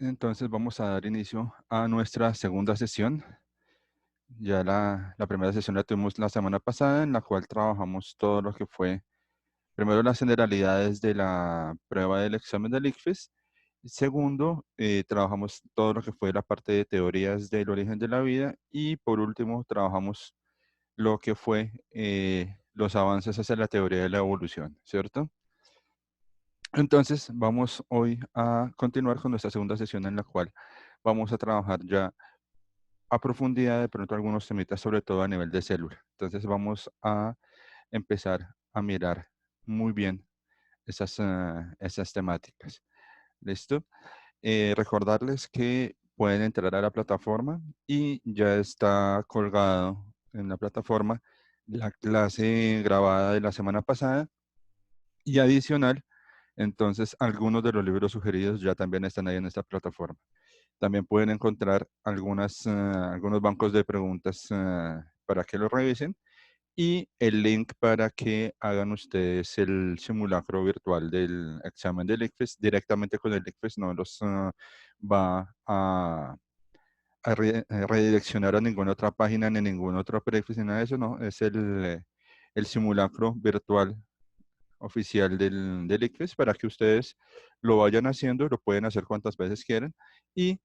Entonces vamos a dar inicio a nuestra segunda sesión. Ya la primera sesión la tuvimos la semana pasada, en la cual trabajamos todo lo que fue, primero las generalidades de la prueba del examen del ICFES. Segundo, trabajamos todo lo que fue la parte de teorías del origen de la vida. Y por último, trabajamos lo que fue los avances hacia la teoría de la evolución, ¿cierto? Entonces, vamos hoy a continuar con nuestra segunda sesión en la cual vamos a trabajar ya a profundidad de pronto algunos temitas, sobre todo a nivel de célula. Entonces vamos a empezar a mirar muy bien esas temáticas. ¿Listo? Recordarles que pueden entrar a la plataforma y ya está colgado en la plataforma la clase grabada de la semana pasada y adicional, entonces algunos de los libros sugeridos ya también están ahí en esta plataforma. También pueden encontrar algunos bancos de preguntas para que lo revisen y el link para que hagan ustedes el simulacro virtual del examen del ICFES directamente con el ICFES. No los va a redireccionar a ninguna otra página ni ningún otro prefix ni nada de eso. No, es el simulacro virtual oficial del ICFES para que ustedes lo vayan haciendo, lo pueden hacer cuantas veces quieran y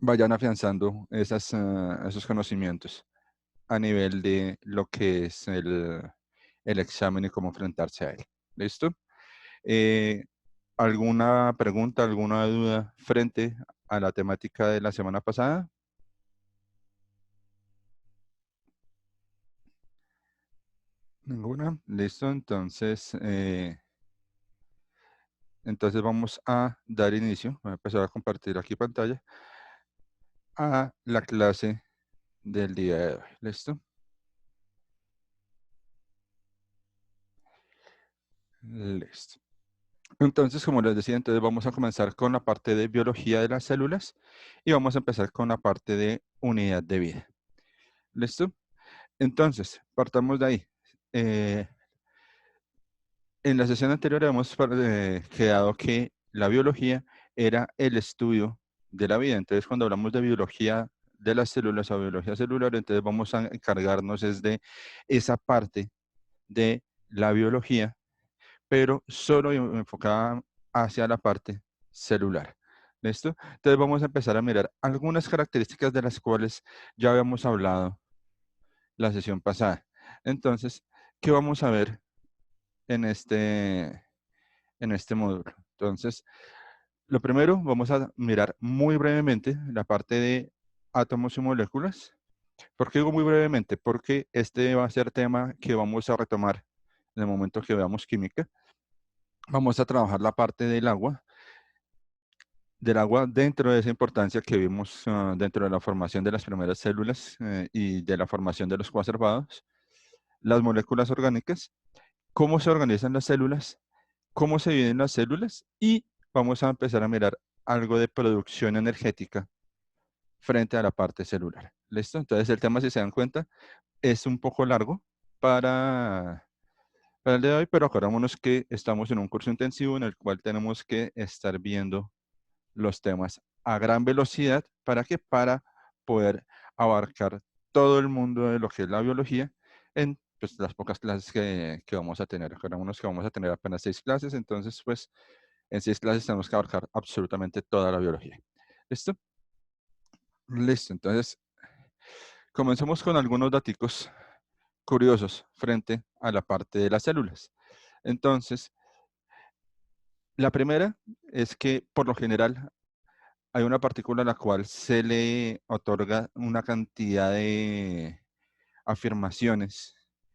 vayan afianzando esos conocimientos a nivel de lo que es el examen y cómo enfrentarse a él. ¿Listo? Eh, ¿Alguna pregunta, alguna duda frente a la temática de la semana pasada? ¿Ninguna? Listo, entonces vamos a dar inicio. Voy a empezar a compartir aquí pantalla a la clase del día de hoy. ¿Listo? Listo. Entonces, como les decía, entonces vamos a comenzar con la parte de biología de las células y vamos a empezar con la parte de unidad de vida. ¿Listo? Entonces, partamos de ahí. En la sesión anterior hemos quedado que la biología era el estudio de la vida. Entonces, cuando hablamos de biología de las células o biología celular, entonces vamos a encargarnos es de esa parte de la biología, pero solo enfocada hacia la parte celular. ¿Listo? Entonces vamos a empezar a mirar algunas características de las cuales ya habíamos hablado la sesión pasada. Entonces, ¿qué vamos a ver en este módulo? Entonces, lo primero, vamos a mirar muy brevemente la parte de átomos y moléculas. ¿Por qué digo muy brevemente? Porque este va a ser tema que vamos a retomar en el momento que veamos química. Vamos a trabajar la parte del agua dentro de esa importancia que vimos dentro de la formación de las primeras células y de la formación de los coacervados, las moléculas orgánicas, cómo se organizan las células, cómo se dividen las células y vamos a empezar a mirar algo de producción energética frente a la parte celular. ¿Listo? Entonces el tema, si se dan cuenta, es un poco largo para el día de hoy, pero acordémonos que estamos en un curso intensivo en el cual tenemos que estar viendo los temas a gran velocidad. ¿Para qué? Para poder abarcar todo el mundo de lo que es la biología en pues, las pocas clases que vamos a tener. Acordémonos que vamos a tener apenas 6 clases, entonces pues en 6 clases tenemos que abarcar absolutamente toda la biología. ¿Listo? Listo, entonces comencemos con algunos datos curiosos frente a la parte de las células. Entonces, la primera es que por lo general hay una partícula a la cual se le otorga una cantidad de afirmaciones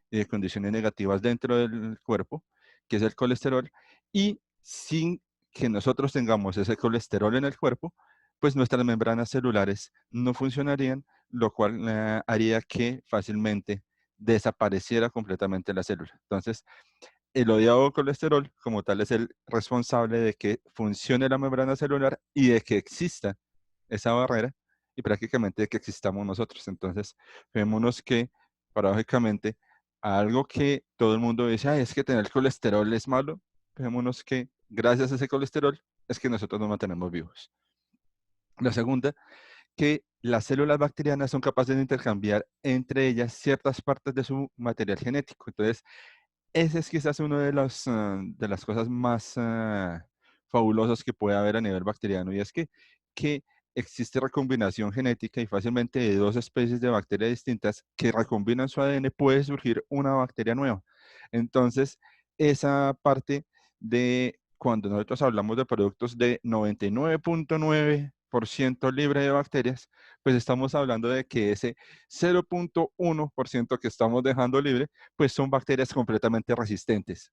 y de condiciones negativas dentro del cuerpo, que es el colesterol, y sin que nosotros tengamos ese colesterol en el cuerpo, pues nuestras membranas celulares no funcionarían, lo cual haría que fácilmente desapareciera completamente la célula. Entonces, el odiado colesterol como tal es el responsable de que funcione la membrana celular y de que exista esa barrera y prácticamente de que existamos nosotros. Entonces, vémonos que paradójicamente algo que todo el mundo dice, "Ay, es que tener colesterol es malo", vémonos que gracias a ese colesterol es que nosotros nos mantenemos vivos. La segunda, que las células bacterianas son capaces de intercambiar entre ellas ciertas partes de su material genético. Entonces, ese es quizás uno de las cosas más fabulosas que puede haber a nivel bacteriano, y es que existe recombinación genética, y fácilmente de dos especies de bacterias distintas que recombinan su ADN puede surgir una bacteria nueva. Entonces, esa parte de cuando nosotros hablamos de productos de 99.9% libre de bacterias, pues estamos hablando de que ese 0.1% que estamos dejando libre, pues son bacterias completamente resistentes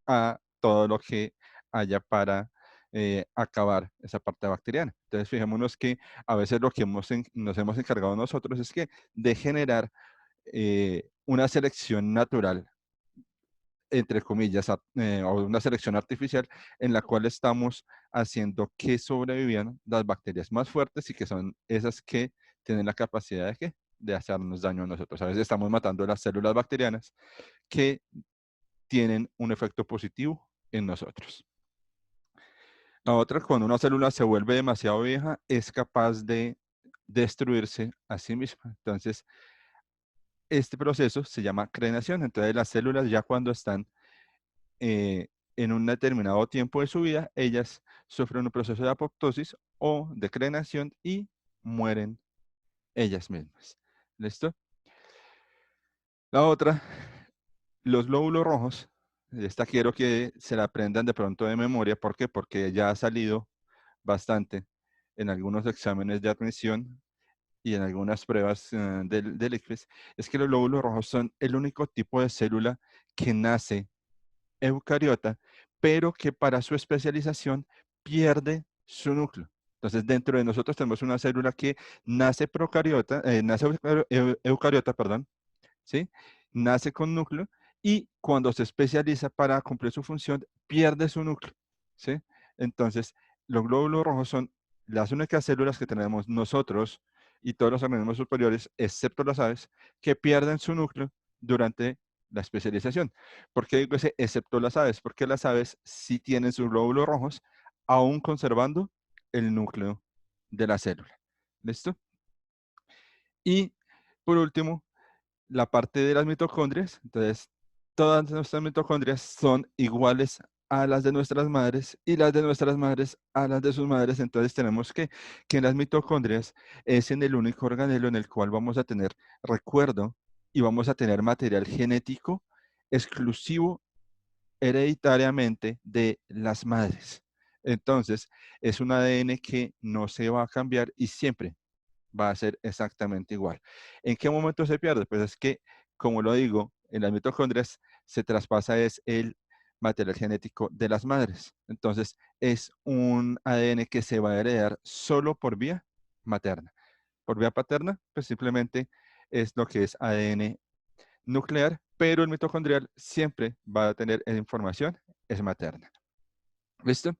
a todo lo que haya para acabar esa parte bacteriana. Entonces, fijémonos que a veces lo que nos hemos encargado nosotros es que de generar una selección natural, entre comillas, o una selección artificial en la cual estamos haciendo que sobrevivan las bacterias más fuertes, y que son esas que tienen la capacidad de, ¿qué?, de hacernos daño a nosotros. A veces estamos matando las células bacterianas que tienen un efecto positivo en nosotros. La otra, cuando una célula se vuelve demasiado vieja, es capaz de destruirse a sí misma. Entonces, este proceso se llama crenación. Entonces, las células, ya cuando están en un determinado tiempo de su vida, ellas sufren un proceso de apoptosis o de crenación y mueren ellas mismas. ¿Listo? La otra, los glóbulos rojos. Esta quiero que se la aprendan de pronto de memoria. ¿Por qué? Porque ya ha salido bastante en algunos exámenes de admisión y en algunas pruebas del ICFES. Es que los glóbulos rojos son el único tipo de célula que nace eucariota, pero que para su especialización pierde su núcleo. Entonces, dentro de nosotros tenemos una célula que nace procariota, nace eucariota, perdón, ¿sí? Nace con núcleo, y cuando se especializa para cumplir su función, pierde su núcleo, ¿sí? Entonces, los glóbulos rojos son las únicas células que tenemos nosotros y todos los organismos superiores, excepto las aves, que pierden su núcleo durante la especialización. ¿Por qué digo ese excepto las aves? Porque las aves sí tienen sus glóbulos rojos, aún conservando el núcleo de la célula. ¿Listo? Y por último, la parte de las mitocondrias. Entonces, todas nuestras mitocondrias son iguales a las de nuestras madres, y las de nuestras madres a las de sus madres. Entonces, tenemos que en las mitocondrias es en el único organelo en el cual vamos a tener recuerdo y vamos a tener material genético exclusivo hereditariamente de las madres. Entonces, es un ADN que no se va a cambiar y siempre va a ser exactamente igual. ¿En qué momento se pierde? Pues es que, como lo digo, en las mitocondrias se traspasa es el material genético de las madres. Entonces, es un ADN que se va a heredar solo por vía materna. Por vía paterna, pues simplemente es lo que es ADN nuclear, pero el mitocondrial siempre va a tener información, es materna. ¿Listo?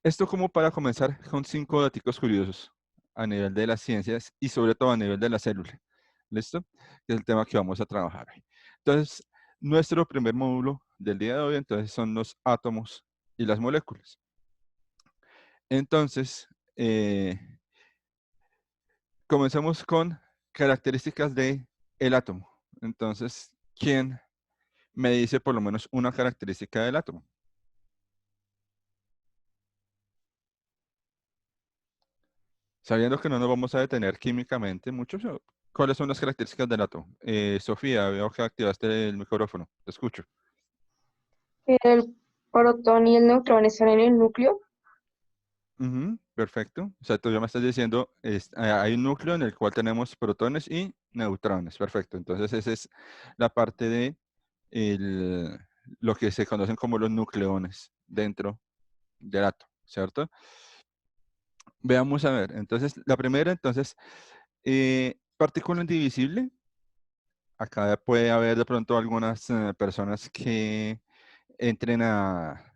Esto como para comenzar con 5 datos curiosos a nivel de las ciencias y sobre todo a nivel de la célula. ¿Listo? Que es el tema que vamos a trabajar hoy. Entonces, nuestro primer módulo del día de hoy, entonces, son los átomos y las moléculas. Entonces, comencemos con características del átomo. Entonces, ¿quién me dice por lo menos una característica del átomo? Sabiendo que no nos vamos a detener químicamente mucho, ¿cuáles son las características del átomo? Sofía, veo que activaste el micrófono. Te escucho. El protón y el neutrón están en el núcleo. Ujú, perfecto. O sea, tú ya me estás diciendo, hay un núcleo en el cual tenemos protones y neutrones. Perfecto. Entonces, esa es la parte de lo que se conocen como los nucleones dentro del átomo, ¿cierto? Veamos a ver. Entonces, la primera, entonces, partícula indivisible. Acá puede haber de pronto algunas personas que entren a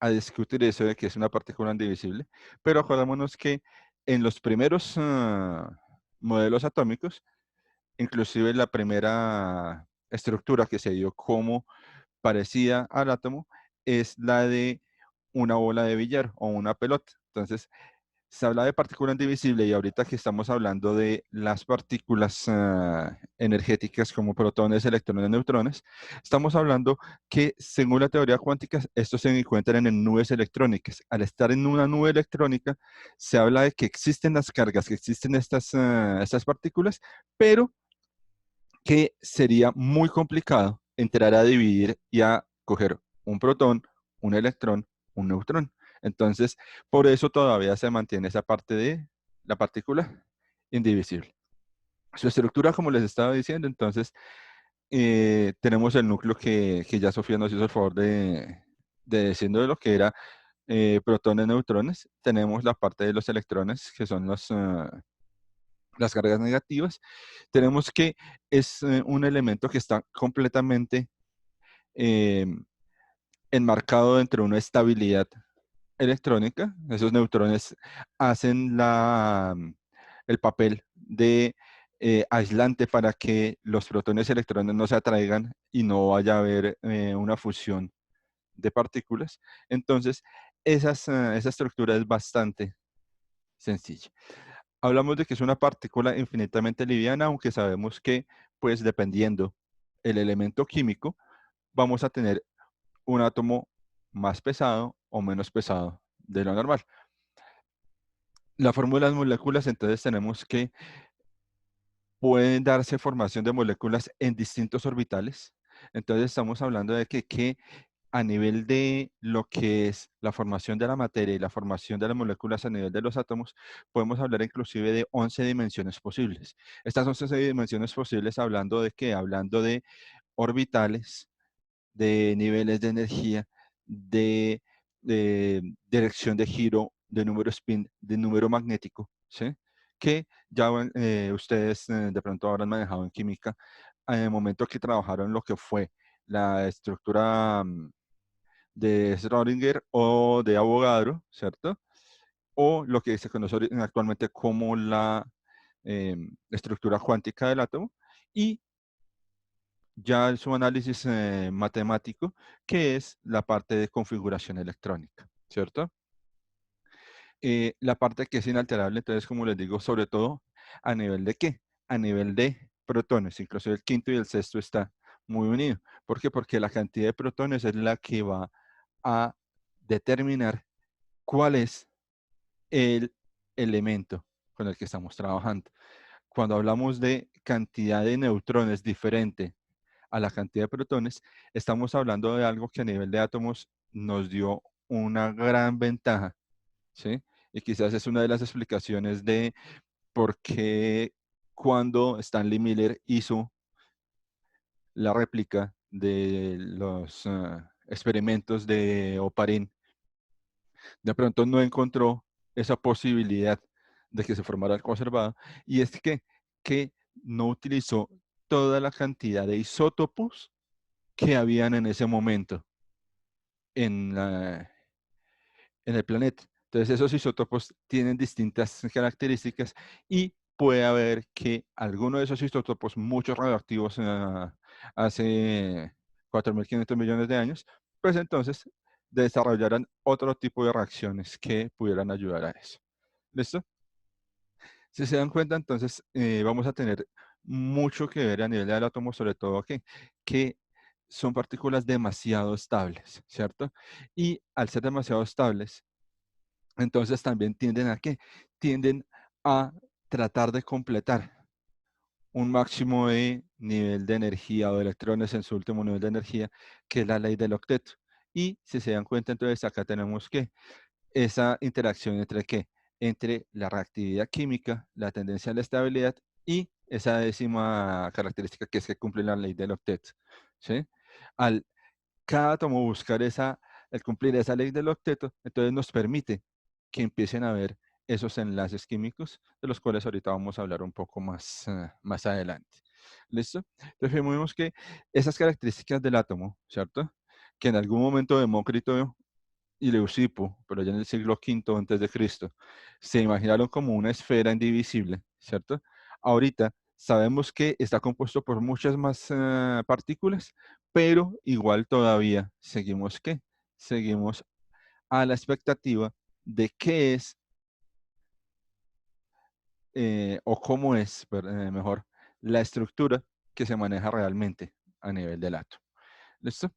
discutir eso de que es una partícula indivisible, pero acordémonos que en los primeros modelos atómicos, inclusive la primera estructura que se dio como parecida al átomo es la de una bola de billar o una pelota. Entonces, se habla de partícula indivisible y ahorita que estamos hablando de las partículas energéticas como protones, electrones, neutrones, estamos hablando que según la teoría cuántica, estos se encuentran en nubes electrónicas. Al estar en una nube electrónica, se habla de que existen las cargas, que existen estas partículas, pero que sería muy complicado entrar a dividir y a coger un protón, un electrón, un neutrón. Entonces, por eso todavía se mantiene esa parte de la partícula indivisible. Su estructura, como les estaba diciendo, entonces, tenemos el núcleo que ya Sofía nos hizo el favor de decirnos de lo que era protones, neutrones. Tenemos la parte de los electrones, que son las cargas negativas. Tenemos que es un elemento que está completamente eh, enmarcado dentro de una estabilidad electrónica. Esos neutrones hacen el papel de aislante para que los protones y electrones no se atraigan y no vaya a haber una fusión de partículas. Entonces, esa estructura es bastante sencilla. Hablamos de que es una partícula infinitamente liviana, aunque sabemos que, pues dependiendo el elemento químico, vamos a tener un átomo más pesado o menos pesado de lo normal. La fórmula de las moléculas, entonces tenemos que pueden darse formación de moléculas en distintos orbitales. Entonces estamos hablando de que a nivel de lo que es la formación de la materia y la formación de las moléculas a nivel de los átomos, podemos hablar inclusive de 11 dimensiones posibles. Estas 11 dimensiones posibles hablando de qué? Hablando de orbitales, de niveles de energía, de dirección de giro, de número spin, de número magnético, ¿sí? Que ya ustedes de pronto habrán manejado en química en el momento que trabajaron lo que fue la estructura de Schrödinger o de Avogadro, ¿cierto? O lo que se conoce actualmente como la estructura cuántica del átomo, y ya en su análisis matemático, que es la parte de configuración electrónica, ¿cierto? La parte que es inalterable, entonces, como les digo, sobre todo a nivel de qué? A nivel de protones, incluso el quinto y el sexto está muy unido. ¿Por qué? Porque la cantidad de protones es la que va a determinar cuál es el elemento con el que estamos trabajando. Cuando hablamos de cantidad de neutrones diferente a la cantidad de protones, estamos hablando de algo que a nivel de átomos nos dio una gran ventaja, ¿sí? Y quizás es una de las explicaciones de por qué cuando Stanley Miller hizo la réplica de los experimentos de Oparin, de pronto no encontró esa posibilidad de que se formara el conservado, y es que no utilizó toda la cantidad de isótopos que habían en ese momento en, en el planeta. Entonces, esos isótopos tienen distintas características y puede haber que alguno de esos isótopos, muchos radioactivos hace 4.500 millones de años, pues entonces desarrollaran otro tipo de reacciones que pudieran ayudar a eso. ¿Listo? Si se dan cuenta, entonces vamos a tener mucho que ver a nivel del átomo, sobre todo que son partículas demasiado estables, ¿cierto? Y al ser demasiado estables, entonces también tienden a qué? Tienden a tratar de completar un máximo de nivel de energía o de electrones en su último nivel de energía, que es la ley del octeto. Y si se dan cuenta, entonces acá tenemos que esa interacción entre qué? Entre la reactividad química, la tendencia a la estabilidad y esa décima característica que es que cumple la ley del octeto. ¿Sí? Al cada átomo buscar el cumplir esa ley del octeto, entonces nos permite que empiecen a haber esos enlaces químicos, de los cuales ahorita vamos a hablar un poco más, más adelante. ¿Listo? Entonces vemos que esas características del átomo, ¿cierto? Que en algún momento Demócrito y Leucipo, pero ya en el siglo V antes de Cristo, se imaginaron como una esfera indivisible, ¿cierto? Ahorita sabemos que está compuesto por muchas más partículas, pero igual todavía seguimos ¿qué? Seguimos a la expectativa de qué es o cómo es, mejor, la estructura que se maneja realmente a nivel del átomo. ¿Listo?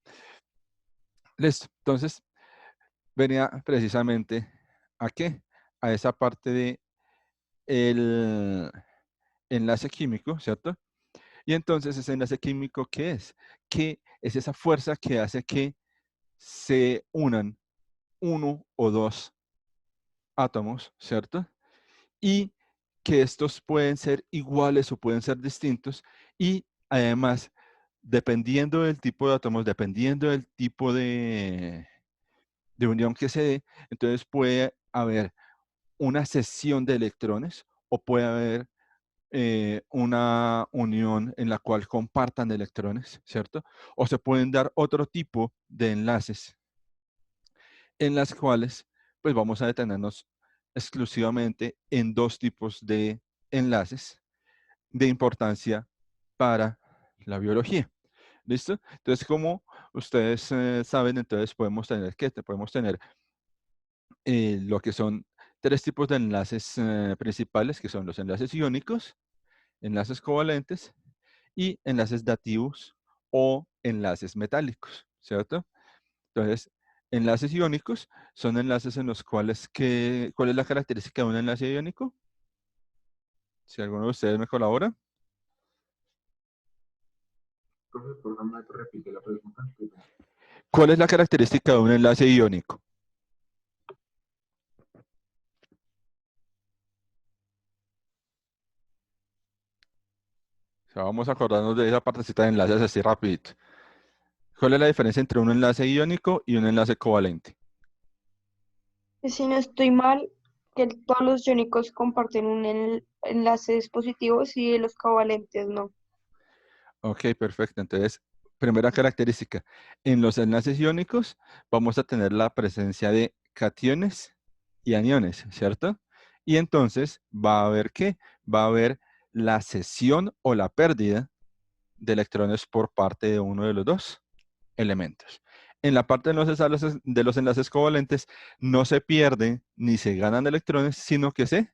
Listo. Entonces, venía precisamente ¿a qué? A esa parte de el enlace químico, ¿cierto? Y entonces ese enlace químico, ¿qué es? Que es esa fuerza que hace que se unan uno o dos átomos, ¿cierto? Y que estos pueden ser iguales o pueden ser distintos y además, dependiendo del tipo de átomos, dependiendo del tipo de unión que se dé, entonces puede haber una cesión de electrones o puede haber una unión en la cual compartan electrones, ¿cierto? O se pueden dar otro tipo de enlaces en las cuales pues vamos a detenernos exclusivamente en dos tipos de enlaces de importancia para la biología. ¿Listo? Entonces, como ustedes saben, entonces podemos tener, ¿qué? Podemos tener lo que son tres tipos de enlaces principales, que son los enlaces iónicos, enlaces covalentes y enlaces dativos o enlaces metálicos, ¿cierto? Entonces, enlaces iónicos son enlaces en los cuales, ¿cuál es la característica de un enlace iónico? Si alguno de ustedes me colabora. Profe, por favor, ¿me repite la pregunta? ¿Cuál es la característica de un enlace iónico? O sea, vamos a acordarnos de esa partecita de enlaces así rapidito. ¿Cuál es la diferencia entre un enlace iónico y un enlace covalente? Y si no estoy mal, que todos los iónicos comparten un enlaces positivos y los covalentes no. Ok, perfecto. Entonces, primera característica. En los enlaces iónicos vamos a tener la presencia de cationes y aniones, ¿cierto? Y entonces va a haber ¿qué? Va a haber la cesión o la pérdida de electrones por parte de uno de los dos elementos. En la parte de los enlaces covalentes no se pierden ni se ganan electrones, sino que se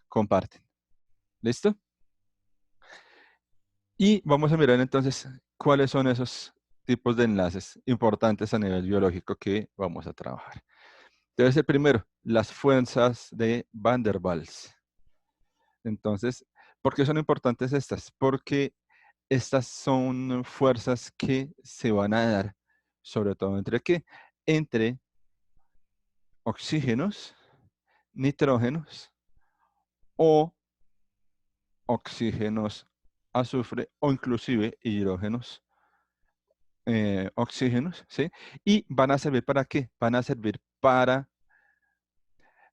comparten. ¿Listo? Y vamos a mirar entonces cuáles son esos tipos de enlaces importantes a nivel biológico que vamos a trabajar. Entonces, el primero, las fuerzas de Van der Waals. Entonces, ¿por qué son importantes estas? Porque estas son fuerzas que se van a dar, sobre todo entre qué? Entre oxígenos, nitrógenos o oxígenos, azufre o inclusive hidrógenos, oxígenos, ¿sí? Y van a servir para qué? Van a servir para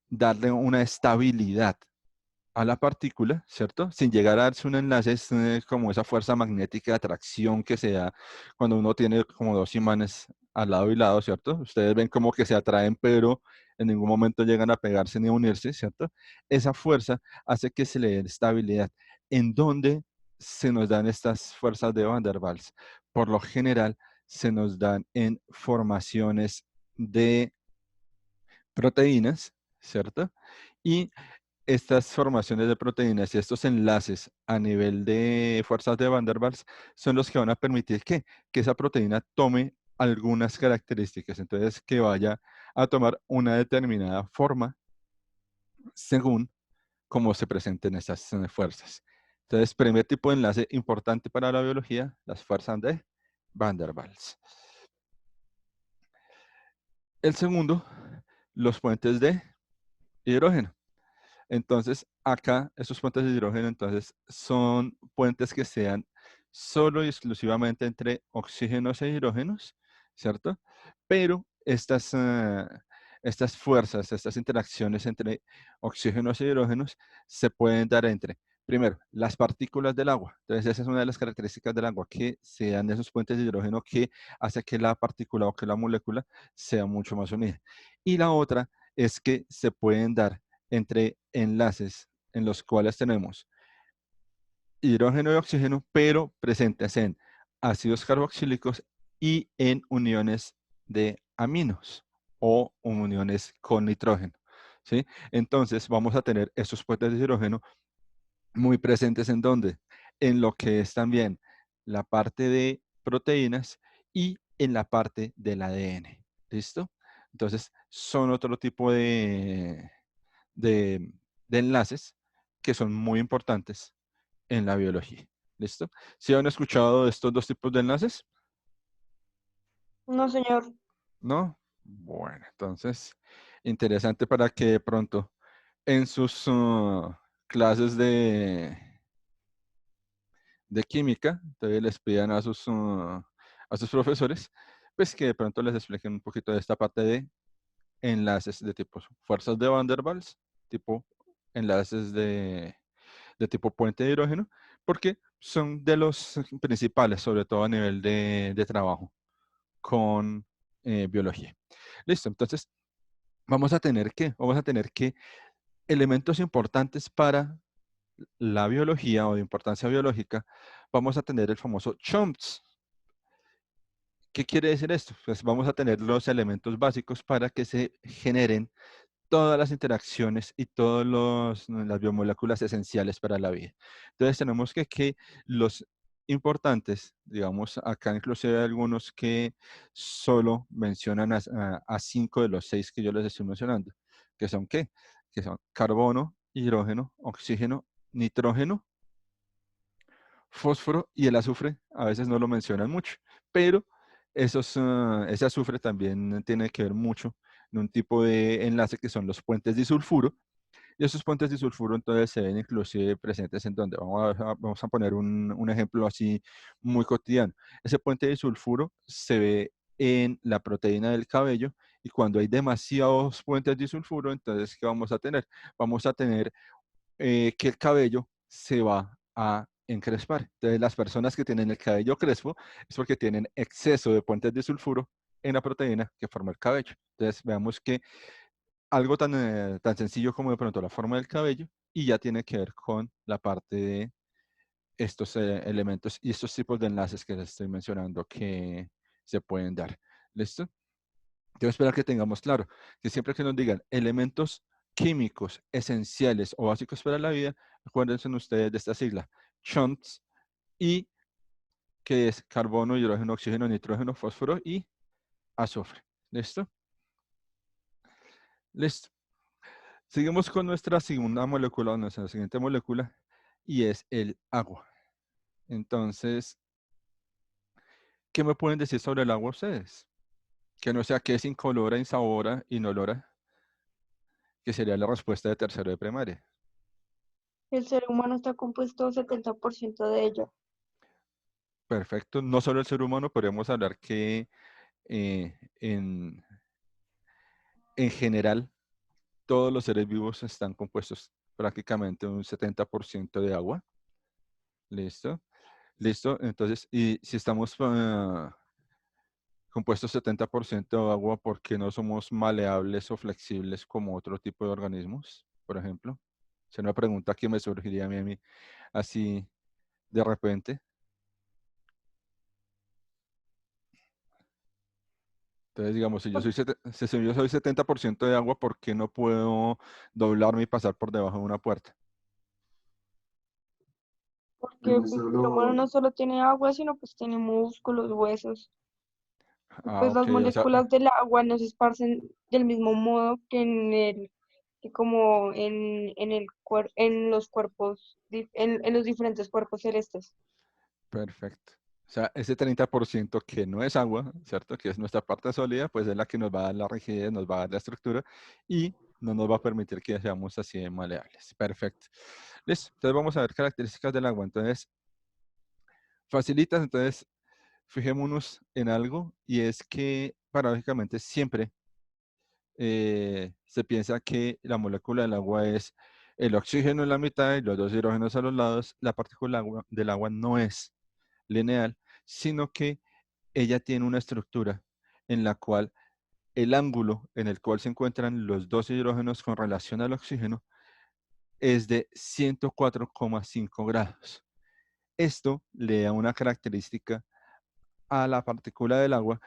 darle una estabilidad a la partícula, ¿cierto? Sin llegar a darse un enlace, es como esa fuerza magnética de atracción que se da cuando uno tiene como dos imanes al lado y lado, ¿cierto? Ustedes ven como que se atraen, pero en ningún momento llegan a pegarse ni a unirse, ¿cierto? Esa fuerza hace que se le dé estabilidad. ¿En dónde se nos dan estas fuerzas de Van der Waals? Por lo general, se nos dan en formaciones de proteínas, ¿cierto? Y estas formaciones de proteínas y estos enlaces a nivel de fuerzas de Van der Waals son los que van a permitir que esa proteína tome algunas características, entonces que vaya a tomar una determinada forma según cómo se presenten esas fuerzas. Entonces, primer tipo de enlace importante para la biología, las fuerzas de Van der Waals. El segundo, los puentes de hidrógeno. Entonces, acá, estos puentes de hidrógeno, entonces, son puentes que sean solo y exclusivamente entre oxígenos e hidrógenos, ¿cierto? Pero estas fuerzas, estas interacciones entre oxígenos e hidrógenos se pueden dar entre, primero, las partículas del agua. Entonces, esa es una de las características del agua, que sean esos puentes de hidrógeno que hace que la partícula o que la molécula sea mucho más unida. Y la otra es que se pueden dar entre enlaces en los cuales tenemos hidrógeno y oxígeno, pero presentes en ácidos carboxílicos y en uniones de aminos o uniones con nitrógeno, ¿sí? Entonces vamos a tener estos puentes de hidrógeno muy presentes en dónde, en lo que es también la parte de proteínas y en la parte del ADN. ¿Listo? Entonces, son otro tipo de, de enlaces que son muy importantes en la biología. ¿Listo? ¿Sí han escuchado de estos dos tipos de enlaces? No, señor. ¿No? Bueno, entonces, interesante para que de pronto en sus clases de química, entonces les pidan a sus profesores, pues que de pronto les expliquen un poquito de esta parte de enlaces de tipo fuerzas de Van der Waals, tipo enlaces de tipo puente de hidrógeno, porque son de los principales, sobre todo a nivel de trabajo con biología. Listo, entonces vamos a tener que elementos importantes para la biología o de importancia biológica, vamos a tener el famoso CHOMPS. ¿Qué quiere decir esto? Pues vamos a tener los elementos básicos para que se generen todas las interacciones y todas las biomoléculas esenciales para la vida. Entonces tenemos que los importantes, digamos, acá inclusive hay algunos que solo mencionan a 5 de los 6 que yo les estoy mencionando, que son ¿qué? Que son carbono, hidrógeno, oxígeno, nitrógeno, fósforo y el azufre. A veces no lo mencionan mucho, pero ese azufre también tiene que ver mucho en un tipo de enlace que son los puentes disulfuro. Y esos puentes disulfuro entonces se ven inclusive presentes en donde vamos a poner un ejemplo así muy cotidiano. Ese puente disulfuro se ve en la proteína del cabello y cuando hay demasiados puentes disulfuro, entonces ¿qué vamos a tener? Vamos a tener que el cabello se va a encrespar. Entonces, las personas que tienen el cabello crespo es porque tienen exceso de puentes de sulfuro en la proteína que forma el cabello. Entonces, veamos que algo tan sencillo como de pronto la forma del cabello y ya tiene que ver con la parte de estos elementos y estos tipos de enlaces que les estoy mencionando que se pueden dar. ¿Listo? Debo esperar que tengamos claro que siempre que nos digan elementos químicos esenciales o básicos para la vida, acuérdense ustedes de esta sigla, CHOMPS, y que es carbono, hidrógeno, oxígeno, nitrógeno, fósforo y azufre. ¿Listo? Listo. Seguimos con nuestra segunda molécula, nuestra siguiente molécula, y es el agua. Entonces, ¿qué me pueden decir sobre el agua ustedes? Que no sea que es incolora, insabora, inolora, que sería la respuesta de tercero de primaria. El ser humano está compuesto 70% de ello. Perfecto. No solo el ser humano, podríamos hablar que eh, en, en general todos los seres vivos están compuestos prácticamente un 70% de agua. ¿Listo? ¿Listo? Entonces, y si estamos compuestos 70% de agua, ¿por qué no somos maleables o flexibles como otro tipo de organismos, por ejemplo? Es una pregunta que me surgiría a mí así de repente. Entonces, digamos, si yo soy 70% de agua, ¿por qué no puedo doblarme y pasar por debajo de una puerta? Porque Bueno, pues, el ser humano solo, no solo tiene agua, sino pues tiene músculos, huesos. Y, Ah, pues ok, las o sea, moléculas del agua no se esparcen del mismo modo que que como en los cuerpos, en los diferentes cuerpos celestes. perfecto. O sea, ese 30% que no es agua, ¿cierto? Que es nuestra parte sólida, pues es la que nos va a dar la rigidez, nos va a dar la estructura y no nos va a permitir que seamos así de maleables. Perfecto. Listo. Entonces vamos a ver características del agua. Entonces, facilitas, entonces, fijémonos en algo y es que paradójicamente siempre se piensa que la molécula del agua es el oxígeno en la mitad y los dos hidrógenos a los lados. La partícula del agua no es lineal, sino que ella tiene una estructura en la cual el ángulo en el cual se encuentran los dos hidrógenos con relación al oxígeno es de 104,5 grados. Esto le da una característica a la partícula del agua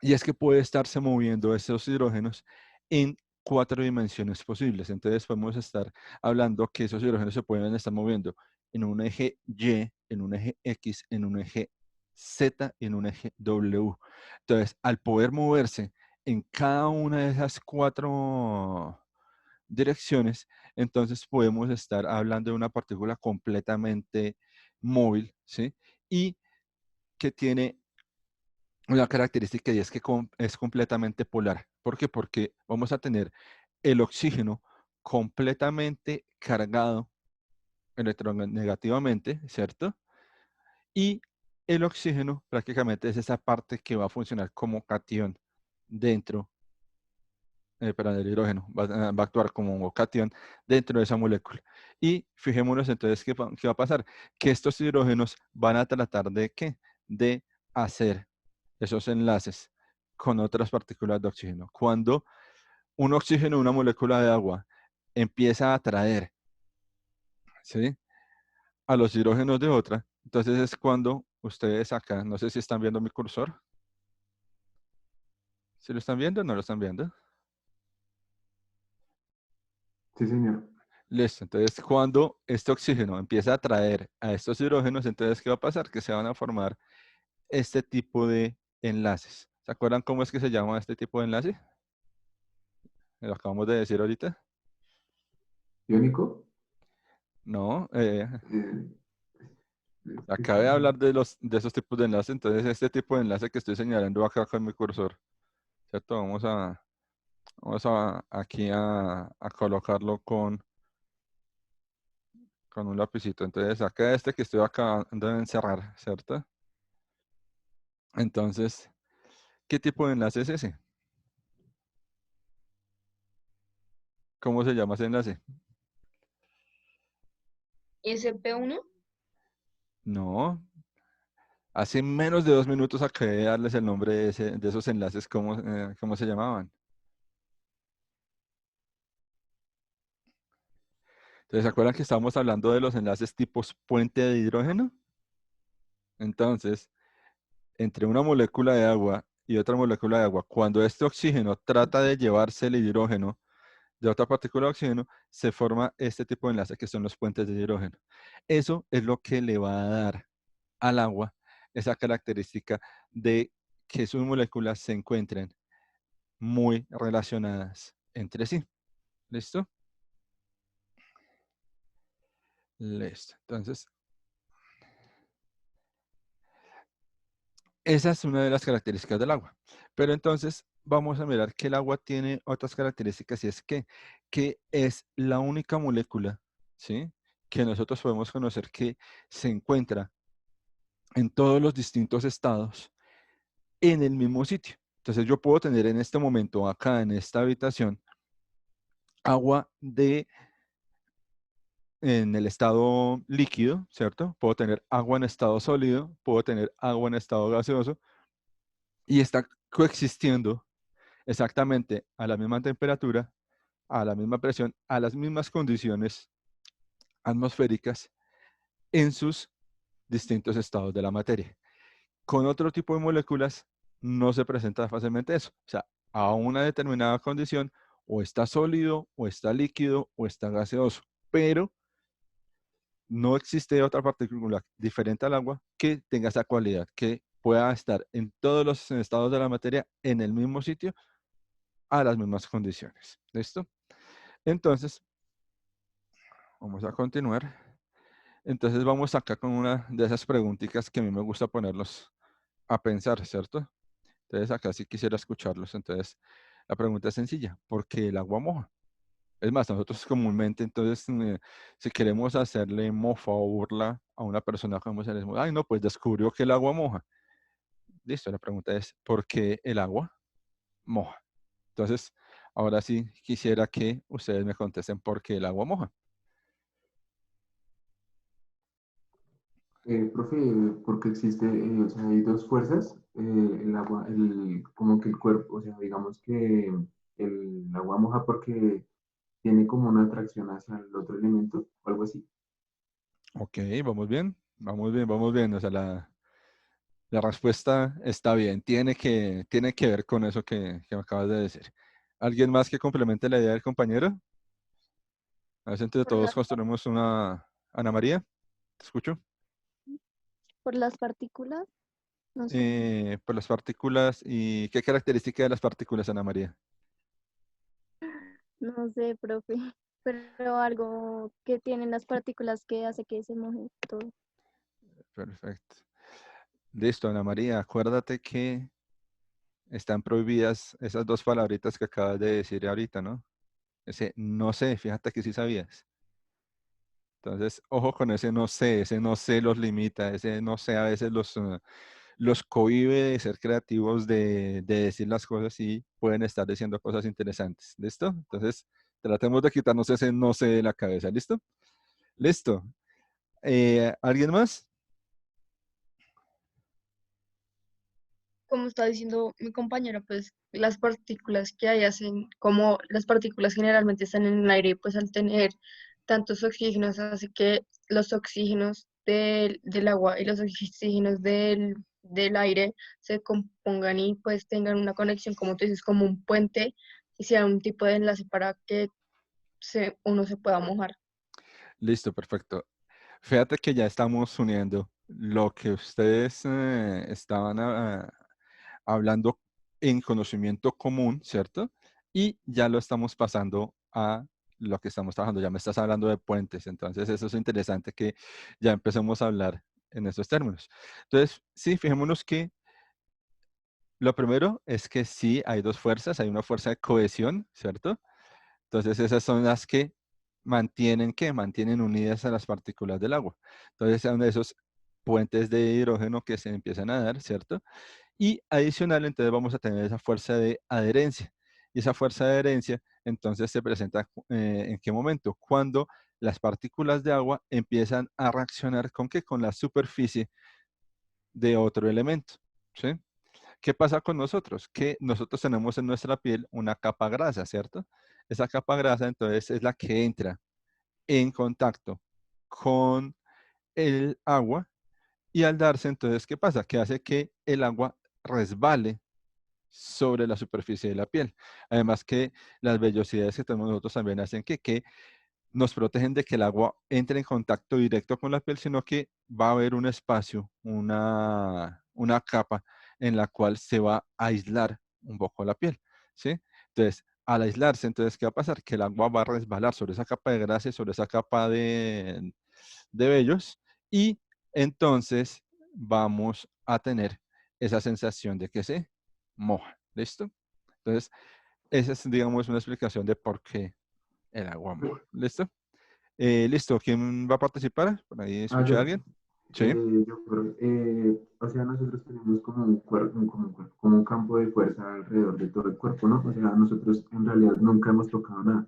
y es que puede estarse moviendo esos hidrógenos en 4 dimensiones posibles. Entonces podemos estar hablando que esos hidrógenos se pueden estar moviendo en un eje Y, en un eje X, en un eje Z y en un eje W. Entonces, al poder moverse en cada una de esas 4 direcciones, entonces podemos estar hablando de una partícula completamente móvil, ¿sí? Y que tiene una característica y es que es completamente polar. ¿Por qué? Porque vamos a tener el oxígeno completamente cargado electronegativamente, ¿cierto? Y el oxígeno prácticamente es esa parte que va a funcionar como cation dentro, perdón, el hidrógeno va a actuar como cation dentro de esa molécula. Y fijémonos entonces qué va a pasar. Que estos hidrógenos van a tratar de ¿qué? De hacer esos enlaces con otras partículas de oxígeno. Cuando un oxígeno, una molécula de agua, empieza a atraer, ¿sí?, a los hidrógenos de otra, entonces es cuando ustedes acá, no sé si están viendo mi cursor. ¿Sí lo están viendo o no lo están viendo? Sí, señor. Listo, entonces cuando este oxígeno empieza a atraer a estos hidrógenos, entonces ¿qué va a pasar? Que se van a formar este tipo de enlaces. ¿Se acuerdan cómo es que se llama este tipo de enlace? Lo acabamos de decir ahorita. ¿Iónico? No, Eh, acabé de hablar de esos tipos de enlaces, entonces este tipo de enlace que estoy señalando acá con mi cursor, ¿cierto? Vamos aquí a colocarlo con un lapicito. Entonces acá este que estoy acabando de encerrar, ¿cierto? Entonces, ¿qué tipo de enlace es ese? ¿Cómo se llama ese enlace? SP1. No, hace menos de 2 minutos acabé de darles el nombre de esos enlaces, ¿cómo se llamaban? Entonces, ¿se acuerdan que estábamos hablando de los enlaces tipos puente de hidrógeno? Entonces, entre una molécula de agua y otra molécula de agua, cuando este oxígeno trata de llevarse el hidrógeno de otra partícula de oxígeno, se forma este tipo de enlace que son los puentes de hidrógeno. Eso es lo que le va a dar al agua esa característica de que sus moléculas se encuentren muy relacionadas entre sí. ¿Listo? Listo. Entonces, esa es una de las características del agua. Pero entonces vamos a mirar que el agua tiene otras características y es que es la única molécula, ¿sí?, que nosotros podemos conocer que se encuentra en todos los distintos estados en el mismo sitio. Entonces yo puedo tener en este momento acá en esta habitación agua en el estado líquido, ¿cierto? Puedo tener agua en estado sólido, puedo tener agua en estado gaseoso y está coexistiendo exactamente a la misma temperatura, a la misma presión, a las mismas condiciones atmosféricas en sus distintos estados de la materia. Con otro tipo de moléculas no se presenta fácilmente eso. O sea, a una determinada condición o está sólido, o está líquido, o está gaseoso. Pero no existe otra partícula diferente al agua que tenga esa cualidad, que pueda estar en todos los estados de la materia en el mismo sitio a las mismas condiciones. ¿Listo? Entonces, vamos a continuar. Entonces vamos acá con una de esas preguntitas que a mí me gusta ponerlos a pensar, ¿cierto? Entonces acá sí quisiera escucharlos. Entonces la pregunta es sencilla: ¿por qué el agua moja? Es más, nosotros comúnmente, entonces, si queremos hacerle mofa o burla a una persona, como se le dice, ay, no, pues descubrió que el agua moja. Listo, la pregunta es, ¿por qué el agua moja? Entonces, ahora sí quisiera que ustedes me contesten por qué el agua moja. Profe, porque existe, o sea, hay dos fuerzas, el agua, como que el cuerpo, o sea, digamos que el agua moja porque tiene como una atracción hacia el otro elemento, o algo así. Ok, vamos bien, vamos bien, vamos bien. O sea, la respuesta está bien, tiene que ver con eso que me acabas de decir. ¿Alguien más que complemente la idea del compañero? A ver si entre Por todos las, construimos una... Ana María, ¿te escucho? por las partículas, no sé. Por las partículas y qué característica de las partículas, Ana María. No sé, profe, pero algo que tienen las partículas que hace que se moje todo. Perfecto. Listo, Ana María, acuérdate que están prohibidas esas dos palabritas que acabas de decir ahorita, ¿no? Ese no sé, fíjate que sí sabías. Entonces, ojo con ese no sé los limita, ese no sé a veces los cohíbe de ser creativos, de decir las cosas y pueden estar diciendo cosas interesantes. ¿Listo? Entonces, tratemos de quitarnos ese no sé de la cabeza. ¿Listo? Listo. ¿Alguien más? Como está diciendo mi compañero, pues las partículas que hay hacen, como las partículas generalmente están en el aire, pues al tener tantos oxígenos, hace que los oxígenos del agua y los oxígenos del aire se compongan y pues tengan una conexión, como tú dices, como un puente y sea un tipo de enlace para que uno se pueda mojar. Listo, perfecto. Fíjate que ya estamos uniendo lo que ustedes estaban hablando en conocimiento común, ¿cierto? Y ya lo estamos pasando a lo que estamos trabajando. Ya me estás hablando de puentes, entonces eso es interesante que ya empecemos a hablar en esos términos. Entonces, sí, fijémonos que lo primero es que sí hay dos fuerzas, hay una fuerza de cohesión, ¿cierto? Entonces esas son las que mantienen unidas a las partículas del agua. Entonces son esos puentes de hidrógeno que se empiezan a dar, ¿cierto? Y adicional, entonces vamos a tener esa fuerza de adherencia. Y esa fuerza de adherencia, entonces se presenta ¿en qué momento? Cuando las partículas de agua empiezan a reaccionar ¿con qué? Con la superficie de otro elemento, ¿sí? ¿Qué pasa con nosotros? Que nosotros tenemos en nuestra piel una capa grasa, ¿cierto? Esa capa grasa entonces es la que entra en contacto con el agua y al darse entonces, ¿qué pasa? Que hace que el agua resbale sobre la superficie de la piel. Además que las vellosidades que tenemos nosotros también hacen que nos protegen de que el agua entre en contacto directo con la piel, sino que va a haber un espacio, una capa en la cual se va a aislar un poco la piel, ¿sí? Entonces, al aislarse, entonces, ¿qué va a pasar? Que el agua va a resbalar sobre esa capa de grasa y sobre esa capa de vellos y entonces vamos a tener esa sensación de que se moja, ¿listo? Entonces, esa es, digamos, una explicación de por qué el agua moja, ¿listo? Listo, ¿quién va a participar? Por ahí Ah, escuché a yo, alguien. Sí. yo creo, o sea, nosotros tenemos como un cuerpo, como un campo de fuerza alrededor de todo el cuerpo, ¿no? O sea, nosotros en realidad nunca hemos tocado nada.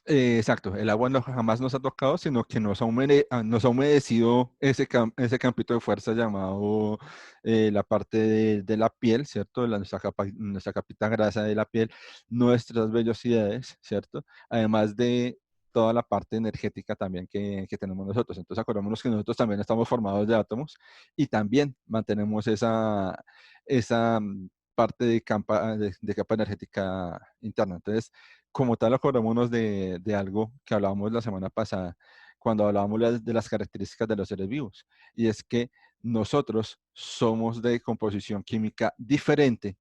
Exacto, el agua no, jamás nos ha tocado, sino que nos ha humedecido ese campito de fuerza llamado la parte de la piel, ¿cierto? Nuestra capita grasa de la piel, nuestras vellosidades, ¿cierto? Además de toda la parte energética también que tenemos nosotros. Entonces, acordémonos que nosotros también estamos formados de átomos y también mantenemos esa parte de capa energética interna. Entonces, como tal, acordémonos de algo que hablábamos la semana pasada, cuando hablábamos de las características de los seres vivos, y es que nosotros somos de composición química diferente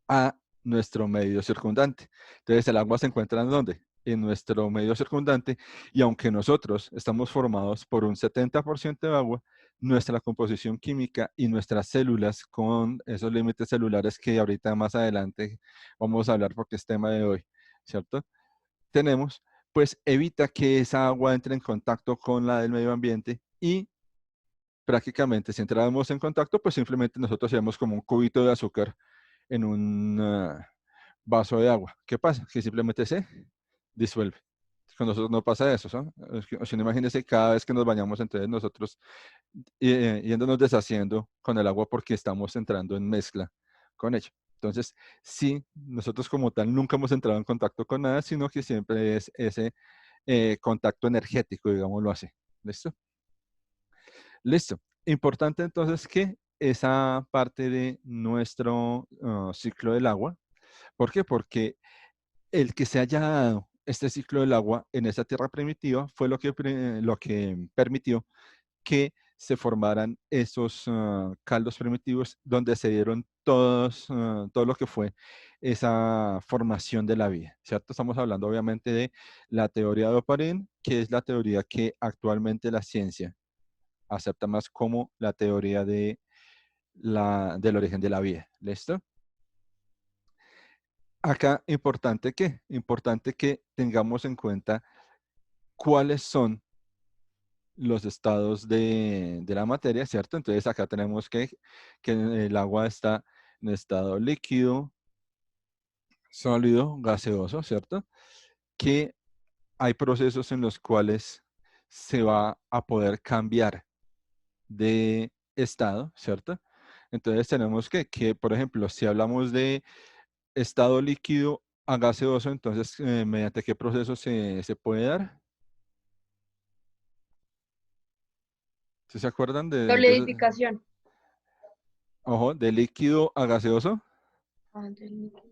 a nuestro medio circundante. Entonces, el agua se encuentra ¿en dónde? En nuestro medio circundante, y aunque nosotros estamos formados por un 70% de agua, nuestra composición química y nuestras células con esos límites celulares que ahorita más adelante vamos a hablar porque es tema de hoy, ¿cierto? Tenemos, pues evita que esa agua entre en contacto con la del medio ambiente y prácticamente si entráramos en contacto, pues simplemente nosotros seríamos como un cubito de azúcar en un vaso de agua. ¿Qué pasa? Que simplemente se disuelve. Con nosotros no pasa eso, ¿no? O si no, imagínense cada vez que nos bañamos, entonces nosotros yéndonos deshaciendo con el agua porque estamos entrando en mezcla con ella. Entonces, sí, nosotros como tal nunca hemos entrado en contacto con nada, sino que siempre es ese contacto energético, digámoslo así. ¿Listo? Listo. Importante entonces que esa parte de nuestro ciclo del agua, ¿Por qué? Porque el que se haya dado este ciclo del agua en esa tierra primitiva fue lo que permitió que se formaran esos caldos primitivos donde se dieron todo lo que fue esa formación de la vida, ¿cierto? Estamos hablando obviamente de la teoría de Oparin, que es la teoría que actualmente la ciencia acepta más como la teoría del origen de la vida, ¿listo? Acá, importante que tengamos en cuenta cuáles son los estados de la materia, ¿cierto? Entonces acá tenemos que el agua está en estado líquido, sólido, gaseoso, ¿cierto? Que hay procesos en los cuales se va a poder cambiar de estado, ¿cierto? Entonces tenemos que por ejemplo, si hablamos de estado líquido a gaseoso, entonces, ¿mediante qué proceso se puede dar? ¿Sí se acuerdan Solidificación. ojo, de líquido a gaseoso? Ah,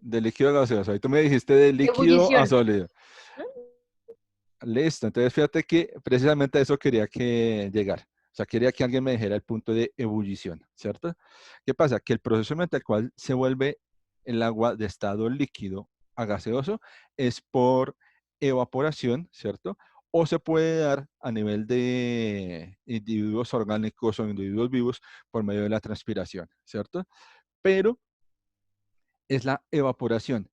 De líquido a gaseoso. Ahí tú me dijiste de líquido a ebullición. sólido. Listo. Entonces, fíjate que precisamente a eso quería que llegar. O sea, quería que alguien me dijera el punto de ebullición, ¿cierto? ¿Qué pasa? Que el proceso mediante el cual se vuelve el agua de estado líquido a gaseoso es por evaporación, ¿cierto? O se puede dar a nivel de individuos orgánicos o individuos vivos por medio de la transpiración, ¿cierto? Pero es la evaporación.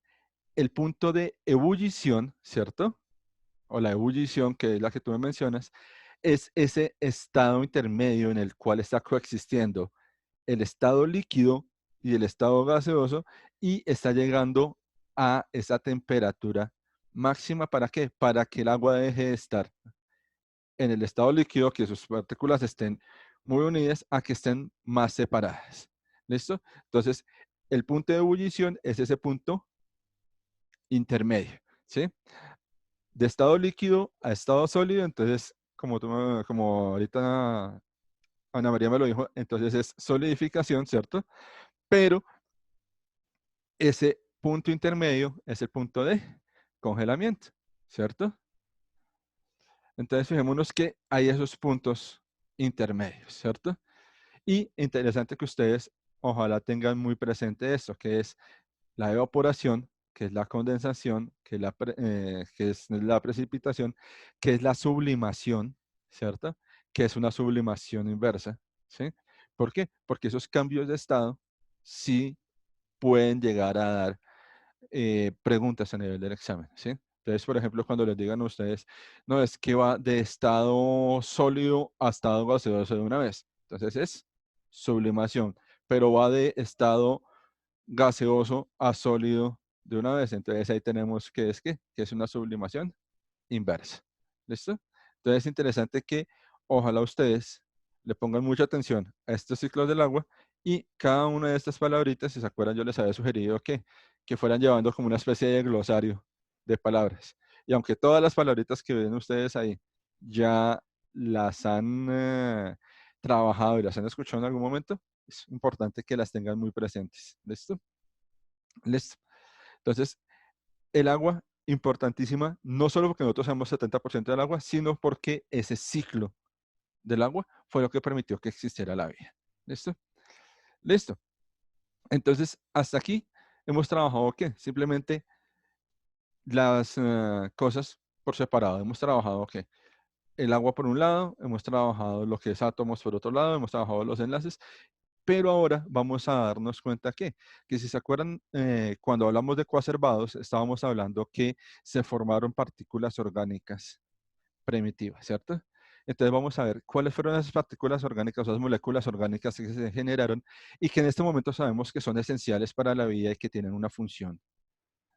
El punto de ebullición, ¿cierto? O la ebullición, que es la que tú me mencionas, es ese estado intermedio en el cual está coexistiendo el estado líquido y el estado gaseoso y está llegando a esa temperatura máxima. ¿Para qué? Para que el agua deje de estar en el estado líquido, que sus partículas estén muy unidas a que estén más separadas. ¿Listo? Entonces, el punto de ebullición es ese punto intermedio, ¿sí? De estado líquido a estado sólido, entonces, como ahorita Ana María me lo dijo, entonces es solidificación, ¿cierto? Pero ese punto intermedio es el punto de congelamiento, ¿cierto? Entonces, fijémonos que hay esos puntos intermedios, ¿cierto? Y interesante que ustedes ojalá tengan muy presente esto, que es la evaporación, que es la condensación, que es la precipitación, que es la sublimación, ¿cierto? Que es una sublimación inversa, ¿sí? ¿Por qué? Porque esos cambios de estado sí pueden llegar a dar preguntas a nivel del examen, ¿sí? Entonces, por ejemplo, cuando les digan a ustedes, no, es que va de estado sólido a estado gaseoso de una vez. Entonces es sublimación, pero va de estado gaseoso a sólido de una vez. Entonces ahí tenemos que es una sublimación inversa. ¿Listo? Entonces es interesante que ojalá ustedes le pongan mucha atención a estos ciclos del agua y cada una de estas palabritas, si se acuerdan, yo les había sugerido que fueran llevando como una especie de glosario de palabras. Y aunque todas las palabritas que ven ustedes ahí ya las han trabajado y las han escuchado en algún momento, es importante que las tengan muy presentes. ¿Listo? ¿Listo? Entonces, el agua, importantísima, no solo porque nosotros seamos 70% del agua, sino porque ese ciclo del agua fue lo que permitió que existiera la vida. ¿Listo? Listo. Entonces, hasta aquí hemos trabajado, ¿qué? Simplemente las cosas por separado. Hemos trabajado, ¿qué? El agua por un lado, hemos trabajado lo que es átomos por otro lado, hemos trabajado los enlaces. Pero ahora vamos a darnos cuenta que si se acuerdan, cuando hablamos de coacervados, estábamos hablando que se formaron partículas orgánicas primitivas, ¿cierto? Entonces vamos a ver cuáles fueron esas partículas orgánicas, esas moléculas orgánicas que se generaron y que en este momento sabemos que son esenciales para la vida y que tienen una función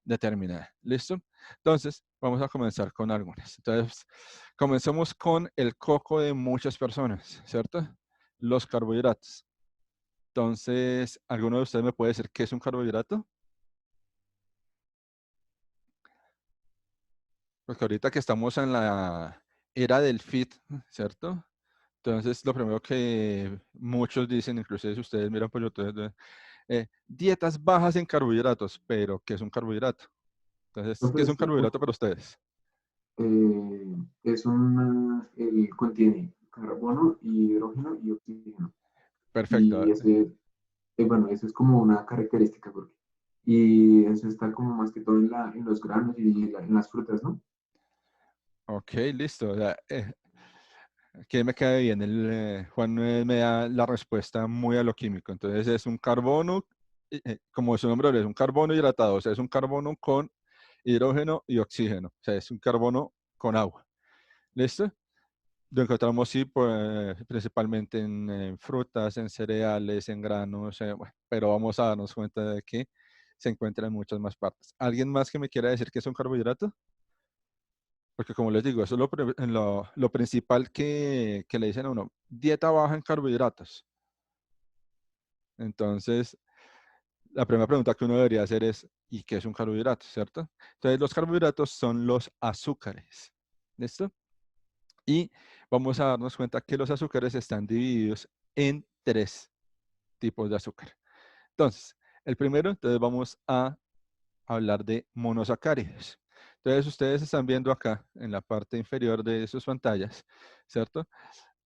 determinada. ¿Listo? Entonces, vamos a comenzar con algunas. Entonces, comencemos con el coco de muchas personas, ¿cierto? Los carbohidratos. Entonces, ¿alguno de ustedes me puede decir qué es un carbohidrato? Porque ahorita que estamos en la era del fit, ¿cierto? Entonces, lo primero que muchos dicen, inclusive si ustedes miran por YouTube, dietas bajas en carbohidratos, pero ¿qué es un carbohidrato? Entonces, ¿qué es un carbohidrato para ustedes? Contiene carbono, hidrógeno y oxígeno. Perfecto. Y bueno, eso es como una característica, y eso está como más que todo en los granos y en las frutas, ¿no? Ok, listo. Que me cae bien. Juan me da la respuesta muy a lo químico. Entonces es un carbono, como su nombre lo es un carbono hidratado, o sea, es un carbono con hidrógeno y oxígeno, o sea, es un carbono con agua. ¿Listo? Lo encontramos, sí, pues, principalmente en frutas, en cereales, en granos, bueno, pero vamos a darnos cuenta de que se encuentra en muchas más partes. ¿Alguien más que me quiera decir que es un carbohidrato? Porque como les digo, eso es lo principal que le dicen a uno, dieta baja en carbohidratos. Entonces, la primera pregunta que uno debería hacer es, ¿y qué es un carbohidrato? ¿Cierto? Entonces, los carbohidratos son los azúcares. ¿Listo? Y vamos a darnos cuenta que los azúcares están divididos en 3 tipos de azúcar. Entonces, el primero, entonces vamos a hablar de monosacáridos. Entonces, ustedes están viendo acá en la parte inferior de sus pantallas, ¿cierto?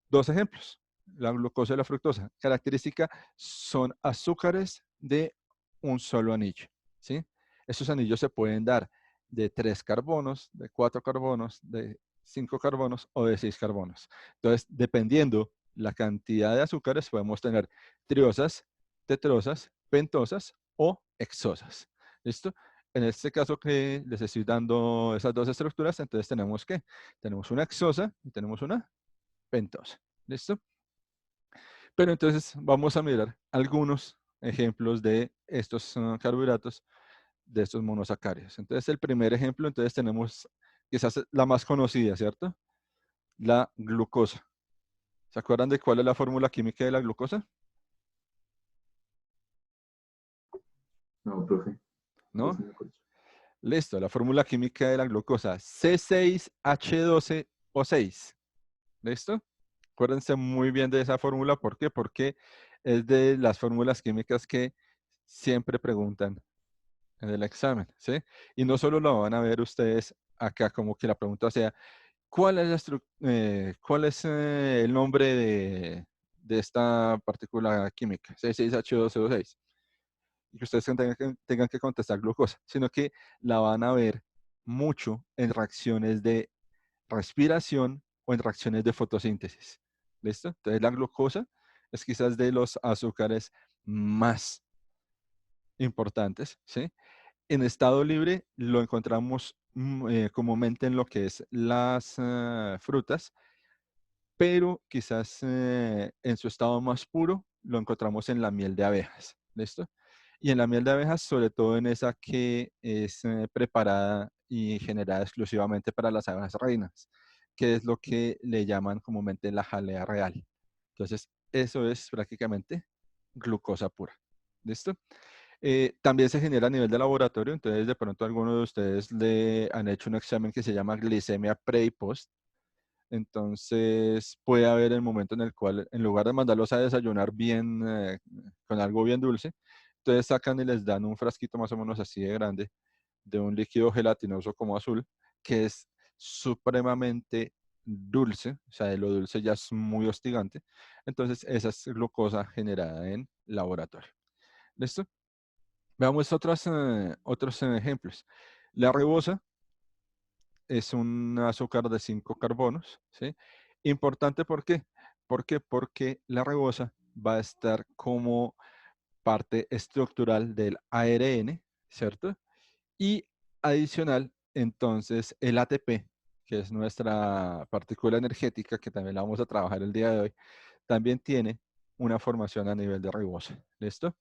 2 ejemplos, la glucosa y la fructosa. Característica, son azúcares de un solo anillo, ¿sí? Estos anillos se pueden dar de 3 carbonos, de 4 carbonos, de 5 carbonos o de 6 carbonos. Entonces, dependiendo la cantidad de azúcares, podemos tener triosas, tetrosas, pentosas o hexosas. ¿Listo? En este caso que les estoy dando esas 2 estructuras, entonces tenemos ¿qué? Tenemos una hexosa y tenemos una pentosa. ¿Listo? Pero entonces vamos a mirar algunos ejemplos de estos carbohidratos, de estos monosacáridos. Entonces el primer ejemplo, entonces tenemos quizás la más conocida, ¿cierto? La glucosa. ¿Se acuerdan de cuál es la fórmula química de la glucosa? No, profe. ¿No? Sí me acuerdo. Listo, la fórmula química de la glucosa, C6H12O6. ¿Listo? Acuérdense muy bien de esa fórmula. ¿Por qué? Porque es de las fórmulas químicas que siempre preguntan en el examen, ¿sí? Y no solo lo van a ver ustedes acá, como que la pregunta sea, ¿cuál es el nombre de esta partícula química? C6H12O6. Y que ustedes tengan que contestar glucosa, sino que la van a ver mucho en reacciones de respiración o en reacciones de fotosíntesis. ¿Listo? Entonces la glucosa es quizás de los azúcares más importantes, ¿sí? En estado libre lo encontramos comúnmente en lo que es las frutas, pero quizás en su estado más puro lo encontramos en la miel de abejas. ¿Listo? Y en la miel de abejas, sobre todo en esa que es preparada y generada exclusivamente para las abejas reinas, que es lo que le llaman comúnmente la jalea real. Entonces, eso es prácticamente glucosa pura. ¿Listo? También se genera a nivel de laboratorio, entonces de pronto algunos de ustedes le han hecho un examen que se llama glicemia pre y post. Entonces puede haber el momento en el cual, en lugar de mandarlos a desayunar bien, con algo bien dulce, entonces sacan y les dan un frasquito más o menos así de grande, de un líquido gelatinoso como azul, que es supremamente dulce, o sea, de lo dulce ya es muy hostigante. Entonces esa es glucosa generada en laboratorio. ¿Listo? Veamos otros ejemplos. La ribosa es un azúcar de 5 carbonos, ¿sí? Importante, ¿por qué? ¿Por qué? Porque la ribosa va a estar como parte estructural del ARN, ¿cierto? Y adicional, entonces, el ATP, que es nuestra partícula energética, que también la vamos a trabajar el día de hoy, también tiene una formación a nivel de ribosa, ¿listo?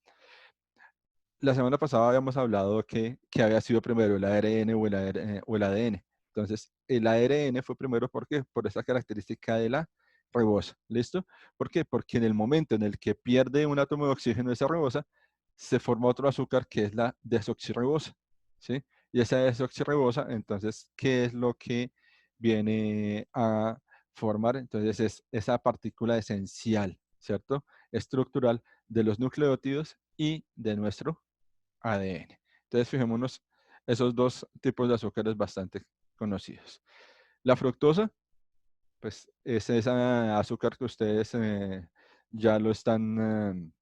La semana pasada habíamos hablado que había sido primero el ARN o el ADN. Entonces, el ARN fue primero, ¿por qué? Por esa característica de la ribosa. ¿Listo? ¿Por qué? Porque en el momento en el que pierde un átomo de oxígeno esa ribosa, se forma otro azúcar que es la desoxirribosa. ¿Sí? Y esa desoxirribosa, entonces, ¿qué es lo que viene a formar? Entonces, es esa partícula esencial, ¿cierto? Estructural de los nucleótidos y de nuestro ADN. Entonces, fijémonos, esos dos tipos de azúcares bastante conocidos. La fructosa, pues es esa azúcar que ustedes ya lo están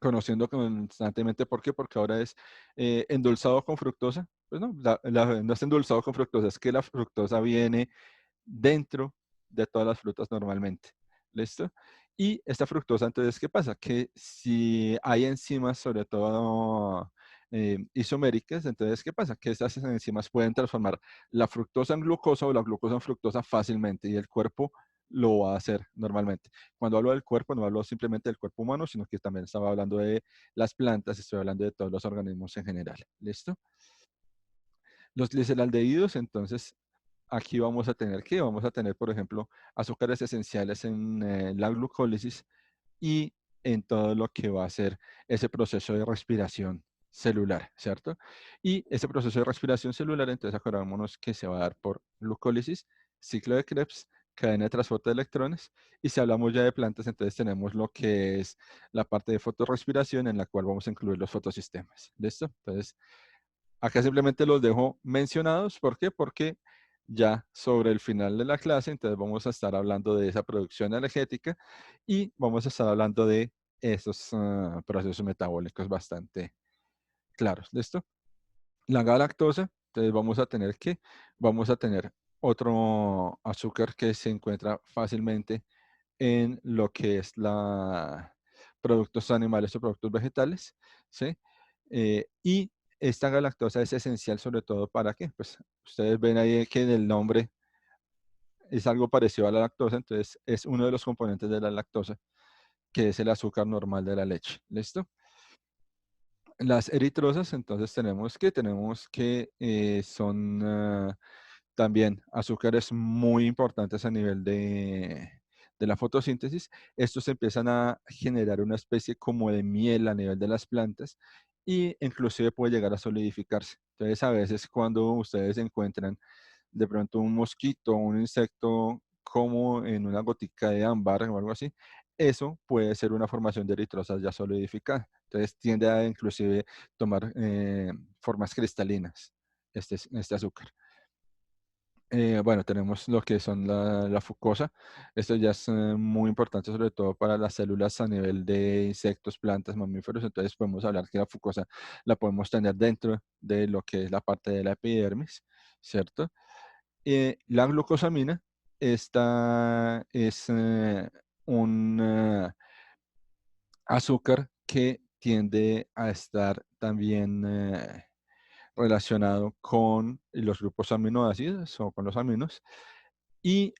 conociendo constantemente. ¿Por qué? Porque ahora es endulzado con fructosa. Pues no, no es endulzado con fructosa, es que la fructosa viene dentro de todas las frutas normalmente. ¿Listo? Y esta fructosa, entonces, ¿qué pasa? Que si hay enzimas, sobre todo isoméricas, entonces, ¿qué pasa? Que estas enzimas pueden transformar la fructosa en glucosa o la glucosa en fructosa fácilmente y el cuerpo lo va a hacer normalmente. Cuando hablo del cuerpo, no hablo simplemente del cuerpo humano, sino que también estaba hablando de las plantas, estoy hablando de todos los organismos en general. ¿Listo? Los gliceraldehídos, entonces, aquí vamos a tener, ¿qué? Vamos a tener, por ejemplo, azúcares esenciales en la glucólisis y en todo lo que va a ser ese proceso de respiración celular, ¿cierto? Y ese proceso de respiración celular, entonces acordémonos que se va a dar por glucólisis, ciclo de Krebs, cadena de transporte de electrones, y si hablamos ya de plantas, entonces tenemos lo que es la parte de fotorrespiración en la cual vamos a incluir los fotosistemas, ¿listo? Entonces, acá simplemente los dejo mencionados. ¿Por qué? Porque ya sobre el final de la clase, entonces vamos a estar hablando de esa producción energética y vamos a estar hablando de esos procesos metabólicos bastante claros. ¿Listo? La galactosa, entonces vamos a tener que, vamos a tener otro azúcar que se encuentra fácilmente en lo que es la productos animales o productos vegetales, ¿sí? Y esta galactosa es esencial sobre todo para qué, pues ustedes ven ahí que en el nombre es algo parecido a la lactosa, entonces es uno de los componentes de la lactosa, que es el azúcar normal de la leche, ¿listo? Las eritrosas, entonces tenemos que son también azúcares muy importantes a nivel de la fotosíntesis. Estos empiezan a generar una especie como de miel a nivel de las plantas y inclusive puede llegar a solidificarse. Entonces, a veces cuando ustedes encuentran de pronto un mosquito o un insecto como en una gotica de ámbar o algo así, eso puede ser una formación de eritrosas ya solidificada. Entonces tiende a inclusive tomar formas cristalinas este azúcar. Bueno, tenemos lo que son la fucosa. Esto ya es muy importante, sobre todo para las células a nivel de insectos, plantas, mamíferos. Entonces podemos hablar que la fucosa la podemos tener dentro de lo que es la parte de la epidermis, ¿cierto? La glucosamina, esta es un azúcar que tiende a estar también relacionado con los grupos aminoácidos o con los aminos y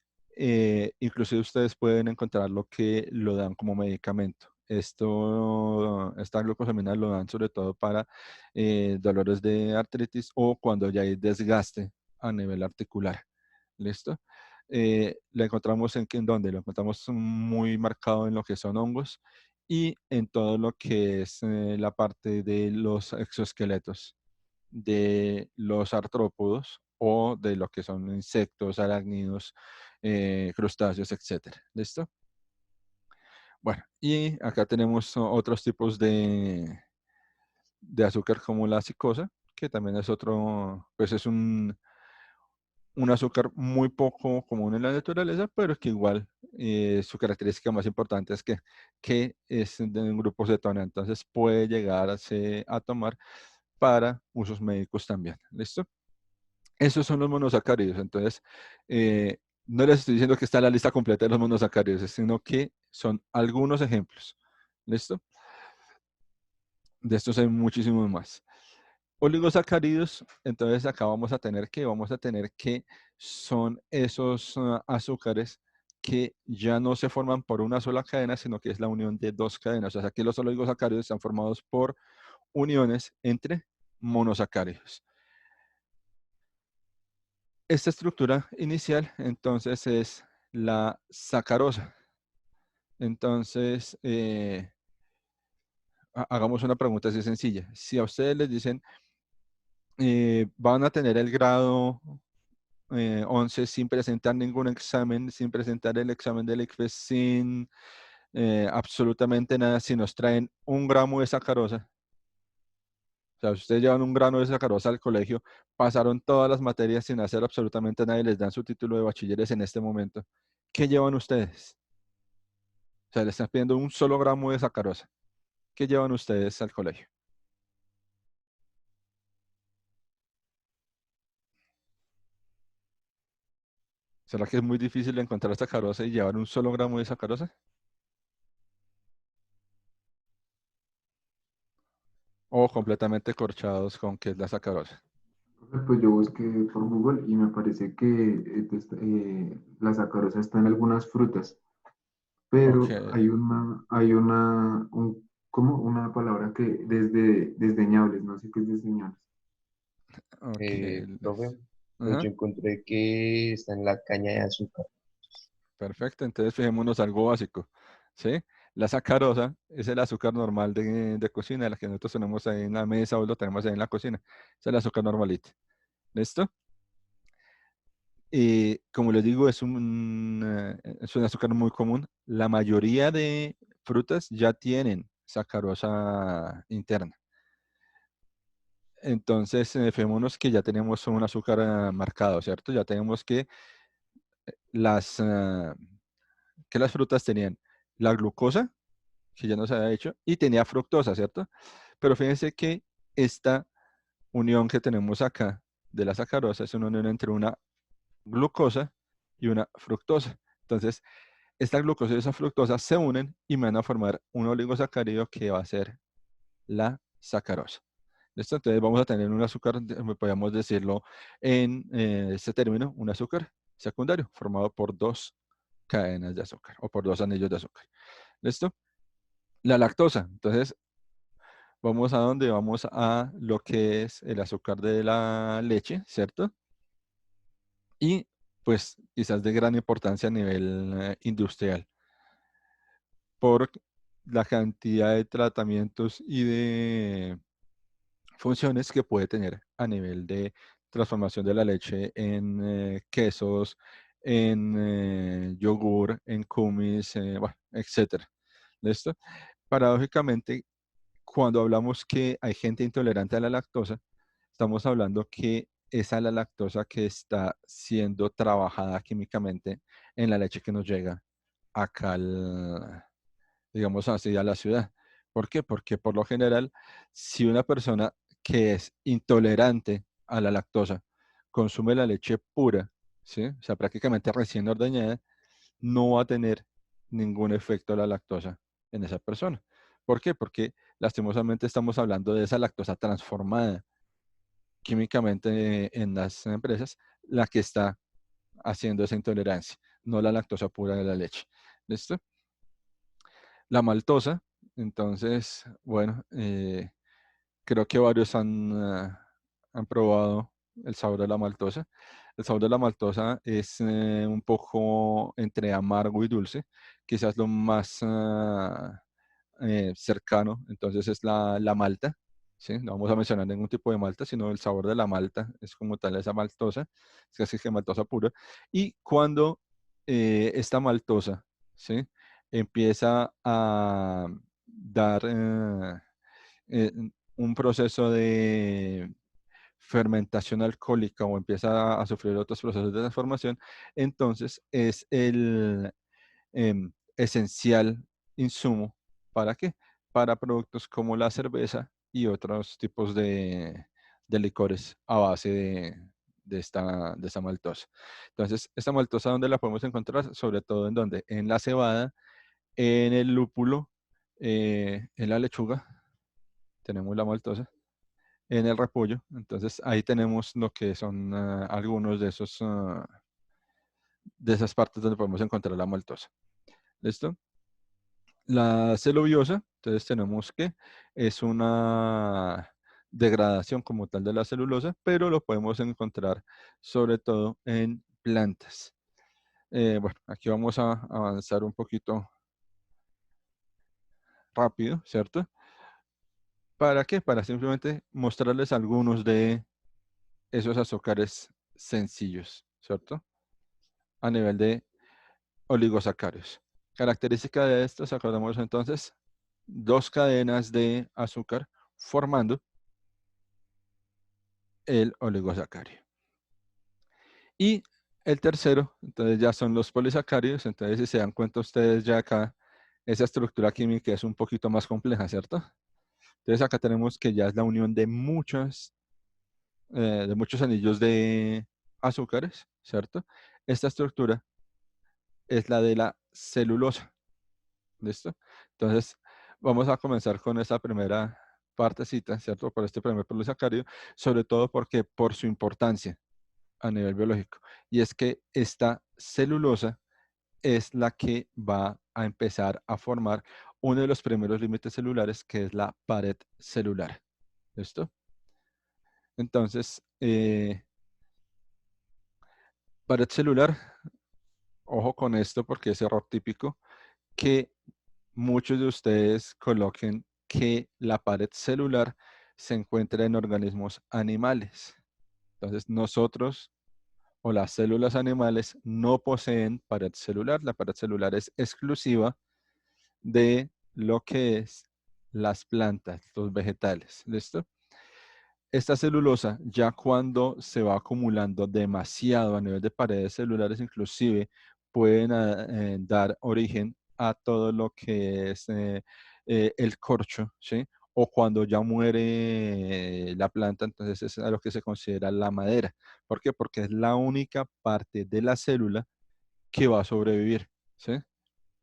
inclusive ustedes pueden encontrar lo que lo dan como medicamento. Esta glucosamina lo dan sobre todo para dolores de artritis o cuando ya hay desgaste a nivel articular. ¿Listo? La encontramos en dónde? Lo encontramos muy marcado en lo que son hongos y en todo lo que es la parte de los exoesqueletos de los artrópodos o de lo que son insectos, arácnidos, crustáceos, etcétera. ¿Listo? Bueno, y acá tenemos otros tipos de azúcar como la cicosa, que también es otro, pues es un azúcar muy poco común en la naturaleza, pero que igual su característica más importante es que es de un grupo cetona, entonces puede llegarse a tomar para usos médicos también. ¿Listo? Esos son los monosacáridos. Entonces, no les estoy diciendo que está la lista completa de los monosacáridos, sino que son algunos ejemplos. ¿Listo? De estos hay muchísimos más. Oligosacáridos, entonces acá vamos a tener que son esos azúcares que ya no se forman por una sola cadena, sino que es la unión de dos cadenas. O sea, aquí los oligosacáridos están formados por uniones entre monosacáridos. Esta estructura inicial, entonces, es la sacarosa. Entonces, hagamos una pregunta así sencilla. Si a ustedes les dicen, van a tener el grado 11 sin presentar ningún examen, sin presentar el examen del ICFES, sin absolutamente nada si nos traen 1 gramo de sacarosa. O sea, si ustedes llevan 1 grano de sacarosa al colegio, pasaron todas las materias sin hacer absolutamente nada y les dan su título de bachilleres en este momento. ¿Qué llevan ustedes? O sea, le están pidiendo 1 solo gramo de sacarosa. ¿Qué llevan ustedes al colegio? ¿Será que es muy difícil encontrar sacarosa y llevar 1 solo gramo de sacarosa? O completamente corchados con qué es la sacarosa. Pues yo busqué por Google y me parece que la sacarosa está en algunas frutas, Ok, pero ¿cómo? Una palabra que desdeñables, no sé qué es desdeñables. ok. Profe, pues Ajá, yo encontré que está en la caña de azúcar. perfecto, entonces fijémonos algo básico, ¿sí? La sacarosa es el azúcar normal de cocina, la que nosotros tenemos ahí en la mesa o lo tenemos ahí en la cocina. Es el azúcar normalito. ¿Listo? Y como les digo, es un azúcar muy común. La mayoría de frutas ya tienen sacarosa interna. Entonces, fijémonos que ya tenemos un azúcar marcado, ¿cierto? Ya tenemos que las, ah, que las frutas tenían la glucosa, que ya nos había dicho, y tenía fructosa, ¿cierto? Pero fíjense que esta unión que tenemos acá de la sacarosa es una unión entre una glucosa y una fructosa. Entonces, esta glucosa y esa fructosa se unen y me van a formar un oligosacárido que va a ser la sacarosa. ¿Listo? Entonces vamos a tener un azúcar, podríamos decirlo en este término, un azúcar secundario formado por 2 cadenas de azúcar o por 2 anillos de azúcar. ¿Listo? La lactosa. Entonces, vamos a dónde? Vamos a lo que es el azúcar de la leche, ¿cierto? Y pues quizás de gran importancia a nivel industrial por la cantidad de tratamientos y de funciones que puede tener a nivel de transformación de la leche en quesos, en yogur, en kumis, bueno, etcétera. ¿Listo? Paradójicamente, cuando hablamos que hay gente intolerante a la lactosa, estamos hablando que esa es la lactosa que está siendo trabajada químicamente en la leche que nos llega acá, digamos así, a la ciudad. ¿Por qué? Porque por lo general, si una persona que es intolerante a la lactosa consume la leche pura, ¿sí? O sea, prácticamente recién ordeñada, no va a tener ningún efecto la lactosa en esa persona. ¿Por qué? Porque lastimosamente estamos hablando de esa lactosa transformada químicamente en las empresas, la que está haciendo esa intolerancia, no la lactosa pura de la leche. ¿Listo? La maltosa, entonces, bueno, creo que varios han probado el sabor de la maltosa. El sabor de la maltosa es un poco entre amargo y dulce, quizás lo más cercano, entonces es la malta, ¿sí? No vamos a mencionar ningún tipo de malta, sino el sabor de la malta, es como tal esa maltosa, es casi que maltosa pura. Y cuando esta maltosa, ¿sí? Empieza a dar eh, un proceso de fermentación alcohólica o empieza a sufrir otros procesos de transformación, entonces es el esencial insumo. ¿Para qué? Para productos como la cerveza y otros tipos de licores a base de esta maltosa. Entonces, esta maltosa, ¿dónde la podemos encontrar? Sobre todo en dónde? En la cebada, en el lúpulo, en la lechuga, tenemos la maltosa, en el repollo. Entonces, ahí tenemos lo que son algunos de esas partes donde podemos encontrar la maltosa. ¿Listo? La celuliosa, entonces tenemos que es una degradación como tal de la celulosa, pero lo podemos encontrar sobre todo en plantas. Bueno, aquí vamos a avanzar un poquito rápido, ¿cierto? ¿Para qué? Para simplemente mostrarles algunos de esos azúcares sencillos, ¿cierto? A nivel de oligosacáridos. Característica de esto, acordamos entonces, 2 cadenas de azúcar formando el oligosacárido. Y el tercero, entonces ya son los polisacáridos. Entonces, si se dan cuenta ustedes ya acá, esa estructura química es un poquito más compleja, ¿cierto? Entonces acá tenemos que ya es la unión de muchos anillos de azúcares, ¿cierto? Esta estructura es la de la celulosa, ¿listo? Entonces, vamos a comenzar con esta primera partecita, ¿cierto? Por este primer polisacárido, sobre todo porque por su importancia a nivel biológico. Y es que esta celulosa es la que va a empezar a formar uno de los primeros límites celulares, que es la pared celular. ¿Listo? Entonces, pared celular, ojo con esto porque es error típico, que muchos de ustedes coloquen que la pared celular se encuentra en organismos animales. Entonces, nosotros o las células animales no poseen pared celular. La pared celular es exclusiva de lo que es las plantas, los vegetales. ¿Listo? Esta celulosa, ya cuando se va acumulando demasiado a nivel de paredes celulares, inclusive pueden dar origen a todo lo que es el corcho, ¿sí? O cuando ya muere la planta, entonces es a lo que se considera la madera. ¿Por qué? Porque es la única parte de la célula que va a sobrevivir, ¿sí?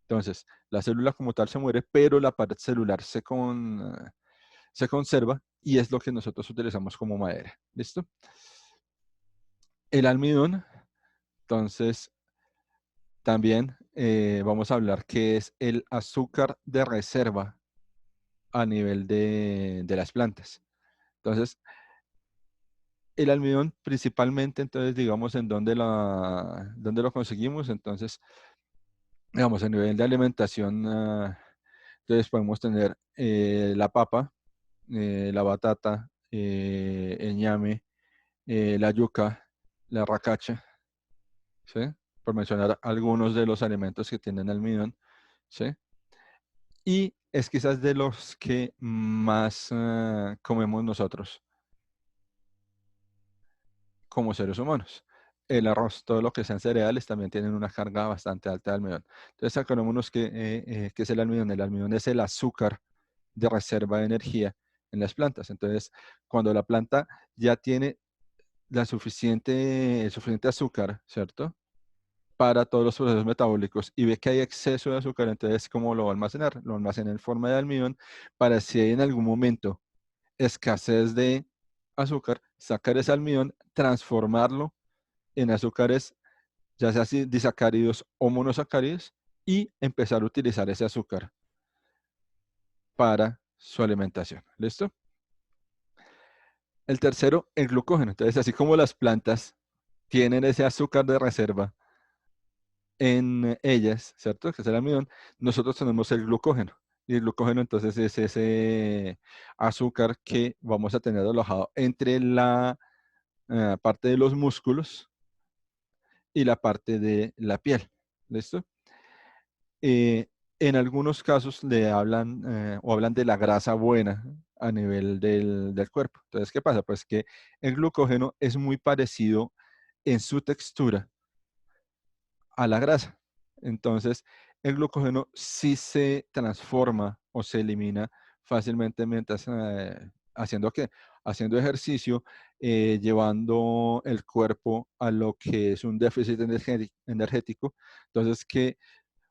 Entonces, la célula como tal se muere, pero la pared celular se conserva y es lo que nosotros utilizamos como madera. ¿Listo? El almidón, entonces, también vamos a hablar que es el azúcar de reserva a nivel de las plantas. Entonces, el almidón principalmente, entonces, digamos, en dónde lo conseguimos. Entonces, digamos, a nivel de alimentación, entonces podemos tener la papa, la batata, el ñame, la yuca, la racacha, ¿sí? Por mencionar algunos de los alimentos que tienen almidón, ¿sí? Y es quizás de los que más comemos nosotros como seres humanos. El arroz, todo lo que sean cereales, también tienen una carga bastante alta de almidón. Entonces, acordémonos que es el almidón. El almidón es el azúcar de reserva de energía en las plantas. Entonces, cuando la planta ya tiene el suficiente azúcar, ¿cierto? Para todos los procesos metabólicos y ve que hay exceso de azúcar, entonces, ¿cómo lo va a almacenar? Lo almacena en forma de almidón para si hay en algún momento escasez de azúcar, sacar ese almidón, transformarlo en azúcares, ya sea así, disacáridos o monosacáridos, y empezar a utilizar ese azúcar para su alimentación. ¿Listo? El tercero, el glucógeno. Entonces, así como las plantas tienen ese azúcar de reserva en ellas, ¿cierto? Que es el almidón, nosotros tenemos el glucógeno. Y el glucógeno entonces es ese azúcar que vamos a tener alojado entre la parte de los músculos y la parte de la piel. ¿Listo? En algunos casos le hablan o hablan de la grasa buena a nivel del cuerpo. Entonces, ¿qué pasa? Pues que el glucógeno es muy parecido en su textura a la grasa. Entonces, el glucógeno sí se transforma o se elimina fácilmente mientras haciendo qué? Haciendo ejercicio, llevando el cuerpo a lo que es un déficit energético. Entonces, que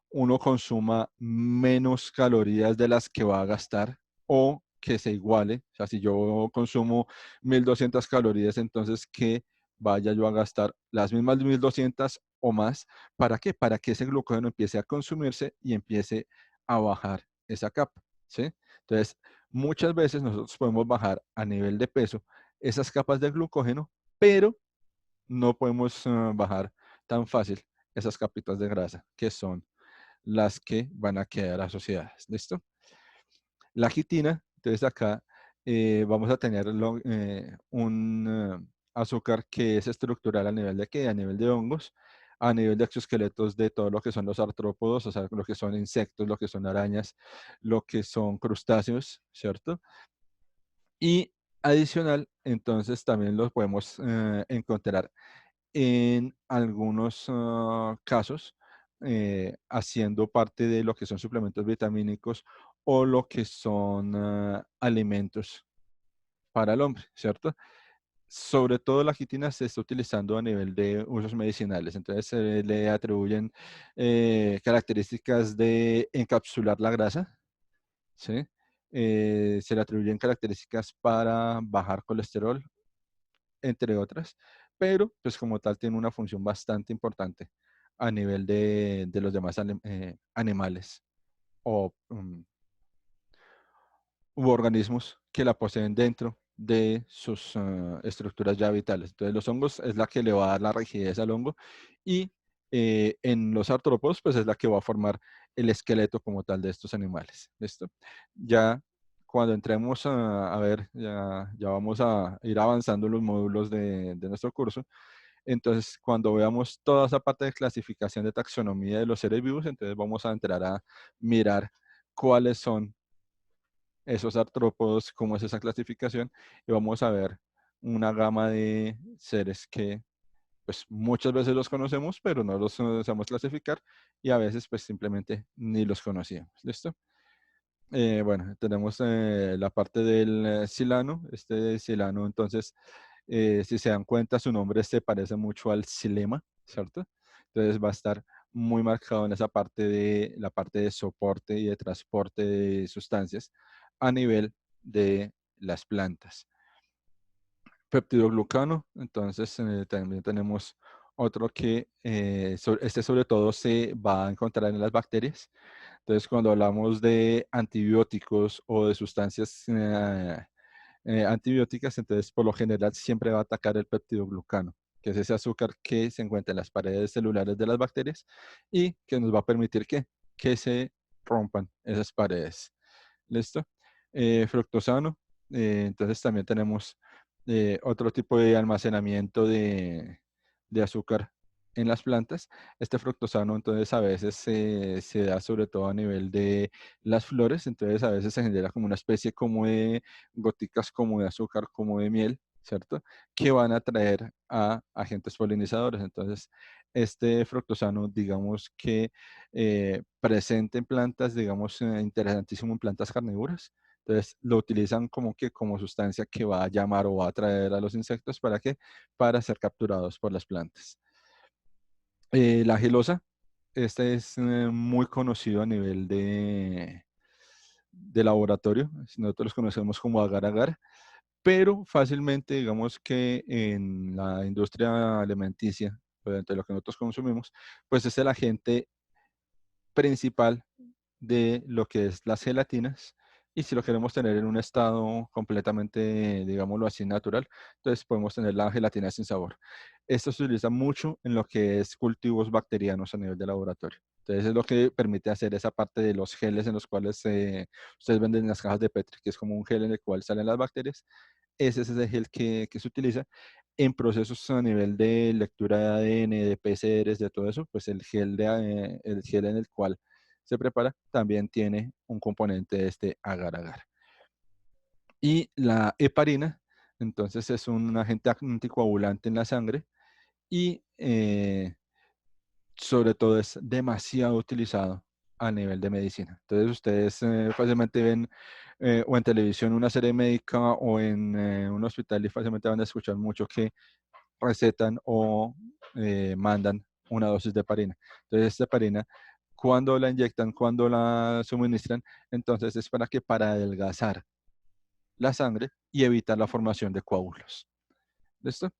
uno consuma menos calorías de las que va a gastar o que se iguale. O sea, si yo consumo 1200 calorías, entonces que vaya yo a gastar las mismas 1200 o más. ¿Para qué? Para que ese glucógeno empiece a consumirse y empiece a bajar esa capa, ¿sí? Entonces, muchas veces nosotros podemos bajar a nivel de peso esas capas de glucógeno, pero no podemos bajar tan fácil esas capitas de grasa, que son las que van a quedar asociadas. ¿Listo? La quitina, entonces acá vamos a tener un azúcar que es estructural a nivel de qué? A nivel de hongos. a nivel de exoesqueletos de todo lo que son los artrópodos, o sea, lo que son insectos, lo que son arañas, lo que son crustáceos, ¿cierto? Y adicional, entonces también los podemos encontrar en algunos casos haciendo parte de lo que son suplementos vitamínicos o lo que son alimentos para el hombre, ¿cierto? Sobre todo la quitina se está utilizando a nivel de usos medicinales, entonces se le atribuyen características de encapsular la grasa, ¿sí? Se le atribuyen características para bajar colesterol, entre otras, pero pues como tal tiene una función bastante importante a nivel de los demás animales o u organismos que la poseen dentro de sus estructuras ya vitales. Entonces los hongos es la que le va a dar la rigidez al hongo y en los artrópodos pues es la que va a formar el esqueleto como tal de estos animales. ¿Listo? Ya cuando entremos a ver, ya vamos a ir avanzando en los módulos de nuestro curso. Entonces, cuando veamos toda esa parte de clasificación de taxonomía de los seres vivos, entonces vamos a entrar a mirar cuáles son esos artrópodos, cómo es esa clasificación, y vamos a ver una gama de seres que pues muchas veces los conocemos, pero no los sabemos clasificar y a veces pues simplemente ni los conocíamos. ¿Listo? Bueno, tenemos la parte del silano. Este silano, entonces, si se dan cuenta, su nombre se parece mucho al xilema, ¿cierto? Entonces va a estar muy marcado en esa parte de la parte de soporte y de transporte de sustancias a nivel de las plantas. Peptidoglucano, entonces también tenemos otro que este sobre todo se va a encontrar en las bacterias. Entonces, cuando hablamos de antibióticos o de sustancias antibióticas, entonces por lo general siempre va a atacar el peptidoglucano, que es ese azúcar que se encuentra en las paredes celulares de las bacterias y que nos va a permitir que se rompan esas paredes. ¿Listo? Fructosano, entonces también tenemos otro tipo de almacenamiento de azúcar en las plantas. Este fructosano entonces a veces se da sobre todo a nivel de las flores, entonces a veces se genera como una especie como de goticas como de azúcar, como de miel, ¿cierto? Que van a atraer a agentes polinizadores. Entonces, este fructosano, digamos que presente en plantas, digamos, interesantísimo en plantas carnívoras. Entonces, lo utilizan como que como sustancia que va a llamar o va a atraer a los insectos. ¿Para qué? Para ser capturados por las plantas. La gelosa, este es muy conocido a nivel de laboratorio. Nosotros los conocemos como agar-agar, pero fácilmente, digamos que en la industria alimenticia, de lo que nosotros consumimos, pues es el agente principal de lo que es las gelatinas. Y si lo queremos tener en un estado completamente, digámoslo así, natural, entonces podemos tener la gelatina sin sabor. Esto se utiliza mucho en lo que es cultivos bacterianos a nivel de laboratorio. Entonces es lo que permite hacer esa parte de los geles en los cuales ustedes venden en las cajas de Petri, que es como un gel en el cual salen las bacterias. Ese es ese gel que se utiliza en procesos a nivel de lectura de ADN, de PCRs, de todo eso, pues el gel en el cual se prepara también tiene un componente de este agar-agar. Y la heparina, entonces es un agente anticoagulante en la sangre y sobre todo es demasiado utilizado a nivel de medicina. Entonces ustedes fácilmente ven o en televisión una serie médica o en un hospital y fácilmente van a escuchar mucho que recetan o mandan una dosis de heparina. Entonces esta heparina, cuando la inyectan, cuando la suministran, entonces es para adelgazar la sangre y evitar la formación de coágulos. ¿Listo?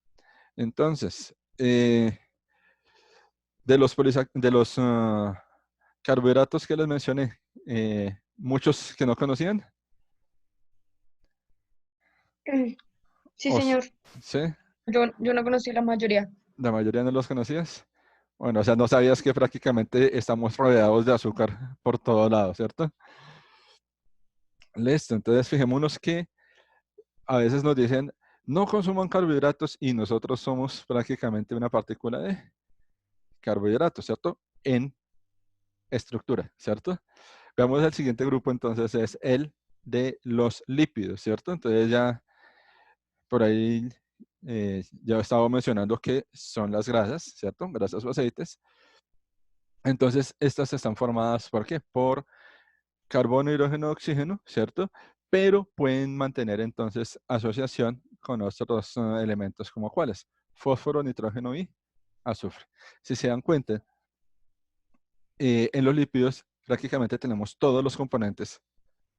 Entonces, de los carbohidratos que les mencioné, muchos que no conocían. Sí, señor. ¿Sí? Yo no conocí la mayoría. La mayoría no los conocías. Bueno, o sea, no sabías que prácticamente estamos rodeados de azúcar por todo lado, ¿cierto? Listo, entonces fijémonos que a veces nos dicen, no consuman carbohidratos y nosotros somos prácticamente una partícula de carbohidratos, ¿cierto? En estructura, ¿cierto? Veamos el siguiente grupo, entonces, es el de los lípidos, ¿cierto? Entonces ya por ahí ya estaba mencionando que son las grasas, ¿cierto? Grasas o aceites. Entonces, estas están formadas, ¿por qué? Por carbono, hidrógeno, oxígeno, ¿cierto? Pero pueden mantener entonces asociación con otros elementos como cuáles: fósforo, nitrógeno y azufre. Si se dan cuenta, en los lípidos prácticamente tenemos todos los componentes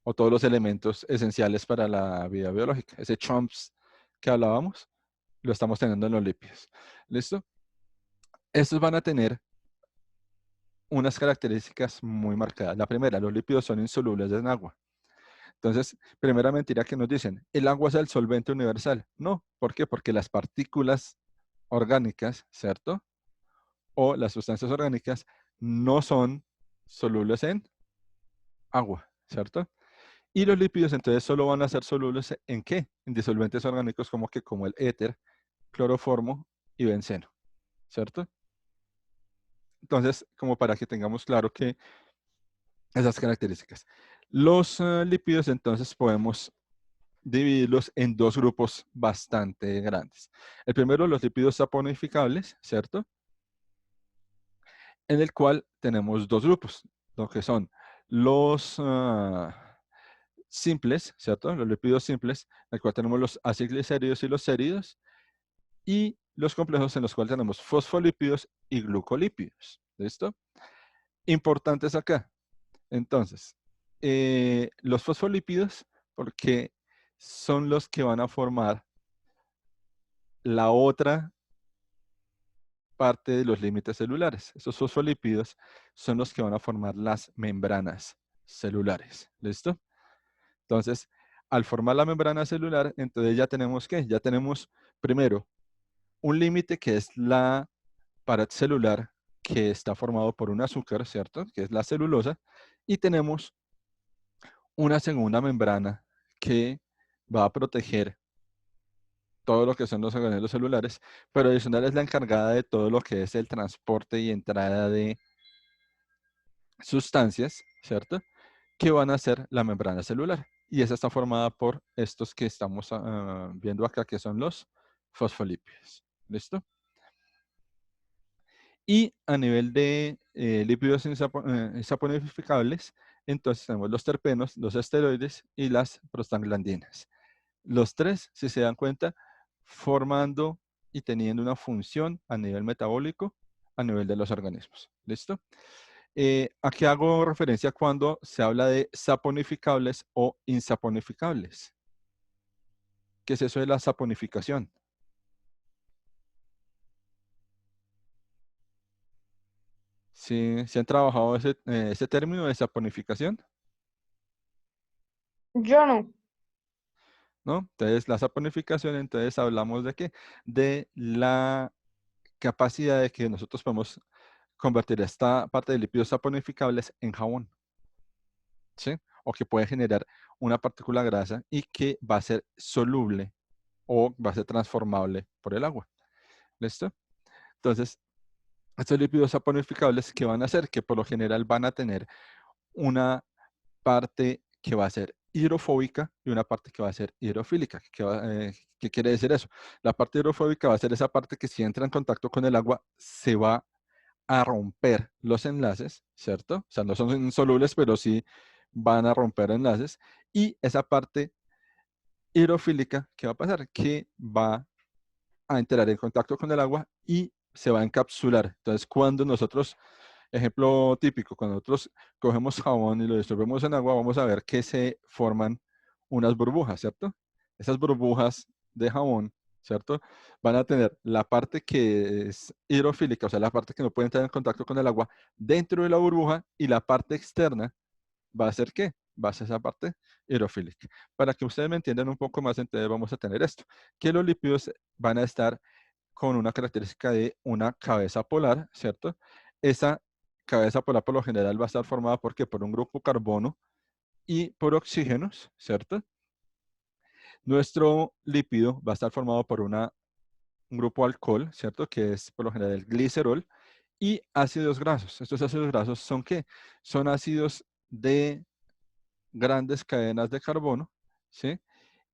o todos los elementos esenciales para la vida biológica. Ese chunks que hablábamos, lo estamos teniendo en los lípidos. ¿Listo? Estos van a tener unas características muy marcadas. La primera, los lípidos son insolubles en agua. Entonces, primera mentira que nos dicen, el agua es el solvente universal. No, ¿por qué? Porque las partículas orgánicas, ¿cierto? O las sustancias orgánicas no son solubles en agua, ¿cierto? Y los lípidos entonces solo van a ser solubles ¿en qué? En disolventes orgánicos como el éter, cloroformo y benceno, ¿cierto? Entonces, como para que tengamos claro que esas características. Los lípidos entonces podemos dividirlos en dos grupos bastante grandes. El primero, los lípidos saponificables, ¿cierto? En el cual tenemos dos grupos, lo que son los simples, ¿cierto? Los lípidos simples, en el cual tenemos los aciglicéridos y los séridos, y los complejos en los cuales tenemos fosfolípidos y glucolípidos. ¿Listo? Importantes acá. Entonces, los fosfolípidos, porque son los que van a formar la otra parte de los límites celulares. Estos fosfolípidos son los que van a formar las membranas celulares. ¿Listo? Entonces, al formar la membrana celular, entonces ya tenemos ¿qué? Ya tenemos primero un límite que es la pared celular, que está formado por un azúcar, ¿cierto? Que es la celulosa. Y tenemos una segunda membrana que va a proteger todo lo que son los organelos celulares, pero adicional es la encargada de todo lo que es el transporte y entrada de sustancias, ¿cierto? Que van a ser la membrana celular. Y esa está formada por estos que estamos viendo acá, que son los fosfolípidos. ¿Listo? Y a nivel de lípidos saponificables, entonces tenemos los terpenos, los esteroides y las prostaglandinas. Los tres, si se dan cuenta, formando y teniendo una función a nivel metabólico, a nivel de los organismos. ¿Listo? Aquí hago referencia cuando se habla de saponificables o insaponificables. ¿Qué es eso de la saponificación? ¿Sí han trabajado ese término de saponificación? Yo no. ¿No? Entonces, la saponificación, entonces hablamos de qué? De la capacidad de que nosotros podemos convertir esta parte de lípidos saponificables en jabón, ¿sí? O que puede generar una partícula grasa y que va a ser soluble o va a ser transformable por el agua. ¿Listo? Entonces, estos lípidos saponificables, ¿qué van a hacer? Que por lo general van a tener una parte que va a ser hidrofóbica y una parte que va a ser hidrofílica. ¿Qué quiere decir eso? La parte hidrofóbica va a ser esa parte que si entra en contacto con el agua se va a romper los enlaces, ¿cierto? O sea, no son insolubles, pero sí van a romper enlaces. Y esa parte hidrofílica, ¿qué va a pasar? Que va a entrar en contacto con el agua y se va a encapsular. Entonces, cuando nosotros, ejemplo típico, cuando nosotros cogemos jabón y lo disolvemos en agua, vamos a ver que se forman unas burbujas, ¿cierto? Esas burbujas de jabón, ¿cierto? Van a tener la parte que es hidrofílica, o sea, la parte que no puede entrar en contacto con el agua dentro de la burbuja, y la parte externa va a ser ¿qué? Va a ser esa parte hidrofílica. Para que ustedes me entiendan un poco más, entonces vamos a tener esto, que los lípidos van a estar con una característica de una cabeza polar, ¿cierto? Esa cabeza polar por lo general va a estar formada ¿por qué? Por un grupo carbono y por oxígenos, ¿cierto? Nuestro lípido va a estar formado por un grupo alcohol, ¿cierto? Que es por lo general el glicerol, Y ácidos grasos. Estos ácidos grasos ¿son qué? Son ácidos de grandes cadenas de carbono, ¿sí?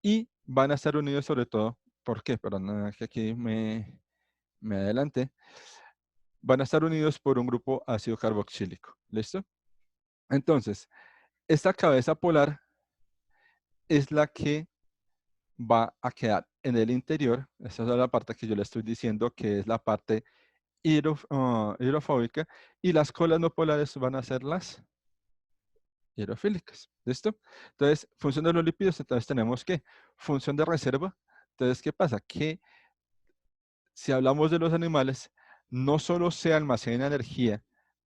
Y van a estar unidos sobre todo, ¿por qué? Perdón, que aquí me adelanté. Van a estar unidos por un grupo ácido carboxílico, ¿listo? Entonces, esta cabeza polar es la que va a quedar en el interior. Esa es la parte que yo le estoy diciendo que es la parte hidrofóbica, y las colas no polares van a ser las hidrofílicas. ¿Listo? Entonces, función de los lípidos, entonces tenemos que función de reserva. Entonces, ¿qué pasa? Que si hablamos de los animales, no solo se almacena energía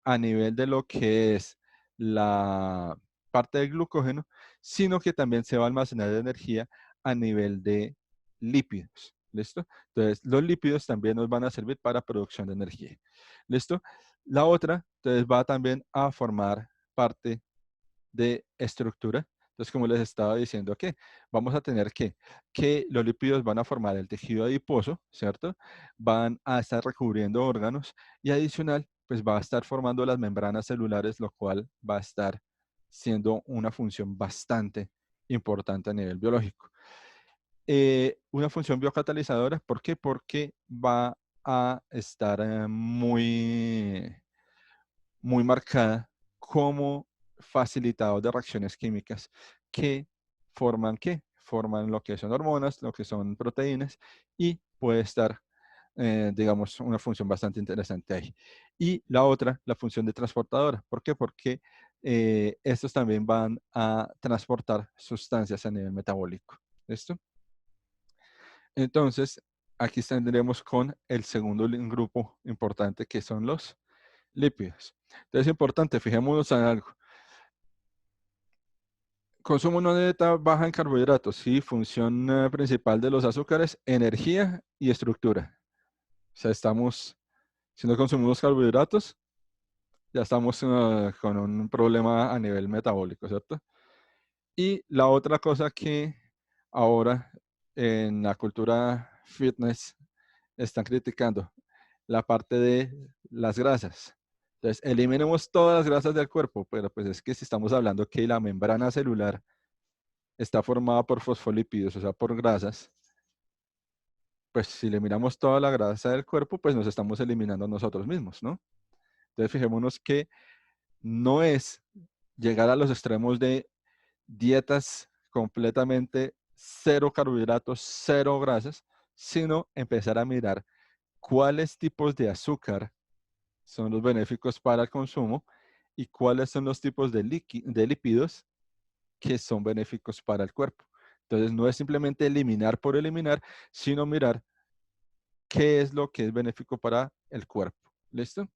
a nivel de lo que es la parte del glucógeno, sino que también se va a almacenar energía a nivel de lípidos. ¿Listo? Entonces, los lípidos también nos van a servir para producción de energía. ¿Listo? La otra, entonces, va también a formar parte de estructura. Entonces, como les estaba diciendo, que vamos a tener que los lípidos van a formar el tejido adiposo, ¿cierto? Van a estar recubriendo órganos y adicional, pues va a estar formando las membranas celulares, lo cual va a estar siendo una función bastante importante a nivel biológico. Una función biocatalizadora, ¿por qué? Porque va a estar muy marcada como facilitador de reacciones químicas que forman ¿qué? Forman lo que son hormonas, lo que son proteínas, y puede estar, digamos, una función bastante interesante ahí. Y la otra, la función de transportadora. ¿Por qué? Porque estos también van a transportar sustancias a nivel metabólico. ¿Listo? Entonces, aquí tendremos con el segundo grupo importante, que son los lípidos. Entonces es importante, fijémonos en algo. Consumo una dieta baja en carbohidratos. Sí, función principal de los azúcares, energía y estructura. O sea, si no consumimos carbohidratos, ya estamos con un problema a nivel metabólico, ¿cierto? Y la otra cosa que ahora en la cultura fitness están criticando, la parte de las grasas. Entonces, eliminemos todas las grasas del cuerpo, pero pues es que si estamos hablando que la membrana celular está formada por fosfolípidos, o sea, por grasas, pues si eliminamos toda la grasa del cuerpo, pues nos estamos eliminando nosotros mismos, ¿no? Entonces, fijémonos que no es llegar a los extremos de dietas completamente cero carbohidratos, cero grasas, sino empezar a mirar cuáles tipos de azúcar son los benéficos para el consumo y cuáles son los tipos de lípidos que son benéficos para el cuerpo. Entonces, no es simplemente eliminar por eliminar, sino mirar qué es lo que es benéfico para el cuerpo. ¿Listo?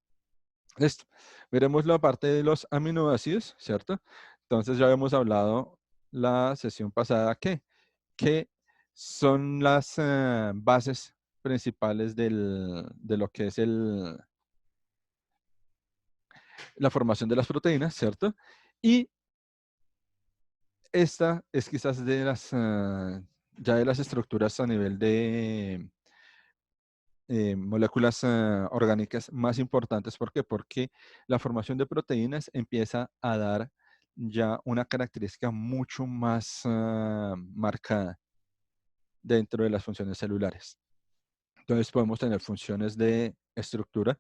Listo. Miremos la parte de los aminoácidos, ¿cierto? Entonces, ya habíamos hablado la sesión pasada que son las bases principales de lo que es la formación de las proteínas, ¿cierto? Y esta es quizás de las, ya de las estructuras a nivel de moléculas orgánicas más importantes. ¿Por qué? Porque la formación de proteínas empieza a dar ya una característica mucho más marcada dentro de las funciones celulares. Entonces podemos tener funciones de estructura,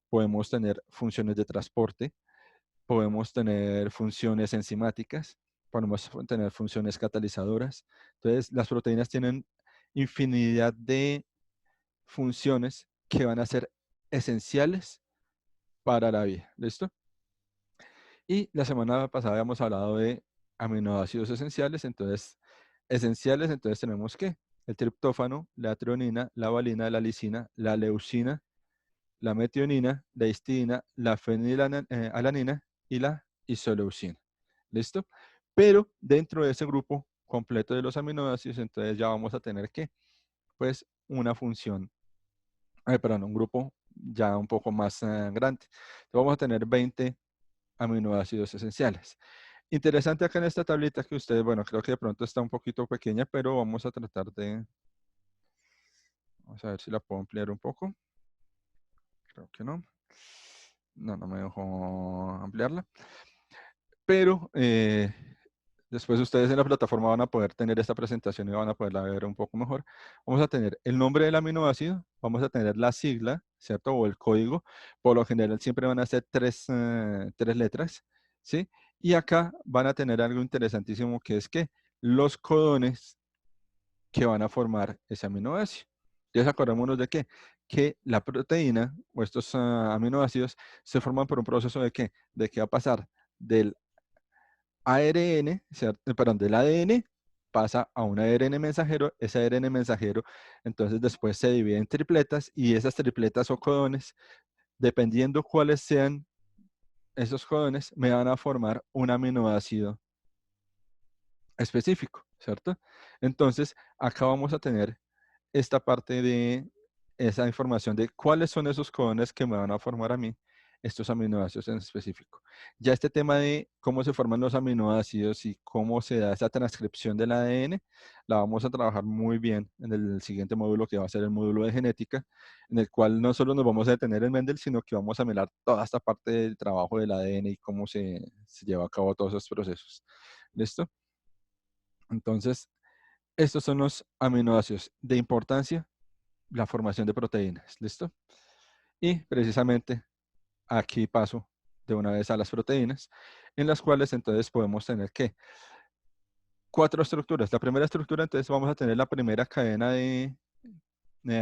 podemos tener funciones de transporte, podemos tener funciones enzimáticas, podemos tener funciones catalizadoras. Entonces, las proteínas tienen infinidad de funciones que van a ser esenciales para la vida. ¿Listo? Y la semana pasada habíamos hablado de aminoácidos esenciales. Entonces, esenciales, entonces tenemos que el triptófano, la treonina, la valina, la lisina, la leucina, la metionina, la histidina, la fenilalanina y la isoleucina. ¿Listo? Pero dentro de ese grupo completo de los aminoácidos, entonces ya vamos a tener que, pues, una función, perdón, un grupo ya un poco más grande. Entonces vamos a tener 20 aminoácidos esenciales. Interesante acá en esta tablita que ustedes, bueno, creo que de pronto está un poquito pequeña, pero vamos a tratar de, vamos a ver si la puedo ampliar un poco. Creo que no. No me dejó ampliarla. Pero después ustedes en la plataforma van a poder tener esta presentación y van a poderla ver un poco mejor. Vamos a tener el nombre del aminoácido, vamos a tener la sigla, ¿cierto? O el código. Por lo general siempre van a ser tres letras, ¿sí? Y acá van a tener algo interesantísimo que es que los codones que van a formar ese aminoácido. Entonces acordémonos de qué? Que la proteína o estos aminoácidos se forman por un proceso de qué? De que va a pasar del ARN, ¿cierto? Perdón, del ADN pasa a un ARN mensajero, ese ARN mensajero entonces después se divide en tripletas y esas tripletas o codones, dependiendo cuáles sean esos codones, me van a formar un aminoácido específico, ¿cierto? Entonces, acá vamos a tener esta parte de esa información de cuáles son esos codones que me van a formar a mí estos aminoácidos en específico. Ya este tema de cómo se forman los aminoácidos y cómo se da esa transcripción del ADN, la vamos a trabajar muy bien en el siguiente módulo que va a ser el módulo de genética, en el cual no solo nos vamos a detener en Mendel, sino que vamos a mirar toda esta parte del trabajo del ADN y cómo se lleva a cabo todos esos procesos. ¿Listo? Entonces, estos son los aminoácidos de importancia, la formación de proteínas. ¿Listo? Y precisamente aquí paso de una vez a las proteínas, en las cuales entonces podemos tener que 4 estructuras. La primera estructura, entonces vamos a tener la primera cadena de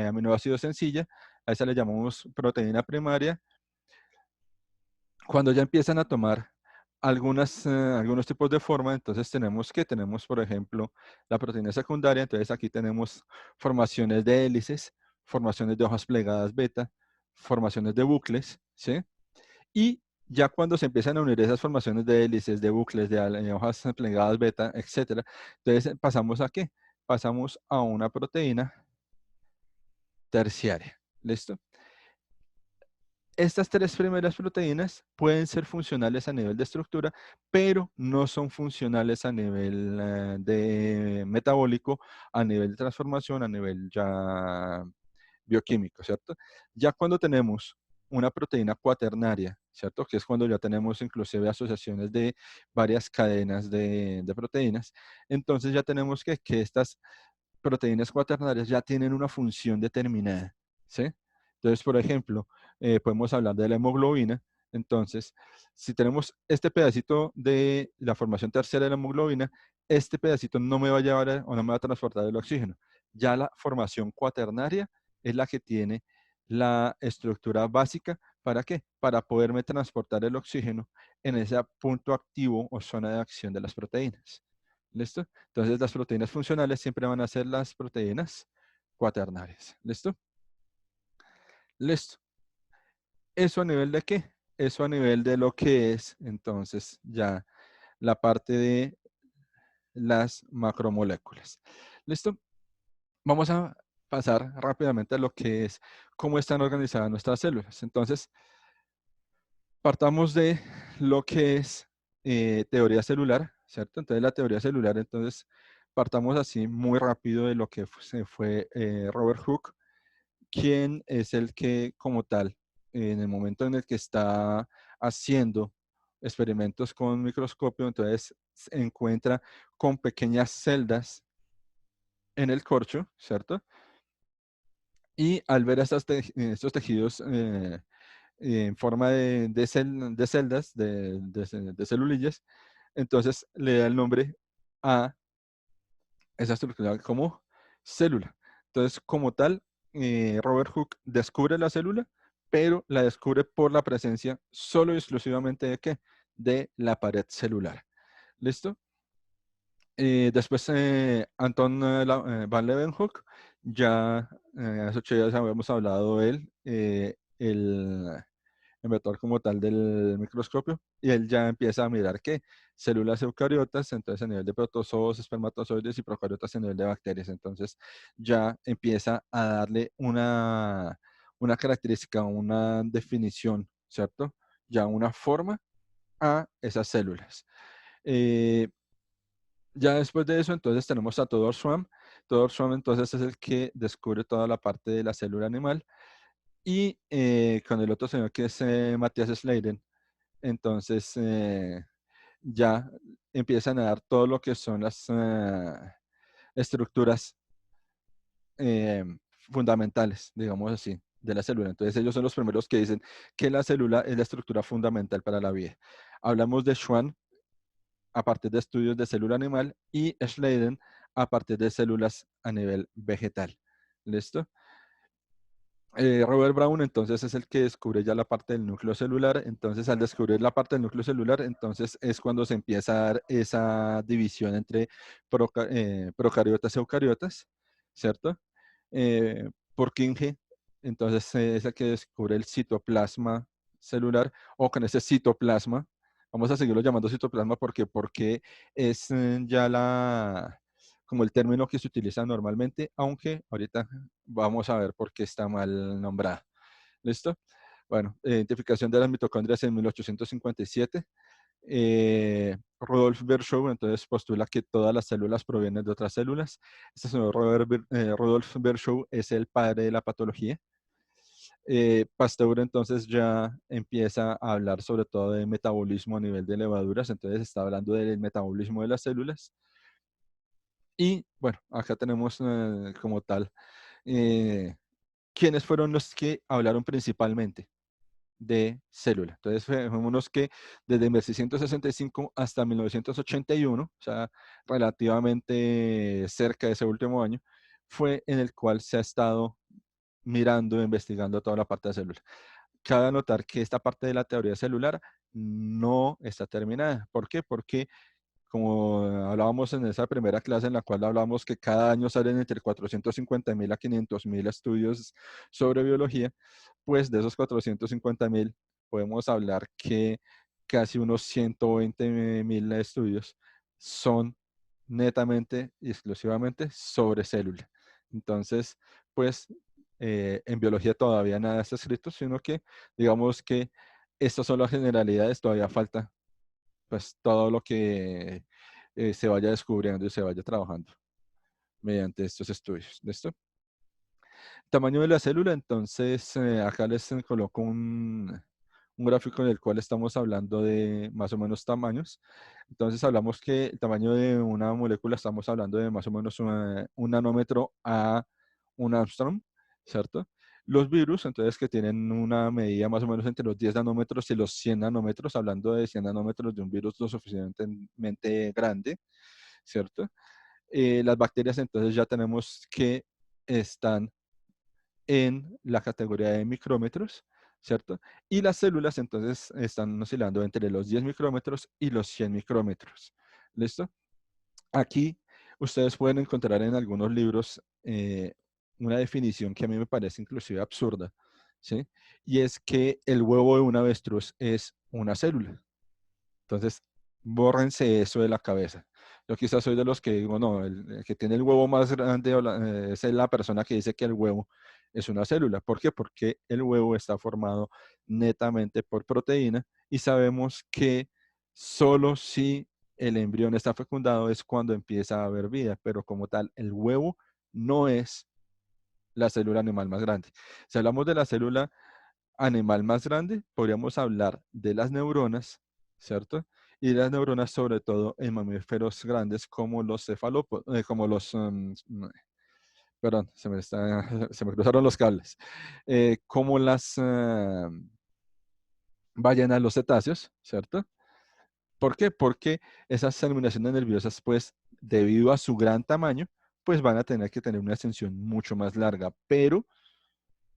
aminoácidos sencilla. A esa le llamamos proteína primaria. Cuando ya empiezan a tomar algunos tipos de forma, entonces tenemos, por ejemplo, la proteína secundaria. Entonces aquí tenemos formaciones de hélices, formaciones de hojas plegadas beta, formaciones de bucles, ¿sí? Y ya cuando se empiezan a unir esas formaciones de hélices, de bucles, de hojas plegadas beta, etcétera, entonces pasamos ¿a qué? Pasamos a una proteína terciaria. ¿Listo? Estas 3 primeras proteínas pueden ser funcionales a nivel de estructura, pero no son funcionales a nivel de metabólico, a nivel de transformación, a nivel ya bioquímico, ¿cierto? Ya cuando tenemos una proteína cuaternaria, ¿cierto? Que es cuando ya tenemos inclusive asociaciones de varias cadenas de proteínas, entonces ya tenemos que estas proteínas cuaternarias ya tienen una función determinada, ¿sí? Entonces, por ejemplo, podemos hablar de la hemoglobina. Entonces, si tenemos este pedacito de la formación terciaria de la hemoglobina, este pedacito no me va a llevar o no me va a transportar el oxígeno. Ya la formación cuaternaria es la que tiene la estructura básica. ¿Para qué? Para poderme transportar el oxígeno en ese punto activo o zona de acción de las proteínas. ¿Listo? Entonces las proteínas funcionales siempre van a ser las proteínas cuaternarias. ¿Listo? Listo. ¿Eso a nivel de qué? Eso a nivel de lo que es entonces ya la parte de las macromoléculas. ¿Listo? Vamos a pasar rápidamente a lo que es cómo están organizadas nuestras células. Entonces, partamos de lo que es teoría celular, ¿cierto? Entonces, la teoría celular, entonces, partamos así muy rápido de lo que se fue Robert Hooke, quien es el que, como tal, en el momento en el que está haciendo experimentos con microscopio, entonces se encuentra con pequeñas celdas en el corcho, ¿cierto? Y al ver estos tejidos en forma de celdas, de celulillas, entonces le da el nombre a esa estructura como célula. Entonces, como tal, Robert Hooke descubre la célula, pero la descubre por la presencia solo y exclusivamente de ¿qué? De la pared celular. ¿Listo? Después, Anton van Leeuwenhoek, ya hace 8 días habíamos hablado de él, el inventor como tal del microscopio, y él ya empieza a mirar que células eucariotas, entonces a nivel de protozoos, espermatozoides y procariotas a nivel de bacterias, entonces ya empieza a darle una característica, una definición, ¿cierto? Ya una forma a esas células. Ya después de eso, entonces tenemos a Theodor Schwamm. Theodor Schwamm, entonces, es el que descubre toda la parte de la célula animal y con el otro señor que es Matthias Schleiden, entonces ya empiezan a dar todo lo que son las estructuras eh, fundamentales, digamos así, de la célula. Entonces ellos son los primeros que dicen que la célula es la estructura fundamental para la vida. Hablamos de Schwann a partir de estudios de célula animal y Schleiden a partir de células a nivel vegetal. ¿Listo? Robert Brown entonces es el que descubre ya la parte del núcleo celular. Entonces al descubrir la parte del núcleo celular, entonces es cuando se empieza a dar esa división entre procariotas y eucariotas, ¿cierto? Purkinje, entonces es el que descubre el citoplasma celular, o con ese citoplasma, vamos a seguirlo llamando citoplasma porque es como el término que se utiliza normalmente, aunque ahorita vamos a ver por qué está mal nombrada. ¿Listo? Bueno, identificación de las mitocondrias en 1857. Rudolf Virchow entonces postula que todas las células provienen de otras células. Este señor Rudolf Virchow es el padre de la patología. Pasteur entonces ya empieza a hablar sobre todo de metabolismo a nivel de levaduras, entonces está hablando del metabolismo de las células. Y bueno, acá tenemos como tal, ¿quiénes fueron los que hablaron principalmente de célula? Entonces, fuimos los que desde 1665 hasta 1981, o sea, relativamente cerca de ese último año, fue en el cual se ha estado mirando, investigando toda la parte de célula. Cabe anotar que esta parte de la teoría celular no está terminada. ¿Por qué? Porque como hablábamos en esa primera clase en la cual hablábamos que cada año salen entre 450.000 a 500.000 estudios sobre biología, pues de esos 450.000 podemos hablar que casi unos 120.000 estudios son netamente y exclusivamente sobre célula. Entonces, pues en biología todavía nada está escrito, sino que digamos que estas son las generalidades, todavía falta pues todo lo que se vaya descubriendo y se vaya trabajando mediante estos estudios. ¿Listo? Tamaño de la célula, entonces acá les coloco un gráfico en el cual estamos hablando de más o menos tamaños. Entonces hablamos que el tamaño de una molécula, estamos hablando de más o menos un nanómetro a un Armstrong, ¿cierto? Los virus, entonces, que tienen una medida más o menos entre los 10 nanómetros y los 100 nanómetros, hablando de 100 nanómetros de un virus lo suficientemente grande, ¿cierto? Las bacterias, entonces, ya tenemos que están en la categoría de micrómetros, ¿cierto? Y las células, entonces, están oscilando entre los 10 micrómetros y los 100 micrómetros. ¿Listo? Aquí ustedes pueden encontrar en algunos libros una definición que a mí me parece inclusive absurda, ¿sí? Y es que el huevo de un avestruz es una célula. Entonces, bórrense eso de la cabeza. Yo quizás soy de los que digo, no, el que tiene el huevo más grande es la persona que dice que el huevo es una célula. ¿Por qué? Porque el huevo está formado netamente por proteína y sabemos que solo si el embrión está fecundado es cuando empieza a haber vida, pero como tal, el huevo no es la célula animal más grande. Si hablamos de la célula animal más grande, podríamos hablar de las neuronas, ¿cierto? Y las neuronas sobre todo en mamíferos grandes como los cefalópodos, como los, perdón, se me cruzaron los cables, como las ballenas, los cetáceos, ¿cierto? ¿Por qué? Porque esas terminaciones nerviosas, pues, debido a su gran tamaño, pues van a tener que tener una extensión mucho más larga, pero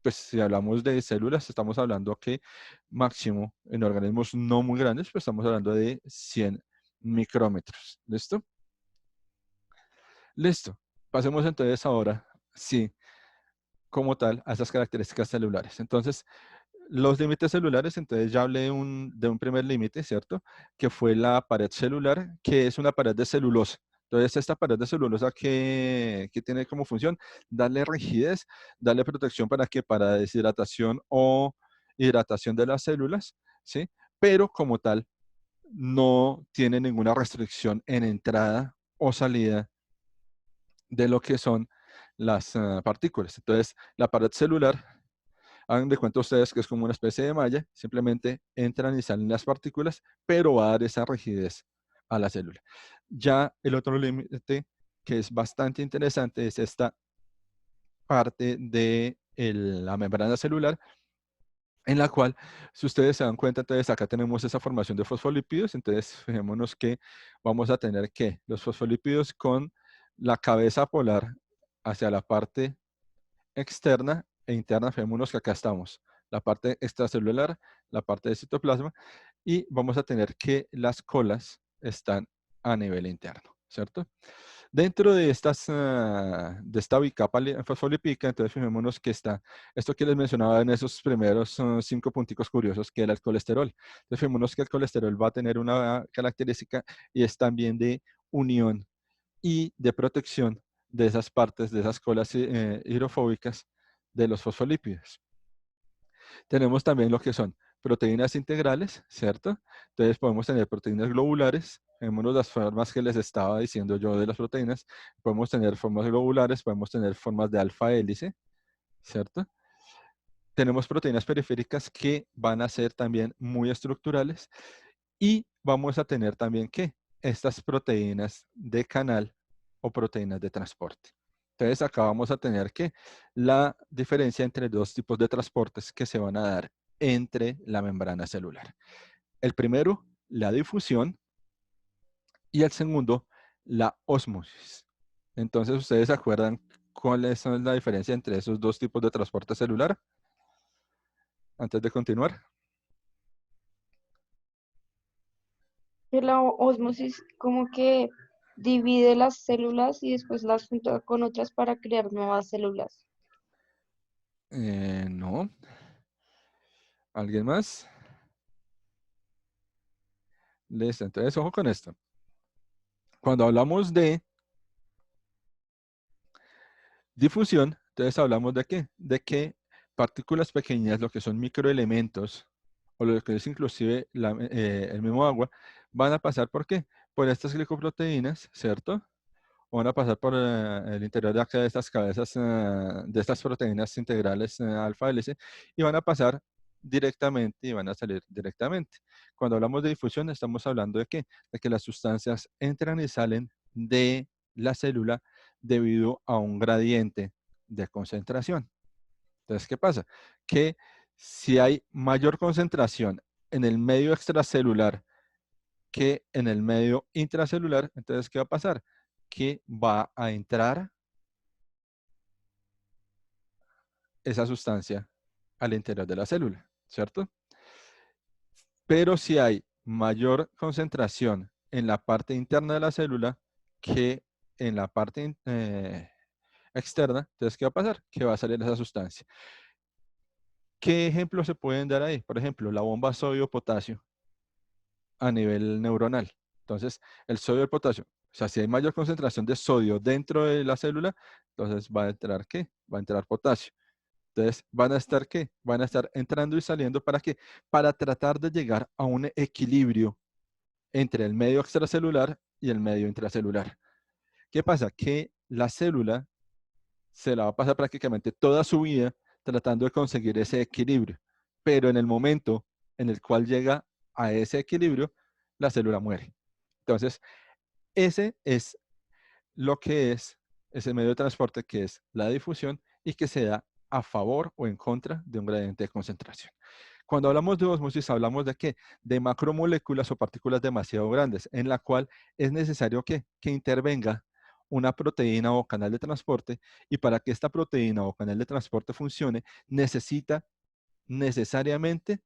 pues si hablamos de células, estamos hablando que máximo en organismos no muy grandes, pues estamos hablando de 100 micrómetros. ¿Listo? Listo. Pasemos entonces ahora, sí, como tal, a esas características celulares. Entonces, los límites celulares, entonces ya hablé de un primer límite, ¿cierto? Que fue la pared celular, que es una pared de celulosa. Entonces, esta pared de celulosa que tiene como función darle rigidez, darle protección para que para deshidratación o hidratación de las células, ¿sí? Pero como tal, no tiene ninguna restricción en entrada o salida de lo que son las partículas. Entonces, la pared celular Hagan de cuenta ustedes que es como una especie de malla, simplemente entran y salen las partículas, pero va a dar esa rigidez a la célula. Ya el otro límite que es bastante interesante es esta parte de la membrana celular, en la cual, si ustedes se dan cuenta, entonces acá tenemos esa formación de fosfolípidos. Entonces, fijémonos que vamos a tener que los fosfolípidos con la cabeza polar hacia la parte externa e interna. Fijémonos que acá estamos, la parte extracelular, la parte de citoplasma, y vamos a tener que las colas están a nivel interno, ¿cierto? Dentro de de esta bicapa fosfolipídica, entonces fijémonos que está esto que les mencionaba en esos primeros 5 punticos curiosos, que era el colesterol. Entonces fijémonos que el colesterol va a tener una característica y es también de unión y de protección de esas partes, de esas colas hidrofóbicas de los fosfolípidos. Tenemos también lo que son proteínas integrales, ¿cierto? Entonces podemos tener proteínas globulares, en las formas que les estaba diciendo yo de las proteínas, podemos tener formas globulares, podemos tener formas de alfa hélice, ¿cierto? Tenemos proteínas periféricas que van a ser también muy estructurales y vamos a tener también que estas proteínas de canal o proteínas de transporte. Entonces acá vamos a tener que la diferencia entre dos tipos de transportes que se van a dar entre la membrana celular. El primero, la difusión, y el segundo, la ósmosis. Entonces, ¿ustedes se acuerdan cuál es la diferencia entre esos dos tipos de transporte celular? Antes de continuar. Que la ósmosis como que divide las células y después las junta con otras para crear nuevas células. No. ¿Alguien más? Listo, entonces ojo con esto. Cuando hablamos de difusión, entonces hablamos de qué? De que partículas pequeñas, lo que son microelementos, o lo que es inclusive el mismo agua, van a pasar ¿por qué? Por estas glicoproteínas, ¿cierto? O van a pasar por el interior de acá de estas cabezas, de estas proteínas integrales alfa hélice, y van a pasar directamente y van a salir directamente. Cuando hablamos de difusión, estamos hablando de qué? De que las sustancias entran y salen de la célula debido a un gradiente de concentración. Entonces, ¿qué pasa? Que si hay mayor concentración en el medio extracelular que en el medio intracelular, entonces, ¿qué va a pasar? Que va a entrar esa sustancia al interior de la célula, ¿cierto? Pero si hay mayor concentración en la parte interna de la célula que en la parte externa, entonces, ¿qué va a pasar? Que va a salir esa sustancia. ¿Qué ejemplos se pueden dar ahí? Por ejemplo, la bomba sodio-potasio a nivel neuronal. Entonces, el sodio y el potasio. O sea, si hay mayor concentración de sodio dentro de la célula, entonces va a entrar ¿qué? Va a entrar potasio. Entonces, ¿van a estar qué? Van a estar entrando y saliendo. ¿Para qué? Para tratar de llegar a un equilibrio entre el medio extracelular y el medio intracelular. ¿Qué pasa? Que la célula se la va a pasar prácticamente toda su vida tratando de conseguir ese equilibrio. Pero en el momento en el cual llega a ese equilibrio, la célula muere. Entonces, ese es lo que es ese medio de transporte, que es la difusión y que se da a favor o en contra de un gradiente de concentración. Cuando hablamos de ósmosis, hablamos de qué? De macromoléculas o partículas demasiado grandes, en la cual es necesario que intervenga una proteína o canal de transporte, y para que esta proteína o canal de transporte funcione, necesita necesariamente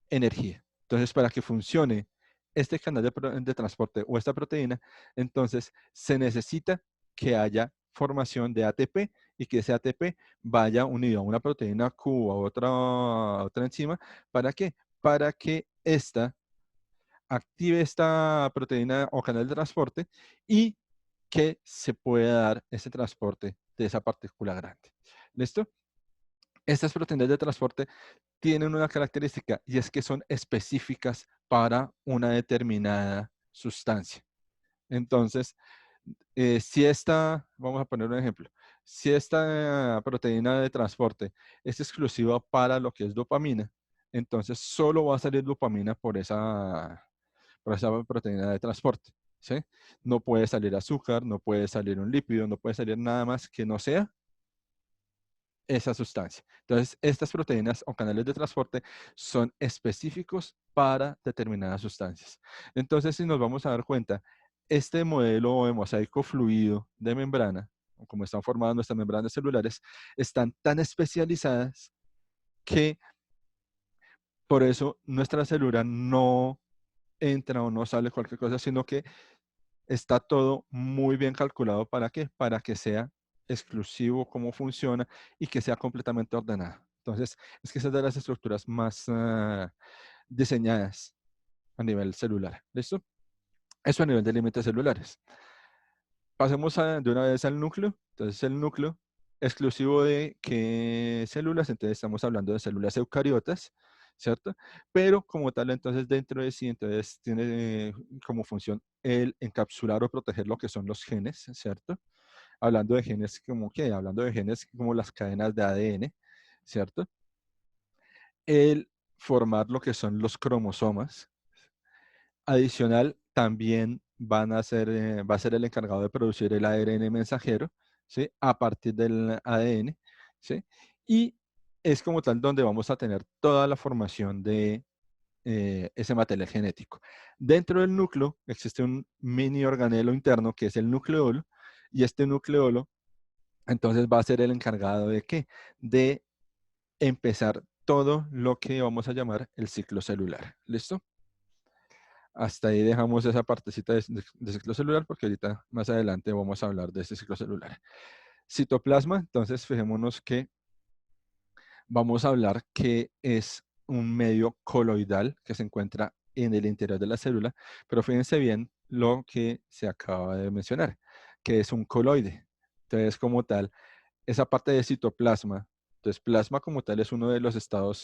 energía. Entonces, para que funcione este canal de transporte o esta proteína, entonces se necesita que haya formación de ATP y que ese ATP vaya unido a una proteína Q o a otra enzima. ¿Para qué? Para que esta active esta proteína o canal de transporte y que se pueda dar ese transporte de esa partícula grande. ¿Listo? Estas proteínas de transporte tienen una característica, y es que son específicas para una determinada sustancia. Entonces, si esta, vamos a poner un ejemplo, Si esta proteína de transporte es exclusiva para lo que es dopamina, entonces solo va a salir dopamina por esa proteína de transporte, ¿sí? No puede salir azúcar, no puede salir un lípido, no puede salir nada más que no sea esa sustancia. Entonces, estas proteínas o canales de transporte son específicos para determinadas sustancias. Entonces, si nos vamos a dar cuenta, este modelo de mosaico fluido de membrana, o como están formadas nuestras membranas celulares, están tan especializadas que por eso nuestra célula no entra o no sale cualquier cosa, sino que está todo muy bien calculado. ¿Para qué? Para que sea exclusivo, cómo funciona y que sea completamente ordenado. Entonces, es que esa es de las estructuras más diseñadas a nivel celular. ¿Listo? Eso a nivel de límites celulares. Pasemos de una vez al núcleo. Entonces, el núcleo exclusivo de qué células. Entonces, estamos hablando de células eucariotas, ¿cierto? Pero como tal, entonces, dentro de sí, entonces, tiene como función el encapsular o proteger lo que son los genes, ¿cierto? Hablando de genes como qué, hablando de genes como las cadenas de ADN, ¿cierto? El formar lo que son los cromosomas. Adicional, también va a ser el encargado de producir el ARN mensajero, ¿sí? A partir del ADN, ¿sí? Y es como tal donde vamos a tener toda la formación de ese material genético. Dentro del núcleo existe un mini organelo interno que es el nucleolo, y este nucleolo entonces va a ser el encargado de ¿qué? De empezar todo lo que vamos a llamar el ciclo celular. ¿Listo? Hasta ahí dejamos esa partecita de ciclo celular porque ahorita más adelante vamos a hablar de este ciclo celular. Citoplasma, entonces fijémonos que vamos a hablar que es un medio coloidal que se encuentra en el interior de la célula, pero fíjense bien lo que se acaba de mencionar, que es un coloide. Entonces, como tal, esa parte de citoplasma, entonces plasma como tal es uno de los estados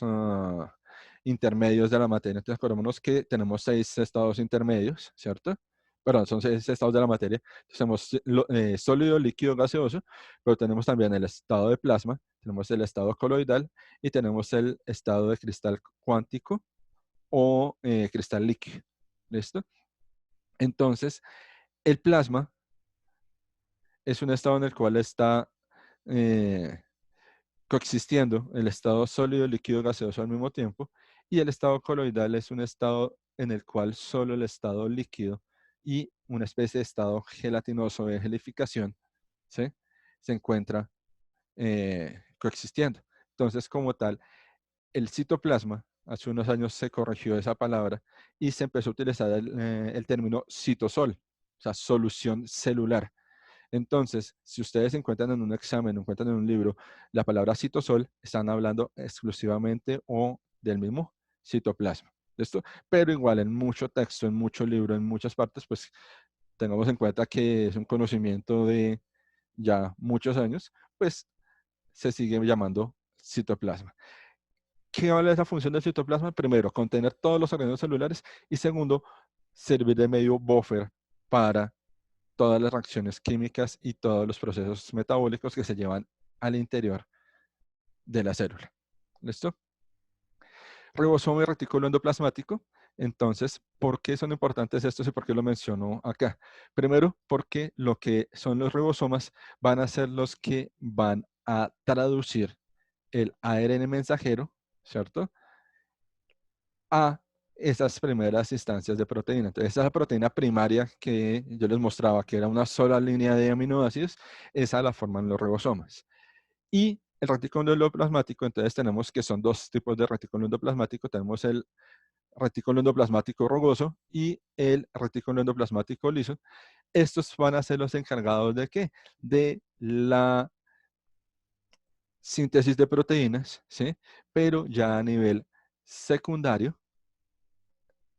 intermedios de la materia. Entonces, acordémonos que tenemos 6 estados intermedios, ¿cierto? Perdón, son 6 estados de la materia. Entonces, tenemos sólido, líquido, gaseoso, pero tenemos también el estado de plasma, tenemos el estado coloidal y tenemos el estado de cristal cuántico o cristal líquido. ¿Listo? Entonces, el plasma es un estado en el cual está coexistiendo el estado sólido, líquido, gaseoso al mismo tiempo, y el estado coloidal es un estado en el cual solo el estado líquido y una especie de estado gelatinoso de gelificación, ¿sí? Se encuentra coexistiendo. Entonces, como tal, el citoplasma, hace unos años se corrigió esa palabra y se empezó a utilizar el término citosol, o sea, solución celular. Entonces, si ustedes encuentran en un examen, encuentran en un libro la palabra citosol, están hablando exclusivamente o del mismo citoplasma. ¿Listo? Pero igual en mucho texto, en mucho libro, en muchas partes, pues tengamos en cuenta que es un conocimiento de ya muchos años, pues se sigue llamando citoplasma. ¿Qué vale esa función del citoplasma? Primero, contener todos los organismos celulares y segundo, servir de medio buffer para todas las reacciones químicas y todos los procesos metabólicos que se llevan al interior de la célula. ¿Listo? Ribosoma y retículo endoplasmático. Entonces, ¿por qué son importantes estos y por qué lo menciono acá? Primero, porque lo que son los ribosomas van a ser los que van a traducir el ARN mensajero, ¿cierto? A esas primeras instancias de proteína. Entonces, esa proteína primaria que yo les mostraba, que era una sola línea de aminoácidos, esa la forman los ribosomas. Y el retículo endoplasmático, entonces tenemos que son dos tipos de retículo endoplasmático. Tenemos el retículo endoplasmático rugoso y el retículo endoplasmático liso. Estos van a ser los encargados de ¿qué? De la síntesis de proteínas, ¿sí? Pero ya a nivel secundario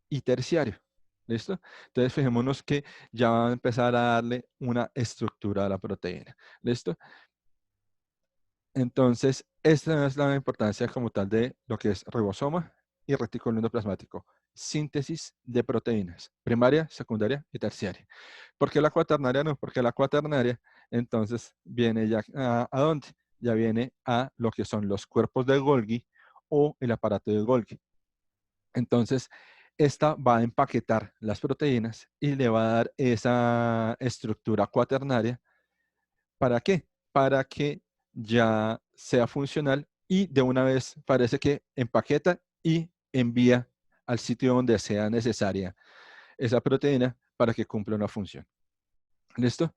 y terciario. ¿Listo? Entonces, fijémonos que ya va a empezar a darle una estructura a la proteína. ¿Listo? Entonces, esta es la importancia como tal de lo que es ribosoma y retículo endoplasmático. síntesis de proteínas, primaria, secundaria y terciaria. ¿Por qué la cuaternaria no? Porque la cuaternaria entonces viene ya ¿a dónde? Ya viene a lo que son los cuerpos de Golgi o el aparato de Golgi. Entonces, esta va a empaquetar las proteínas y le va a dar esa estructura cuaternaria. ¿Para qué? Para que ya sea funcional y de una vez parece que empaqueta y envía al sitio donde sea necesaria esa proteína para que cumpla una función. ¿Listo?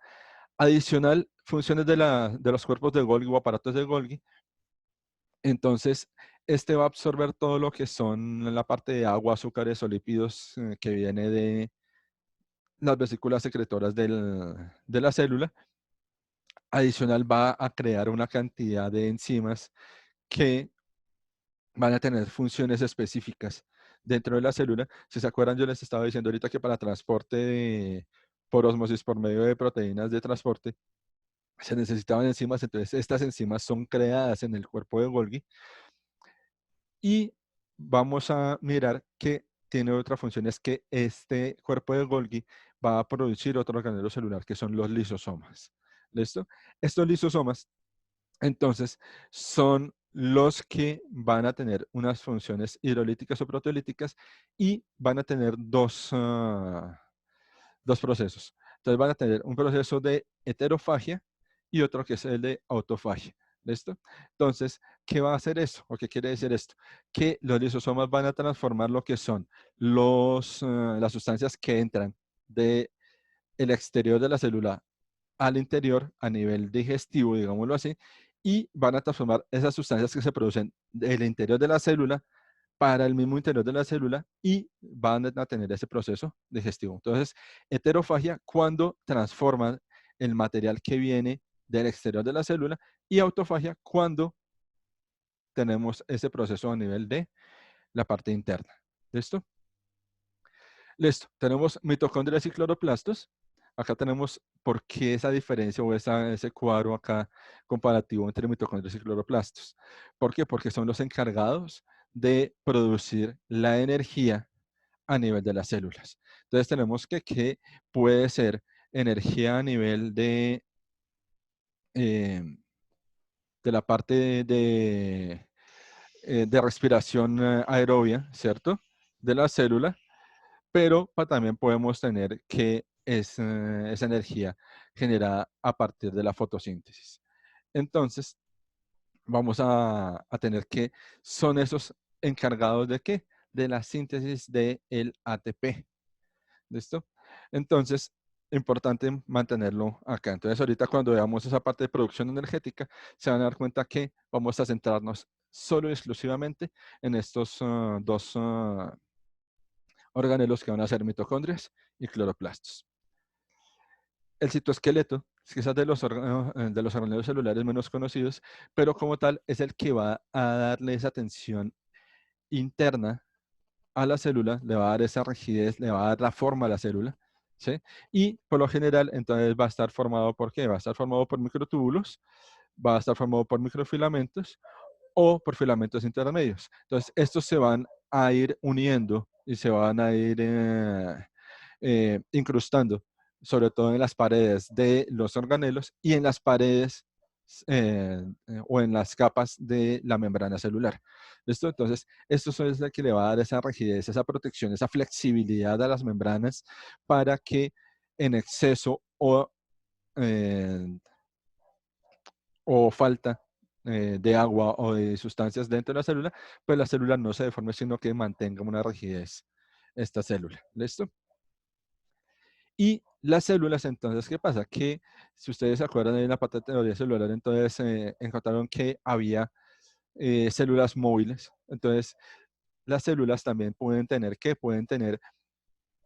Adicional, funciones de los cuerpos de Golgi o aparatos de Golgi. Entonces, este va a absorber todo lo que son la parte de agua, azúcares o lípidos que viene de las vesículas secretoras de la célula. Adicional, va a crear una cantidad de enzimas que van a tener funciones específicas dentro de la célula. Si se acuerdan, yo les estaba diciendo ahorita que para transporte por ósmosis, por medio de proteínas de transporte, se necesitaban enzimas. Entonces, estas enzimas son creadas en el cuerpo de Golgi. Y vamos a mirar que tiene otra función, es que este cuerpo de Golgi va a producir otro organelo celular, que son los lisosomas. ¿Listo? Estos lisosomas, entonces, son los que van a tener unas funciones hidrolíticas o proteolíticas y van a tener dos procesos. Entonces, van a tener un proceso de heterofagia y otro que es el de autofagia. ¿Listo? Entonces, ¿qué va a hacer eso? ¿O qué quiere decir esto? Que los lisosomas van a transformar lo que son las sustancias que entran del exterior de la célula al interior a nivel digestivo, digámoslo así, y van a transformar esas sustancias que se producen del interior de la célula para el mismo interior de la célula y van a tener ese proceso digestivo. Entonces, heterofagia cuando transforman el material que viene del exterior de la célula y autofagia cuando tenemos ese proceso a nivel de la parte interna. ¿Listo? Listo. Tenemos mitocondrias y cloroplastos. Acá tenemos por qué esa diferencia o ese cuadro acá comparativo entre mitocondrias y cloroplastos. ¿Por qué? Porque son los encargados de producir la energía a nivel de las células. Entonces tenemos que puede ser energía a nivel de la parte de respiración aerobia, ¿cierto? De la célula, pero también podemos tener que es esa energía generada a partir de la fotosíntesis. Entonces, vamos a tener que son esos encargados de qué? De la síntesis del ATP. ¿Listo? Entonces, importante mantenerlo acá. Entonces, ahorita cuando veamos esa parte de producción energética, se van a dar cuenta que vamos a centrarnos solo y exclusivamente en estos dos organelos que van a ser mitocondrias y cloroplastos. El citoesqueleto, quizás de los organelos celulares menos conocidos, pero como tal es el que va a darle esa tensión interna a la célula, le va a dar esa rigidez, le va a dar la forma a la célula, ¿sí? Y por lo general, entonces va a estar formado ¿por qué? Va a estar formado por microtúbulos, va a estar formado por microfilamentos o por filamentos intermedios. Entonces, estos se van a ir uniendo y se van a ir incrustando, sobre todo en las paredes de los organelos y en las paredes o en las capas de la membrana celular. ¿Listo? Entonces, esto es lo que le va a dar esa rigidez, esa protección, esa flexibilidad a las membranas para que en exceso eh, o falta de agua o de sustancias dentro de la célula, pues la célula no se deforme, sino que mantenga una rigidez esta célula. ¿Listo? Y las células, entonces, ¿qué pasa? Que si ustedes se acuerdan de la parte de teoría celular, entonces encontraron que había células móviles. Entonces, las células también pueden tener, ¿qué? Pueden tener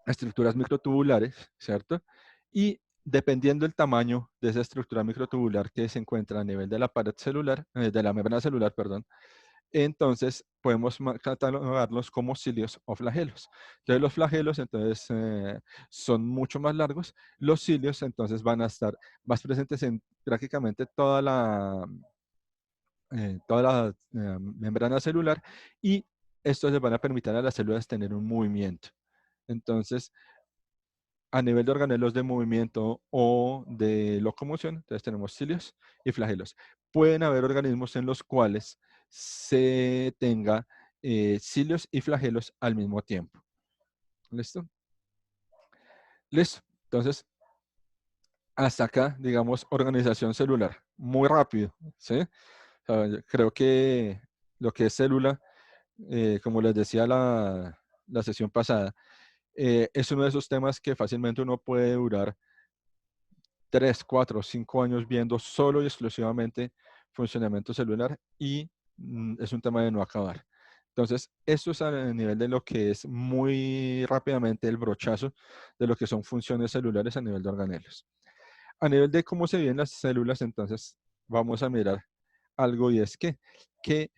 estructuras microtubulares, ¿cierto? Y dependiendo del tamaño de esa estructura microtubular que se encuentra a nivel de la pared celular, de la membrana celular, perdón, entonces podemos catalogarlos como cilios o flagelos. Entonces los flagelos entonces son mucho más largos, los cilios entonces van a estar más presentes en prácticamente toda la membrana celular y estos les van a permitir a las células tener un movimiento. Entonces, a nivel de organelos de movimiento o de locomoción, entonces tenemos cilios y flagelos. Pueden haber organismos en los cuales se tenga cilios y flagelos al mismo tiempo. ¿Listo? Listo. Entonces, hasta acá, digamos, organización celular. Muy rápido, ¿sí? O sea, yo creo que lo que es célula, como les decía la sesión pasada, es uno de esos temas que fácilmente uno puede durar 3, 4, 5 años viendo solo y exclusivamente funcionamiento celular y es un tema de no acabar. Entonces, esto es a nivel de lo que es muy rápidamente el brochazo de lo que son funciones celulares a nivel de organelos. A nivel de cómo se viven las células, entonces vamos a mirar algo y es que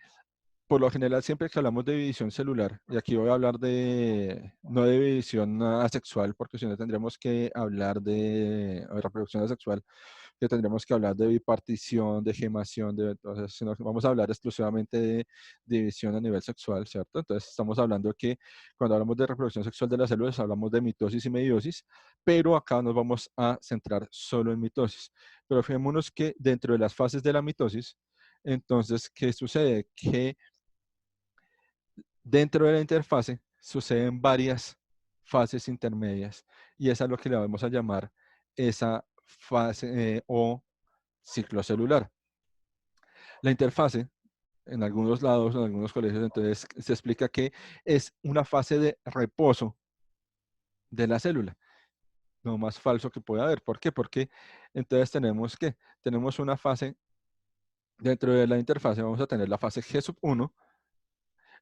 por lo general, siempre que hablamos de división celular, y aquí voy a hablar de, no de división asexual, porque si no tendríamos que hablar de reproducción asexual, que tendríamos que hablar de bipartición, de gemación, entonces si no, vamos a hablar exclusivamente de división a nivel sexual, ¿cierto? Entonces estamos hablando que cuando hablamos de reproducción sexual de las células, hablamos de mitosis y meiosis, pero acá nos vamos a centrar solo en mitosis. Pero fijémonos que dentro de las fases de la mitosis, entonces, ¿qué sucede? Que dentro de la interfase suceden varias fases intermedias y esa es lo que le vamos a llamar esa fase o ciclo celular. La interfase, en algunos lados, en algunos colegios, entonces se explica que es una fase de reposo de la célula. Lo más falso que puede haber. ¿Por qué? Porque entonces tenemos una fase dentro de la interfase, vamos a tener la fase G1,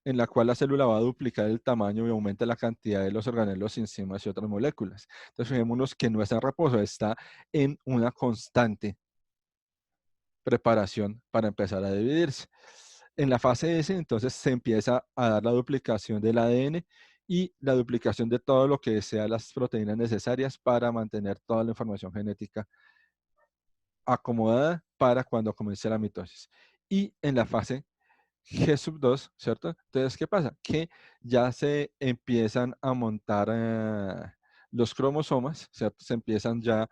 en la cual la célula va a duplicar el tamaño y aumenta la cantidad de los organelos, enzimas y otras moléculas. Entonces, fijémonos que no está en reposo, está en una constante preparación para empezar a dividirse. En la fase S, entonces, se empieza a dar la duplicación del ADN y la duplicación de todo lo que sea las proteínas necesarias para mantener toda la información genética acomodada para cuando comience la mitosis. Y en la fase G2, ¿cierto? Entonces, ¿qué pasa? Que ya se empiezan a montar los cromosomas, ¿cierto? Se empiezan ya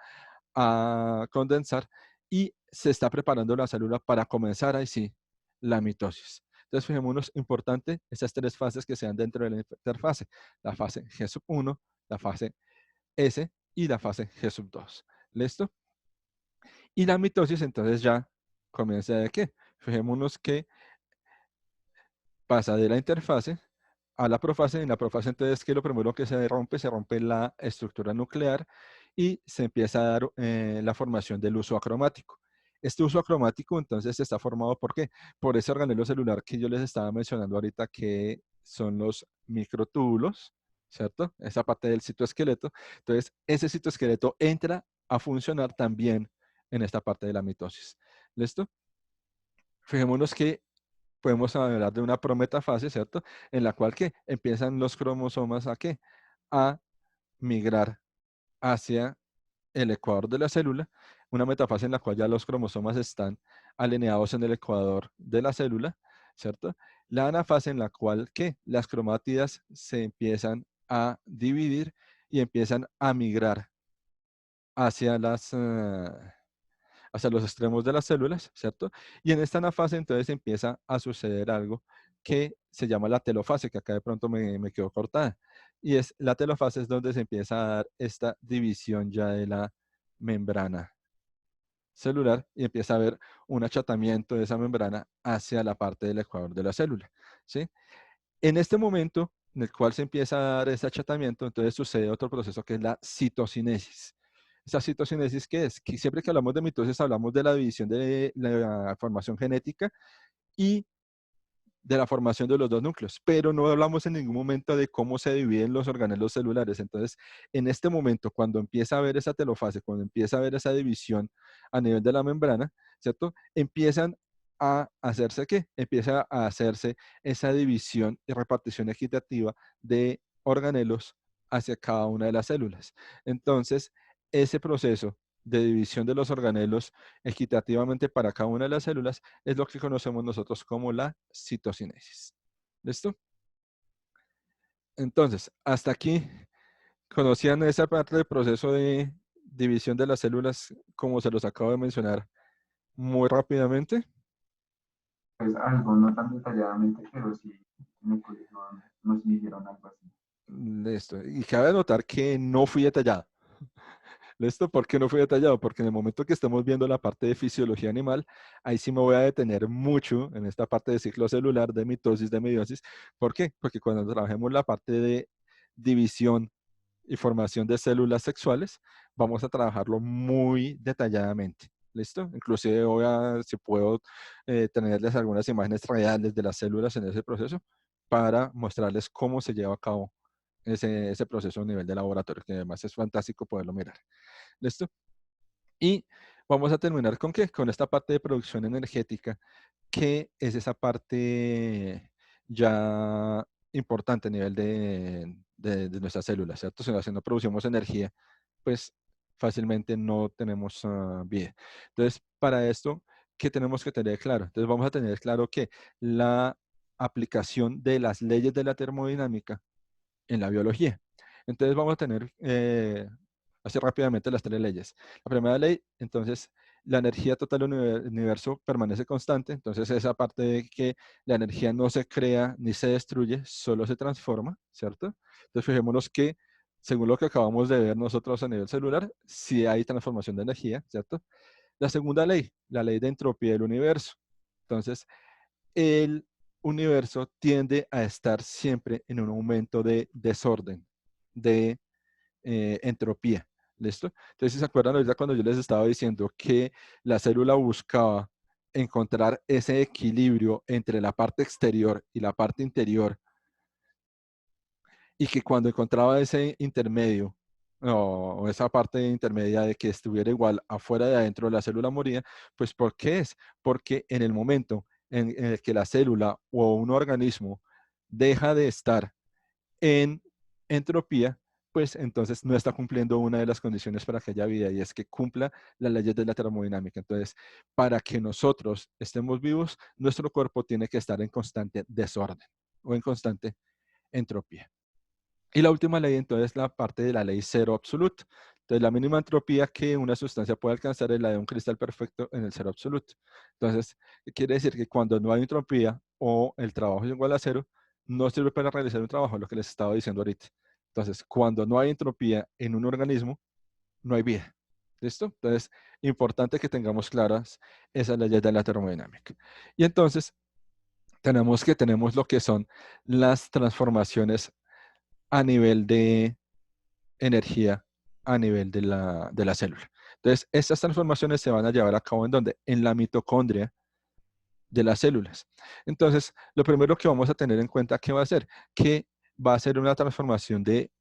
a condensar y se está preparando la célula para comenzar ahí sí la mitosis. Entonces, fijémonos, importante estas tres fases que sean dentro de la interfase. La fase G1, la fase S y la fase G2. ¿Listo? Y la mitosis entonces ya comienza de qué? Fijémonos que pasa de la interfase a la profase. En la profase, entonces, ¿qué es lo primero que se rompe la estructura nuclear y se empieza a dar la formación del uso acromático. Este uso acromático, entonces, está formado ¿por qué? Por ese organelo celular que yo les estaba mencionando ahorita, que son los microtúbulos, ¿cierto? Esa parte del citoesqueleto. Entonces, ese citoesqueleto entra a funcionar también en esta parte de la mitosis. ¿Listo? Fijémonos que podemos hablar de una prometafase, ¿cierto? En la cual ¿qué? Empiezan los cromosomas a ¿qué? A migrar hacia el ecuador de la célula, una metafase en la cual ya los cromosomas están alineados en el ecuador de la célula, ¿cierto? La anafase en la cual ¿qué? Las cromátidas se empiezan a dividir y empiezan a migrar hacia hacia los extremos de las células, ¿cierto? Y en esta anafase entonces empieza a suceder algo que se llama la telofase, que acá de pronto me quedó cortada. Y es la telofase es donde se empieza a dar esta división ya de la membrana celular y empieza a haber un achatamiento de esa membrana hacia la parte del ecuador de la célula, ¿sí? En este momento en el cual se empieza a dar ese achatamiento, entonces sucede otro proceso que es la citocinesis. ¿Esa citocinesis qué es? Que siempre que hablamos de mitosis hablamos de la división de la formación genética y de la formación de los dos núcleos, pero no hablamos en ningún momento de cómo se dividen los organelos celulares. Entonces, en este momento, cuando empieza a haber esa telofase, cuando empieza a haber esa división a nivel de la membrana, ¿cierto? Empiezan a hacerse ¿qué? Empieza a hacerse esa división y repartición equitativa de organelos hacia cada una de las células. Entonces, ese proceso de división de los organelos equitativamente para cada una de las células es lo que conocemos nosotros como la citocinesis. ¿Listo? Entonces, hasta aquí, ¿conocían esa parte del proceso de división de las células, como se los acabo de mencionar muy rápidamente? Pues algo, no tan detalladamente, pero sí en el colegio nos dijeron algo así. Listo. Y cabe notar que no fui detallado. ¿Listo? ¿Por qué no fui detallado? Porque en el momento que estamos viendo la parte de fisiología animal, ahí sí me voy a detener mucho en esta parte de ciclo celular, de mitosis, de meiosis. ¿Por qué? Porque cuando trabajemos la parte de división y formación de células sexuales, vamos a trabajarlo muy detalladamente. ¿Listo? Inclusive voy a, si puedo, tenerles algunas imágenes reales de las células en ese proceso para mostrarles cómo se lleva a cabo ese proceso a nivel de laboratorio, que además es fantástico poderlo mirar. ¿Listo? Y vamos a terminar con qué? Con esta parte de producción energética, que es esa parte ya importante a nivel de nuestras células, ¿cierto? Si no producimos energía, pues fácilmente no tenemos vida. Entonces, para esto, ¿qué tenemos que tener claro? Entonces, vamos a tener claro que la aplicación de las leyes de la termodinámica en la biología. Entonces, vamos a tener así rápidamente las tres leyes. La primera ley, entonces, la energía total del universo permanece constante. Entonces, esa parte de que la energía no se crea ni se destruye, solo se transforma, ¿cierto? Entonces, fijémonos que, según lo que acabamos de ver nosotros a nivel celular, sí hay transformación de energía, ¿cierto? La segunda ley, la ley de entropía del universo. Entonces, el universo tiende a estar siempre en un aumento de desorden, de entropía. ¿Listo? Entonces, si se acuerdan ahorita cuando yo les estaba diciendo que la célula buscaba encontrar ese equilibrio entre la parte exterior y la parte interior, y que cuando encontraba ese intermedio, o esa parte intermedia de que estuviera igual afuera y adentro, la célula moría, pues ¿por qué es? Porque en el momento en el que la célula o un organismo deja de estar en entropía, pues entonces no está cumpliendo una de las condiciones para que haya vida, y es que cumpla las leyes de la termodinámica. Entonces, para que nosotros estemos vivos, nuestro cuerpo tiene que estar en constante desorden o en constante entropía. Y la última ley, entonces, la parte de la ley cero absoluta. Entonces, la mínima entropía que una sustancia puede alcanzar es la de un cristal perfecto en el cero absoluto. Entonces, ¿qué quiere decir? Que cuando no hay entropía o el trabajo es igual a cero, no sirve para realizar un trabajo, lo que les estaba diciendo ahorita. Entonces, cuando no hay entropía en un organismo, no hay vida. ¿Listo? Entonces, importante que tengamos claras esas leyes de la termodinámica. Y entonces, tenemos lo que son las transformaciones a nivel de energía, a nivel de la célula. Entonces, estas transformaciones se van a llevar a cabo en donde? En la mitocondria de las células. Entonces, lo primero que vamos a tener en cuenta que va a ser que va a ser una transformación de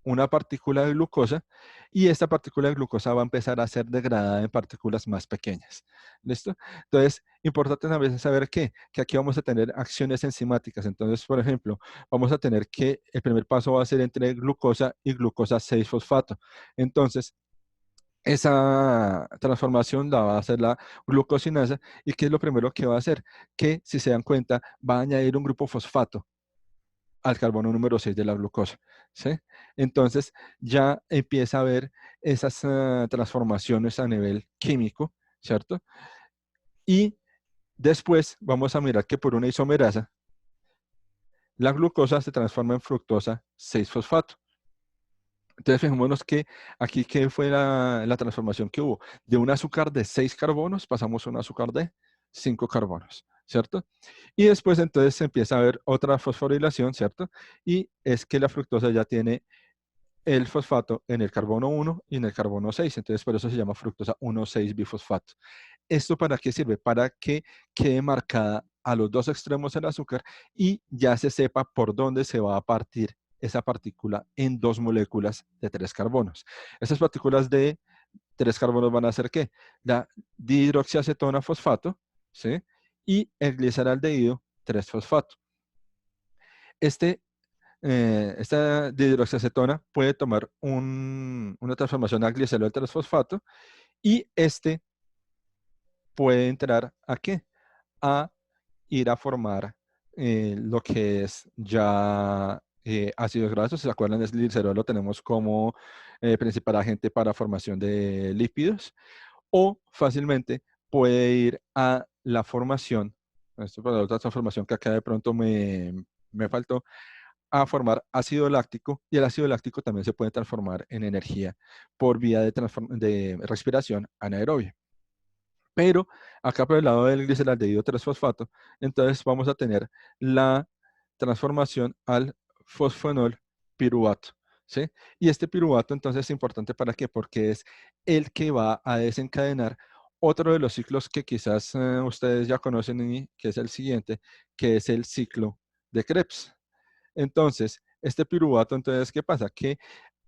una partícula de glucosa, y esta partícula de glucosa va a empezar a ser degradada en partículas más pequeñas. ¿Listo? Entonces, importante también saber que aquí vamos a tener acciones enzimáticas. Entonces, por ejemplo, vamos a tener que el primer paso va a ser entre glucosa y glucosa 6-fosfato. Entonces, esa transformación la va a hacer la glucosinasa. ¿Y qué es lo primero que va a hacer? Que, si se dan cuenta, va a añadir un grupo fosfato al carbono número 6 de la glucosa, ¿sí? Entonces ya empieza a haber esas transformaciones a nivel químico, ¿cierto? Y después vamos a mirar que por una isomerasa, la glucosa se transforma en fructosa 6-fosfato. Entonces fijémonos que aquí, ¿qué fue la transformación que hubo? De un azúcar de 6 carbonos pasamos a un azúcar de 5 carbonos, ¿cierto? Y después entonces se empieza a ver otra fosforilación, ¿cierto? Y es que la fructosa ya tiene el fosfato en el carbono 1 y en el carbono 6. Entonces, por eso se llama fructosa 1,6-bifosfato. ¿Esto para qué sirve? Para que quede marcada a los dos extremos el azúcar y ya se sepa por dónde se va a partir esa partícula en dos moléculas de 3 carbonos. Esas partículas de 3 carbonos van a ser ¿qué? La dihidroxiacetona fosfato, ¿sí? Y el gliceraldehído 3-fosfato. Esta dihidroxiacetona puede tomar una transformación a glicerol 3-fosfato, y puede entrar ¿a qué? A ir a formar lo que es ya ácidos grasos. ¿Se acuerdan? El glicerol lo tenemos como principal agente para formación de lípidos. O fácilmente puede ir a la formación, esto para otra transformación que acá de pronto me faltó, a formar ácido láctico, y el ácido láctico también se puede transformar en energía por vía de respiración anaerobia. Pero acá por el lado del gliceraldehído 3-fosfato, entonces vamos a tener la transformación al fosfonol piruvato, ¿sí? Y este piruvato entonces es importante, ¿para qué? Porque es el que va a desencadenar otro de los ciclos que quizás ustedes ya conocen, y que es el siguiente, que es el ciclo de Krebs. Entonces, este piruvato, entonces, ¿qué pasa? Que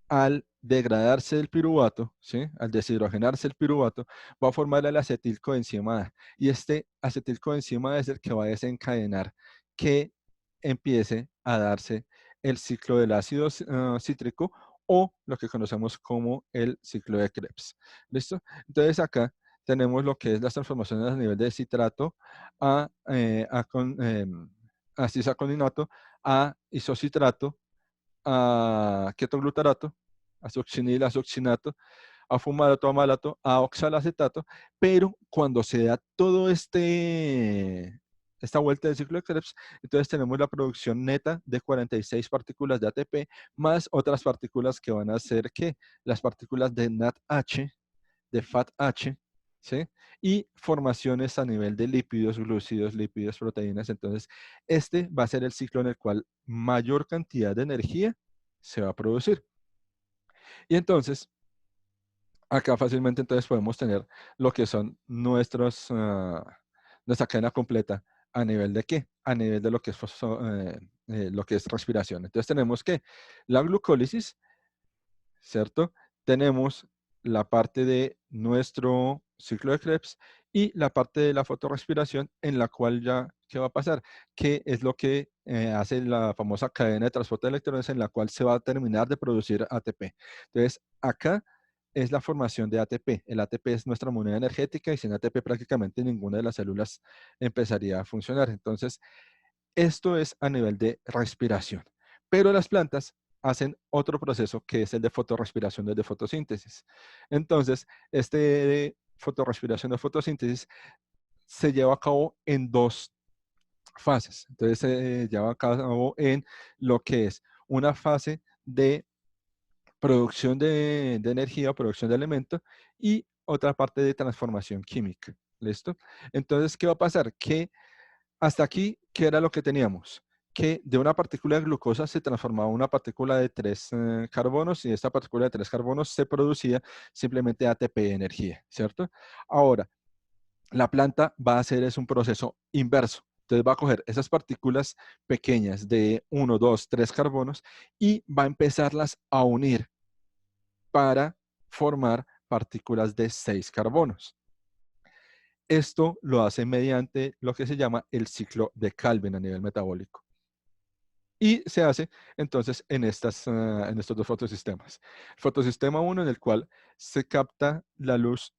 al degradarse el piruvato, ¿sí? Al deshidrogenarse el piruvato, va a formar el acetilcoenzima A. Y este acetilcoenzima A es el que va a desencadenar que empiece a darse el ciclo del ácido cítrico, o lo que conocemos como el ciclo de Krebs. ¿Listo? Entonces acá tenemos lo que es las transformaciones a nivel de citrato a cisaconinato, a isocitrato, a ketoglutarato, a succinil, a succinato, a fumarato, a malato, a oxalacetato, pero cuando se da todo esta vuelta del ciclo de Krebs, entonces tenemos la producción neta de 46 partículas de ATP, más otras partículas que van a ser, ¿qué? Las partículas de NADH, de FATH, ¿sí? Y formaciones a nivel de lípidos, glúcidos, lípidos, proteínas. Entonces, este va a ser el ciclo en el cual mayor cantidad de energía se va a producir. Y entonces, acá fácilmente entonces podemos tener lo que son nuestra cadena completa a nivel de qué? A nivel de lo que es, lo que es respiración. Entonces tenemos que la glucólisis, ¿cierto? Tenemos la parte de nuestro ciclo de Krebs y la parte de la fotorrespiración, en la cual ya, ¿qué va a pasar? Que es lo que hace la famosa cadena de transporte de electrones, en la cual se va a terminar de producir ATP. Entonces, acá es la formación de ATP. El ATP es nuestra moneda energética, y sin ATP prácticamente ninguna de las células empezaría a funcionar. Entonces, esto es a nivel de respiración. Pero las plantas hacen otro proceso, que es el de fotorrespiración desde fotosíntesis. Entonces, este de fotorrespiración de fotosíntesis se lleva a cabo en dos fases. Entonces, se lleva a cabo en lo que es una fase de producción de energía o producción de elemento, y otra parte de transformación química. ¿Listo? Entonces, ¿qué va a pasar? Que hasta aquí, ¿qué era lo que teníamos? Que de una partícula de glucosa se transformaba una partícula de 3 carbonos, y esta partícula de 3 carbonos se producía simplemente ATP, energía, ¿cierto? Ahora, la planta va a hacer un proceso inverso. Entonces va a coger esas partículas pequeñas de 1, 2, 3 carbonos, y va a empezarlas a unir para formar partículas de 6 carbonos. Esto lo hace mediante lo que se llama el ciclo de Calvin a nivel metabólico. Y se hace entonces en estos dos fotosistemas. El fotosistema 1, en el cual se capta la luz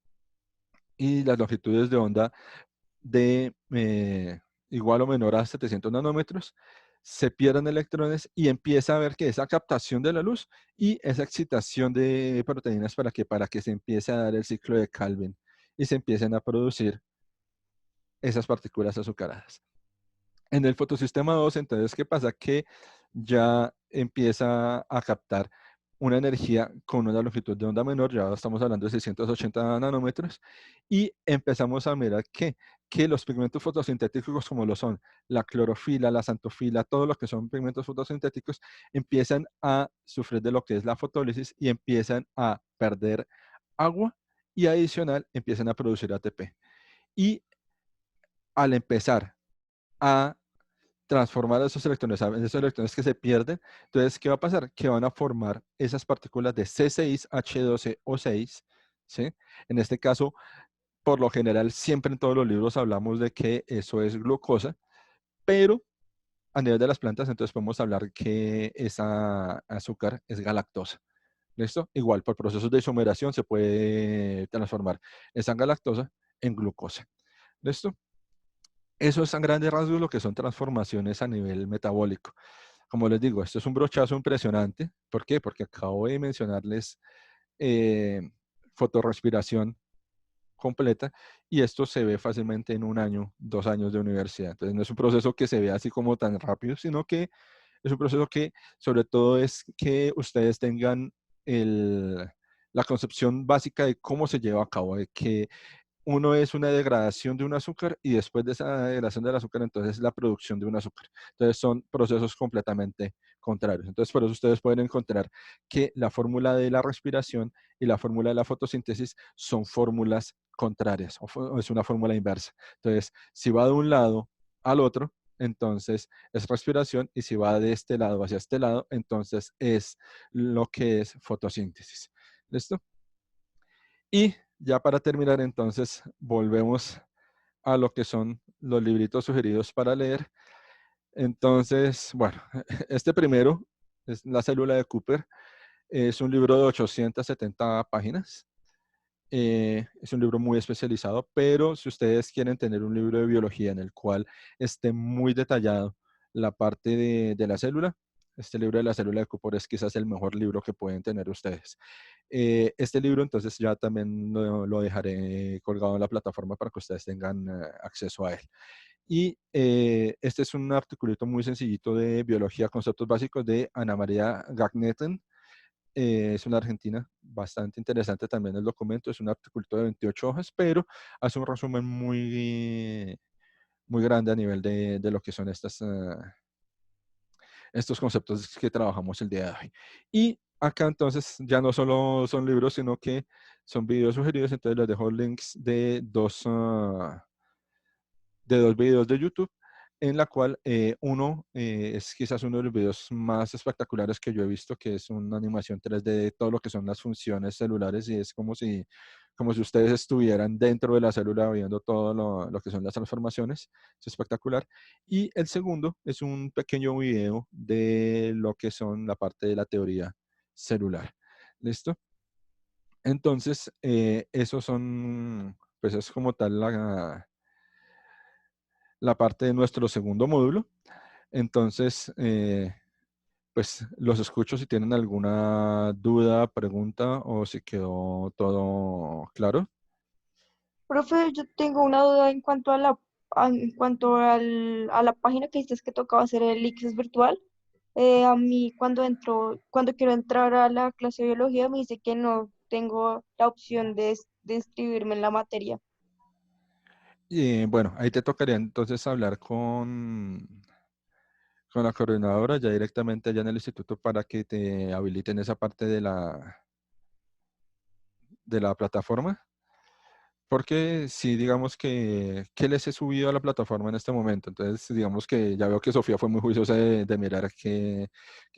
y las longitudes de onda de igual o menor a 700 nanómetros, se pierden electrones, y empieza a ver que esa captación de la luz y esa excitación de proteínas para que se empiece a dar el ciclo de Calvin y se empiecen a producir esas partículas azucaradas. En el fotosistema 2, entonces, ¿qué pasa? Que ya empieza a captar una energía con una longitud de onda menor, ya estamos hablando de 680 nanómetros, y empezamos a mirar que los pigmentos fotosintéticos, como lo son la clorofila, la xantofila, todo lo que son pigmentos fotosintéticos, empiezan a sufrir de lo que es la fotólisis, y empiezan a perder agua, y adicional empiezan a producir ATP. Y al empezar a transformar esos electrones que se pierden, entonces, ¿qué va a pasar? Que van a formar esas partículas de C6H12O6, ¿sí? En este caso, por lo general, siempre en todos los libros hablamos de que eso es glucosa, pero a nivel de las plantas, entonces podemos hablar que esa azúcar es galactosa. ¿Listo? Igual, por procesos de isomeración se puede transformar esa galactosa en glucosa. ¿Listo? Eso es a grandes rasgos lo que son transformaciones a nivel metabólico. Como les digo, esto es un brochazo impresionante. ¿Por qué? Porque acabo de mencionarles eh, fotorrespiración completa y esto se ve fácilmente en 1 año, 2 años de universidad. Entonces no es un proceso que se vea así como tan rápido, sino que es un proceso que sobre todo es que ustedes tengan la concepción básica de cómo se lleva a cabo, de que uno es una degradación de un azúcar y después de esa degradación del azúcar, entonces la producción de un azúcar. Entonces son procesos completamente contrarios. Entonces por eso ustedes pueden encontrar que la fórmula de la respiración y la fórmula de la fotosíntesis son fórmulas contrarias o es una fórmula inversa. Entonces, si va de un lado al otro, entonces es respiración y si va de este lado hacia este lado, entonces es lo que es fotosíntesis. ¿Listo? Y ya para terminar, entonces, volvemos a lo que son los libritos sugeridos para leer. Entonces, bueno, este primero es La célula de Cooper. Es un libro de 870 páginas. Es un libro muy especializado, pero si ustedes quieren tener un libro de biología en el cual esté muy detallado la parte de la célula, este libro de La célula de Cooper es quizás el mejor libro que pueden tener ustedes. Este libro entonces ya también lo dejaré colgado en la plataforma para que ustedes tengan acceso a él. Y este es un articulito muy sencillito de biología, conceptos básicos de Ana María Gagneten. Es una argentina, bastante interesante también el documento, es un articulito de 28 hojas, pero hace un resumen muy grande a nivel de lo que son estos conceptos que trabajamos el día de hoy. Y acá entonces ya no solo son libros, sino que son videos sugeridos, entonces les dejo links de dos videos de YouTube, en la cual uno es quizás uno de los videos más espectaculares que yo he visto, que es una animación 3D de todo lo que son las funciones celulares y es como si ustedes estuvieran dentro de la célula viendo todo lo que son las transformaciones. Es espectacular. Y el segundo es un pequeño video de lo que son la parte de la teoría celular. ¿Listo? Entonces, esos son, pues es como tal la parte de nuestro segundo módulo. Entonces, pues los escucho si tienen alguna duda, pregunta o si quedó todo claro. Profe, yo tengo una duda en cuanto a la página que dices que tocaba hacer el ICFES virtual. A mí cuando quiero entrar a la clase de biología me dice que no tengo la opción de inscribirme en la materia. Y bueno, ahí te tocaría entonces hablar con la coordinadora ya directamente allá en el instituto para que te habiliten esa parte de la plataforma. Porque si digamos que les he subido a la plataforma en este momento, entonces digamos que ya veo que Sofía fue muy juiciosa de mirar que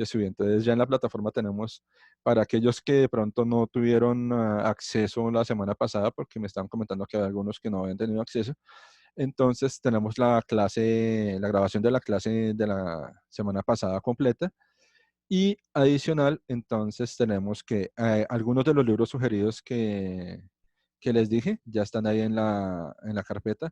subí. Entonces ya en la plataforma tenemos para aquellos que de pronto no tuvieron acceso la semana pasada, porque me estaban comentando que había algunos que no habían tenido acceso. Entonces tenemos la clase, la grabación de la clase de la semana pasada completa. Y adicional, entonces tenemos que algunos de los libros sugeridos que les dije ya están ahí en la carpeta.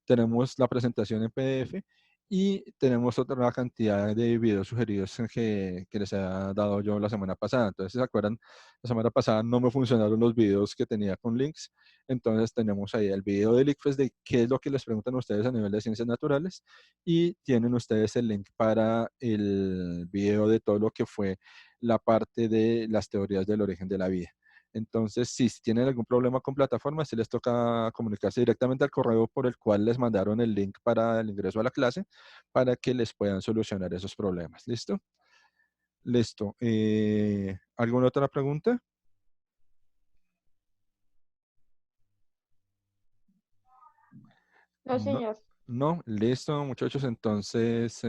Tenemos la presentación en PDF y tenemos otra cantidad de videos sugeridos que les he dado yo la semana pasada. Entonces, si se acuerdan, la semana pasada no me funcionaron los videos que tenía con links. Entonces, tenemos ahí el video del ICFES de qué es lo que les preguntan ustedes a nivel de ciencias naturales y tienen ustedes el link para el video de todo lo que fue la parte de las teorías del origen de la vida. Entonces, si tienen algún problema con plataformas, si les toca comunicarse directamente al correo por el cual les mandaron el link para el ingreso a la clase, para que les puedan solucionar esos problemas. ¿Listo? Listo. ¿Alguna otra pregunta? No, No, señor. no, listo, muchachos. Entonces,